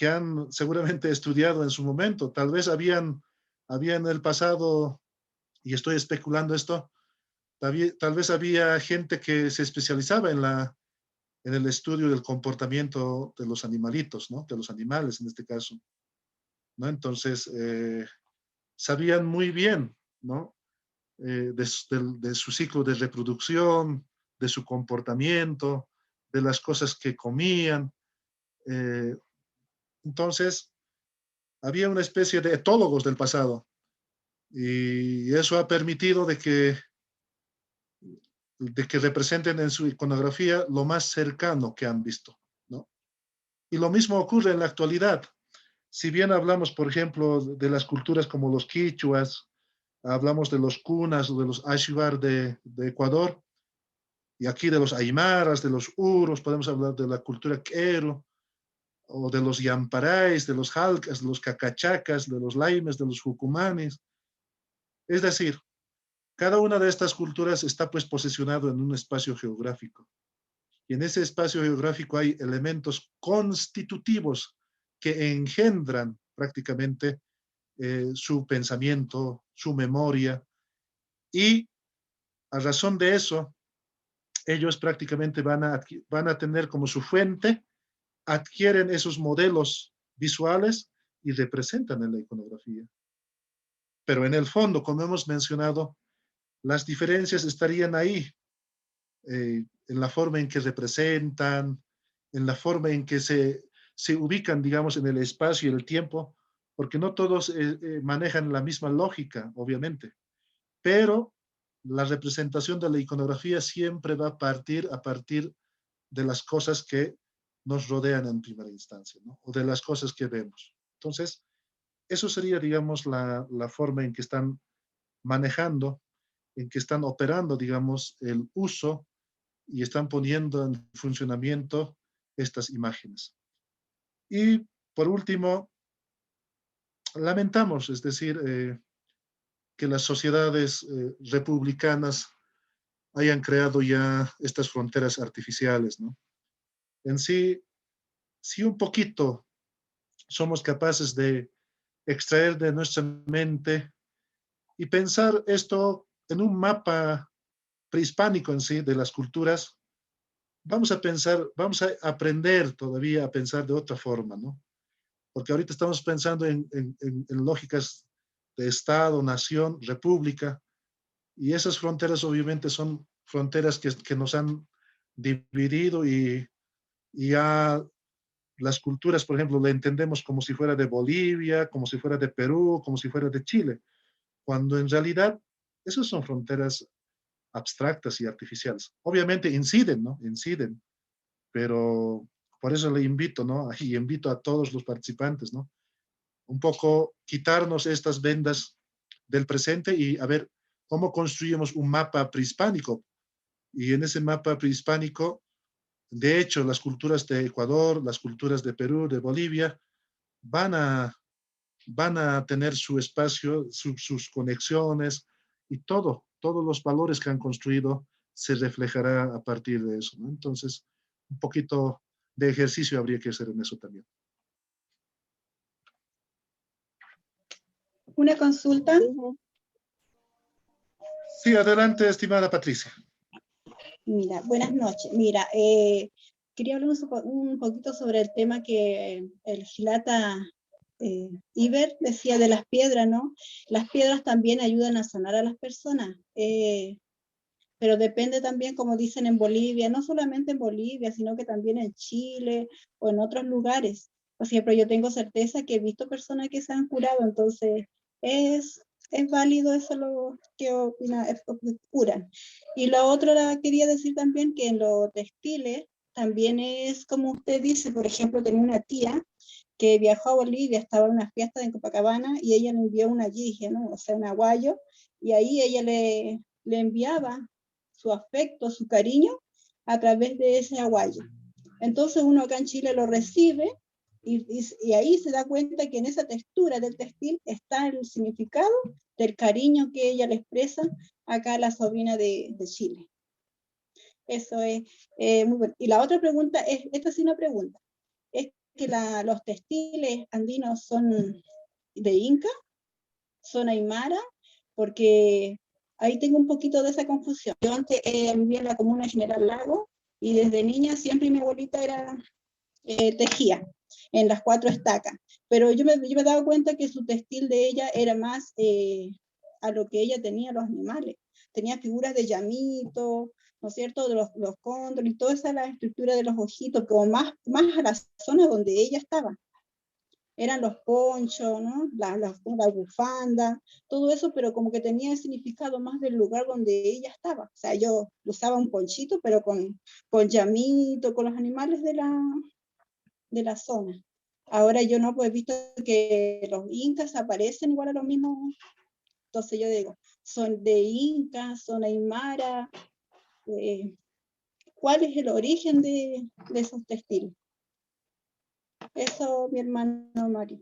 seguramente estudiado en su momento. Tal vez había en el pasado, y estoy especulando esto, tal vez había gente que se especializaba en el estudio del comportamiento de los animalitos, ¿no? De los animales en este caso, ¿no? Entonces, sabían muy bien, ¿no? De su ciclo de reproducción, de su comportamiento, de las cosas que comían. Entonces, había una especie de etólogos del pasado y eso ha permitido de que representen en su iconografía lo más cercano que han visto, ¿no? Y lo mismo ocurre en la actualidad. Si bien hablamos, por ejemplo, de las culturas como los quichuas, hablamos de los cunas o de los ayshibar de Ecuador, y aquí de los aymaras, de los uros, podemos hablar de la cultura quero, o de los yamparais, de los jalcas, de los cacachacas, de los laimes, de los jucumanes. Es decir, cada una de estas culturas está pues posicionado en un espacio geográfico. Y en ese espacio geográfico hay elementos constitutivos que engendran prácticamente su pensamiento, su memoria. Y a razón de eso, ellos prácticamente van a tener como su fuente, adquieren esos modelos visuales y representan en la iconografía. Pero en el fondo, como hemos mencionado, las diferencias estarían ahí, en la forma en que representan, en la forma en que se ubican, digamos, en el espacio y el tiempo, porque no todos manejan la misma lógica, obviamente, pero la representación de la iconografía siempre va a partir de las cosas que nos rodean en primera instancia, ¿no? O de las cosas que vemos. Entonces, eso sería, digamos, la forma en que están manejando, en que están operando, digamos, el uso y están poniendo en funcionamiento estas imágenes. Y por último, lamentamos, es decir, que las sociedades republicanas hayan creado ya estas fronteras artificiales, ¿no? En sí, si un poquito somos capaces de extraer de nuestra mente y pensar esto en un mapa prehispánico en sí de las culturas, vamos a aprender todavía a pensar de otra forma, ¿no? Porque ahorita estamos pensando en lógicas de Estado, nación, república, y esas fronteras obviamente son fronteras que nos han dividido y ya las culturas, por ejemplo, le entendemos como si fuera de Bolivia, como si fuera de Perú, como si fuera de Chile, cuando en realidad esas son fronteras abstractas y artificiales. Obviamente inciden, ¿no? Inciden, pero por eso le invito, ¿no? Y invito a todos los participantes, ¿no? Un poco quitarnos estas vendas del presente y a ver cómo construimos un mapa prehispánico. Y en ese mapa prehispánico, de hecho, las culturas de Ecuador, las culturas de Perú, de Bolivia, van a tener su espacio, sus conexiones y todos los valores que han construido se reflejará a partir de eso, ¿no? Entonces, un poquito de ejercicio habría que hacer en eso también. Una consulta. Sí, adelante, estimada Patricia. Mira, buenas noches. Mira, quería hablar un poquito sobre el tema que el Gilata Iber decía de las piedras, ¿no? Las piedras también ayudan a sanar a las personas, pero depende también, como dicen en Bolivia, no solamente en Bolivia, sino que también en Chile o en otros lugares. Por ejemplo, yo tengo certeza que he visto personas que se han curado, entonces es válido eso lo que curan. Y lo otro quería decir también que en los textiles también es como usted dice, por ejemplo, tenía una tía que viajó a Bolivia, estaba en una fiesta en Copacabana y ella le envió una yihia, ¿no? O sea, un aguayo, y ahí ella le enviaba su afecto, su cariño a través de ese aguayo. Entonces uno acá en Chile lo recibe y ahí se da cuenta que en esa textura del textil está el significado del cariño que ella le expresa acá a la sobrina de Chile. Eso es muy bueno. Y la otra pregunta es, esta sí una pregunta, es que los textiles andinos son de Inca, son aymara, porque ahí tengo un poquito de esa confusión. Yo antes vivía en la comuna General Lago y desde niña siempre mi abuelita tejía en las 4 estacas, pero yo me he dado cuenta que su textil de ella era más a lo que ella tenía los animales. Tenía figuras de llamito, ¿no es cierto?, de los cóndores y toda esa la estructura de los ojitos, como más a la zona donde ella estaba. Eran los ponchos, ¿no? la bufanda, todo eso, pero como que tenía el significado más del lugar donde ella estaba. O sea, yo usaba un ponchito, pero con llamito, con los animales de la zona. Ahora yo no, pues he visto que los incas aparecen igual a los mismos. Entonces yo digo, son de incas, son aymara. ¿Cuál es el origen de esos textiles? Eso, mi hermano Mario.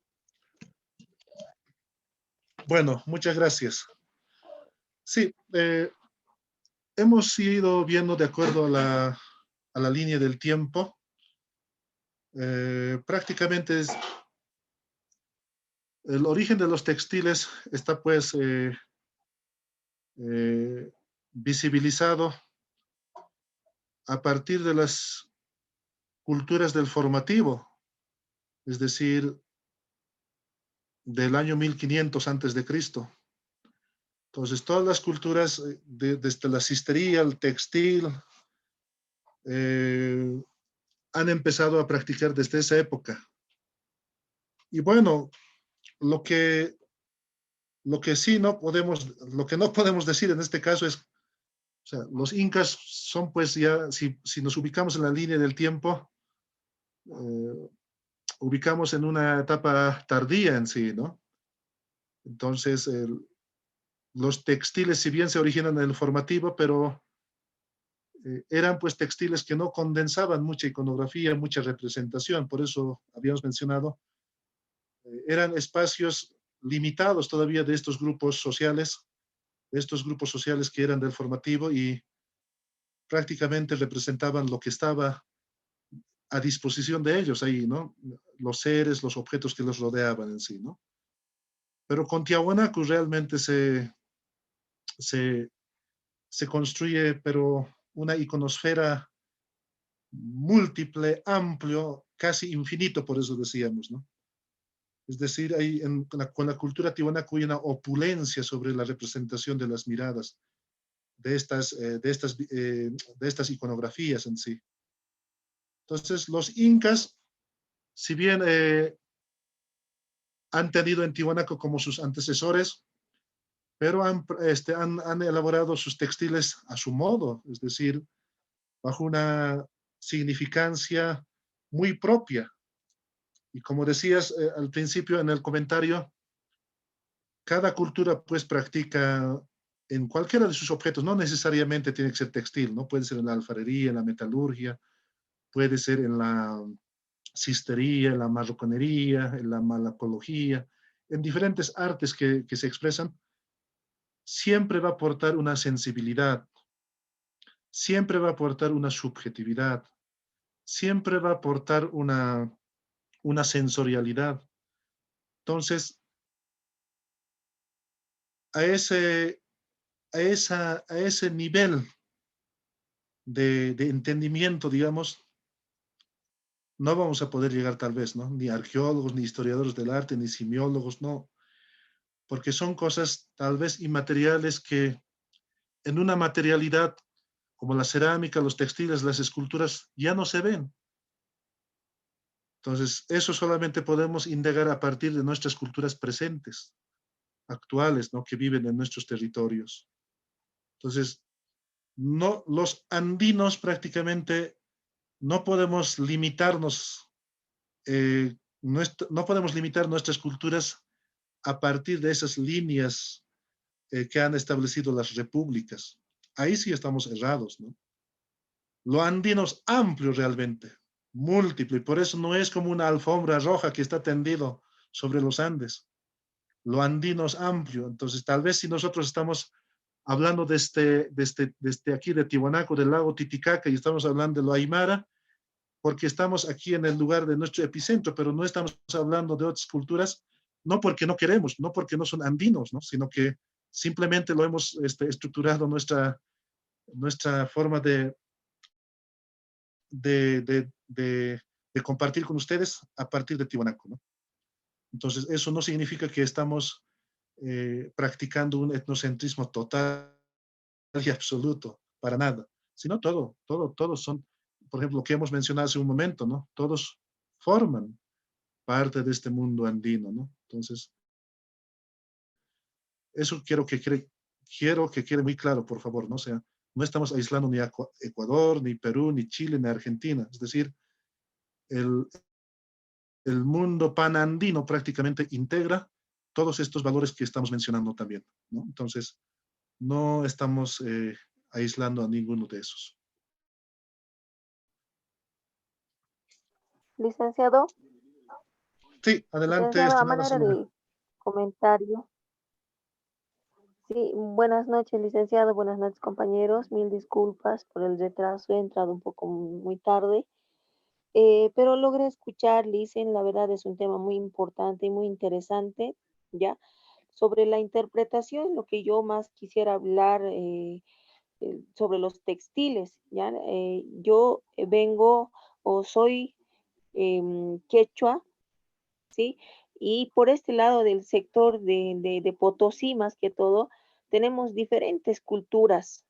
Bueno, muchas gracias. Sí, hemos ido viendo de acuerdo a la línea del tiempo. Prácticamente el origen de los textiles está pues visibilizado a partir de las culturas del formativo, es decir, del año 1500 antes de Cristo. Entonces, todas las culturas, desde la cistería, el textil, han empezado a practicar desde esa época. Y bueno, lo que sí no podemos, lo que no podemos decir en este caso es, o sea, los incas son pues ya, si nos ubicamos en la línea del tiempo, ubicamos en una etapa tardía en sí, ¿no? Entonces, los textiles, si bien se originan en el formativo, pero eran pues textiles que no condensaban mucha iconografía, mucha representación, por eso habíamos mencionado, eran espacios limitados todavía de estos grupos sociales que eran del formativo y prácticamente representaban lo que estaba a disposición de ellos ahí, ¿no? Los seres, los objetos que los rodeaban en sí, ¿no? Pero con Tiahuanaco realmente se construye, pero una iconosfera múltiple, amplio, casi infinito, por eso decíamos, ¿no? Es decir, hay con la cultura tiwanaku hay una opulencia sobre la representación de las miradas de estas iconografías en sí. Entonces, los incas, si bien han tenido en Tiwanaku como sus antecesores, pero han elaborado sus textiles a su modo, es decir, bajo una significancia muy propia. Y como decías al principio en el comentario, cada cultura pues practica en cualquiera de sus objetos, no necesariamente tiene que ser textil, ¿no? Puede ser en la alfarería, en la metalurgia, puede ser en la cistería, en la marroconería, en la malacología, en diferentes artes que se expresan, siempre va a aportar una sensibilidad, siempre va a aportar una subjetividad, siempre va a aportar una sensorialidad. Entonces, a ese nivel de entendimiento, digamos, no vamos a poder llegar tal vez, ¿no? Ni arqueólogos, ni historiadores del arte, ni simiólogos, no. Porque son cosas tal vez inmateriales que en una materialidad como la cerámica, los textiles, las esculturas, ya no se ven. Entonces, eso solamente podemos indagar a partir de nuestras culturas presentes, actuales, ¿no? Que viven en nuestros territorios. Entonces, no, los andinos prácticamente no podemos limitarnos, no podemos limitar nuestras culturas a partir de esas líneas que han establecido las repúblicas. Ahí sí estamos errados, ¿no? Lo andino es amplio realmente, múltiple, y por eso no es como una alfombra roja que está tendido sobre los Andes. Lo andino es amplio, entonces tal vez si nosotros estamos hablando desde aquí de Tiwanaku, del lago Titicaca, y estamos hablando de lo Aymara, porque estamos aquí en el lugar de nuestro epicentro, pero no estamos hablando de otras culturas, no porque no queremos, no porque no son andinos, ¿no? Sino que simplemente lo hemos estructurado nuestra forma de compartir con ustedes a partir de Tiwanaku, ¿no? Entonces, eso no significa que estamos practicando un etnocentrismo total y absoluto, para nada, sino todos son, por ejemplo, lo que hemos mencionado hace un momento, ¿no? Todos forman parte de este mundo andino, ¿no? Entonces, eso quiero que quede muy claro, por favor, ¿no? O sea, no estamos aislando ni a Ecuador, ni Perú, ni Chile, ni Argentina. Es decir, el mundo panandino prácticamente integra todos estos valores que estamos mencionando también, ¿no? Entonces, no estamos aislando a ninguno de esos. Licenciado. Sí, adelante, Licenciado, a estimada manera señora. de comentario. Sí, buenas noches, licenciado, buenas noches, compañeros. Mil disculpas por el retraso, he entrado un poco muy tarde, pero logré escuchar, Licen, la verdad es un tema muy importante y muy interesante, ¿ya? Sobre la interpretación, lo que yo más quisiera hablar sobre los textiles, ¿ya? Yo vengo o soy quechua, ¿sí? Y por este lado del sector de Potosí, más que todo, tenemos diferentes culturas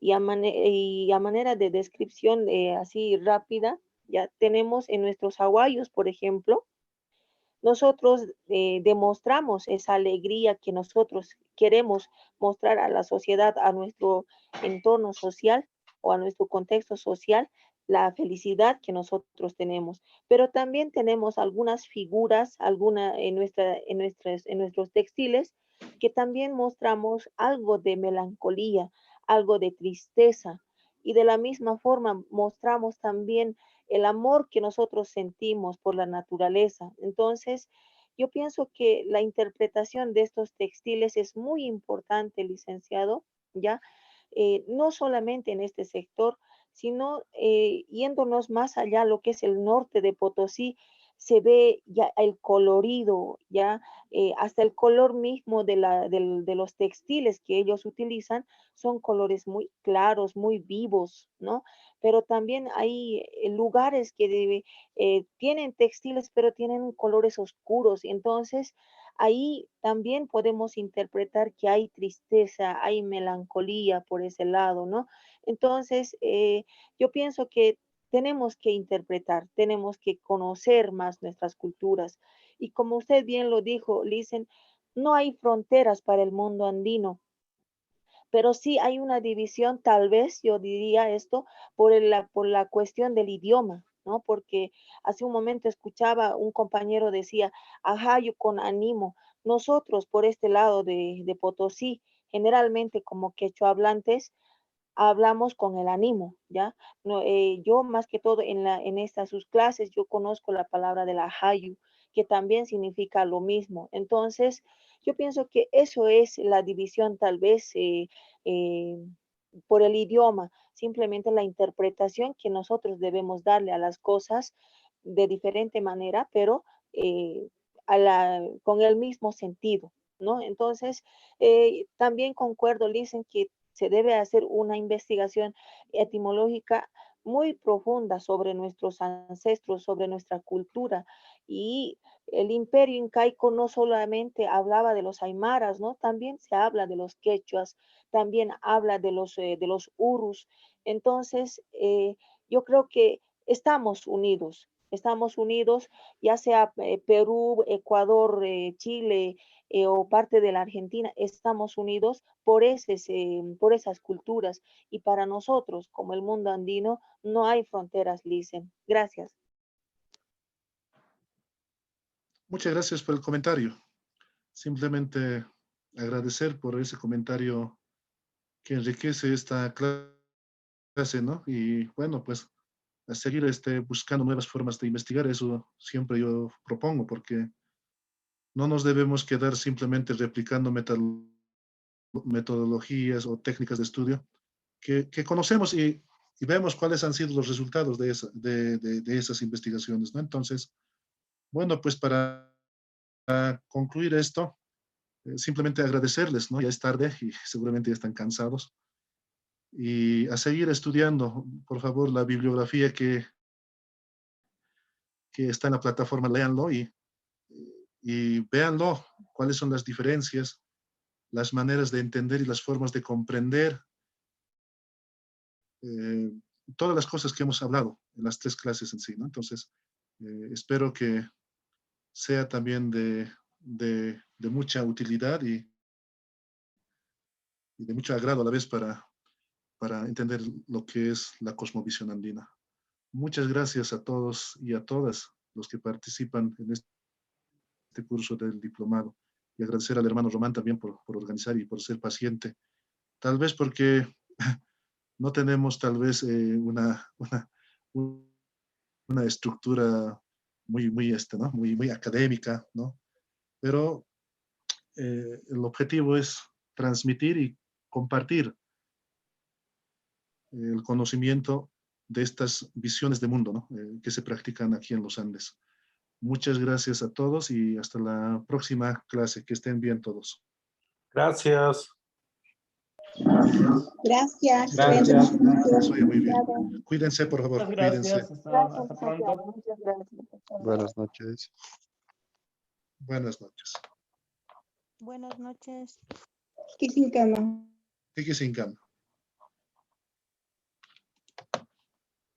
y a manera de descripción así rápida, ya tenemos en nuestros aguayos, por ejemplo, nosotros demostramos esa alegría que nosotros queremos mostrar a la sociedad, a nuestro entorno social o a nuestro contexto social, la felicidad que nosotros tenemos. Pero también tenemos algunas figuras, en nuestros textiles, que también mostramos algo de melancolía, algo de tristeza. Y de la misma forma mostramos también el amor que nosotros sentimos por la naturaleza. Entonces, yo pienso que la interpretación de estos textiles es muy importante, licenciado, ¿ya? No solamente en este sector, sino yéndonos más allá, lo que es el norte de Potosí, se ve ya el colorido, ya hasta el color mismo de los textiles que ellos utilizan son colores muy claros, muy vivos, ¿no? Pero también hay lugares que tienen textiles, pero tienen colores oscuros. Entonces, ahí también podemos interpretar que hay tristeza, hay melancolía por ese lado, ¿no? Entonces, yo pienso que tenemos que interpretar, tenemos que conocer más nuestras culturas. Y como usted bien lo dijo, Licen, no hay fronteras para el mundo andino, pero sí hay una división, tal vez yo diría esto, por la cuestión del idioma, ¿no? Porque hace un momento escuchaba un compañero decía, ajayo con ánimo. Nosotros por este lado de Potosí, generalmente como quechua hablantes, hablamos con el ánimo, ¿ya? No, yo más que todo en estas sus clases, yo conozco la palabra de la hayu, que también significa lo mismo. Entonces, yo pienso que eso es la división tal vez eh, por el idioma, simplemente la interpretación que nosotros debemos darle a las cosas de diferente manera, pero con el mismo sentido, ¿no? Entonces, también concuerdo, dicen que se debe hacer una investigación etimológica muy profunda sobre nuestros ancestros, sobre nuestra cultura. Y el imperio incaico no solamente hablaba de los aymaras, ¿no? También se habla de los quechuas, también habla de los urus. Entonces, yo creo que estamos unidos. Estamos unidos, ya sea Perú, Ecuador, Chile o parte de la Argentina, estamos unidos por esas culturas. Y para nosotros, como el mundo andino, no hay fronteras, Licen. Gracias. Muchas gracias por el comentario. Simplemente agradecer por ese comentario que enriquece esta clase, ¿no? Y bueno, pues a seguir buscando nuevas formas de investigar, eso siempre yo propongo, porque no nos debemos quedar simplemente replicando metodologías o técnicas de estudio que conocemos y vemos cuáles han sido los resultados de esas investigaciones, ¿no? Entonces, bueno, pues para concluir esto, simplemente agradecerles, ¿no? Ya es tarde y seguramente ya están cansados. Y a seguir estudiando, por favor, la bibliografía que está en la plataforma, léanlo y véanlo, cuáles son las diferencias, las maneras de entender y las formas de comprender todas las cosas que hemos hablado en las 3 clases en sí, ¿no? Entonces, espero que sea también de mucha utilidad y de mucho agrado a la vez para entender lo que es la cosmovisión andina. Muchas gracias a todos y a todas los que participan en este curso del diplomado. Y agradecer al hermano Román también por organizar y por ser paciente. Tal vez porque no tenemos tal vez una estructura ¿no? muy académica, ¿no? Pero el objetivo es transmitir y compartir el conocimiento de estas visiones de mundo, ¿no? Que se practican aquí en los Andes. Muchas gracias a todos y hasta la próxima clase. Que estén bien todos. Gracias. Gracias. Gracias. Muy bien. Cuídense, por favor. Muchas gracias. Cuídense. Hasta pronto. Muchas gracias. Buenas noches. Buenas noches. Buenas noches. Kikinkama. Tiki sin cama.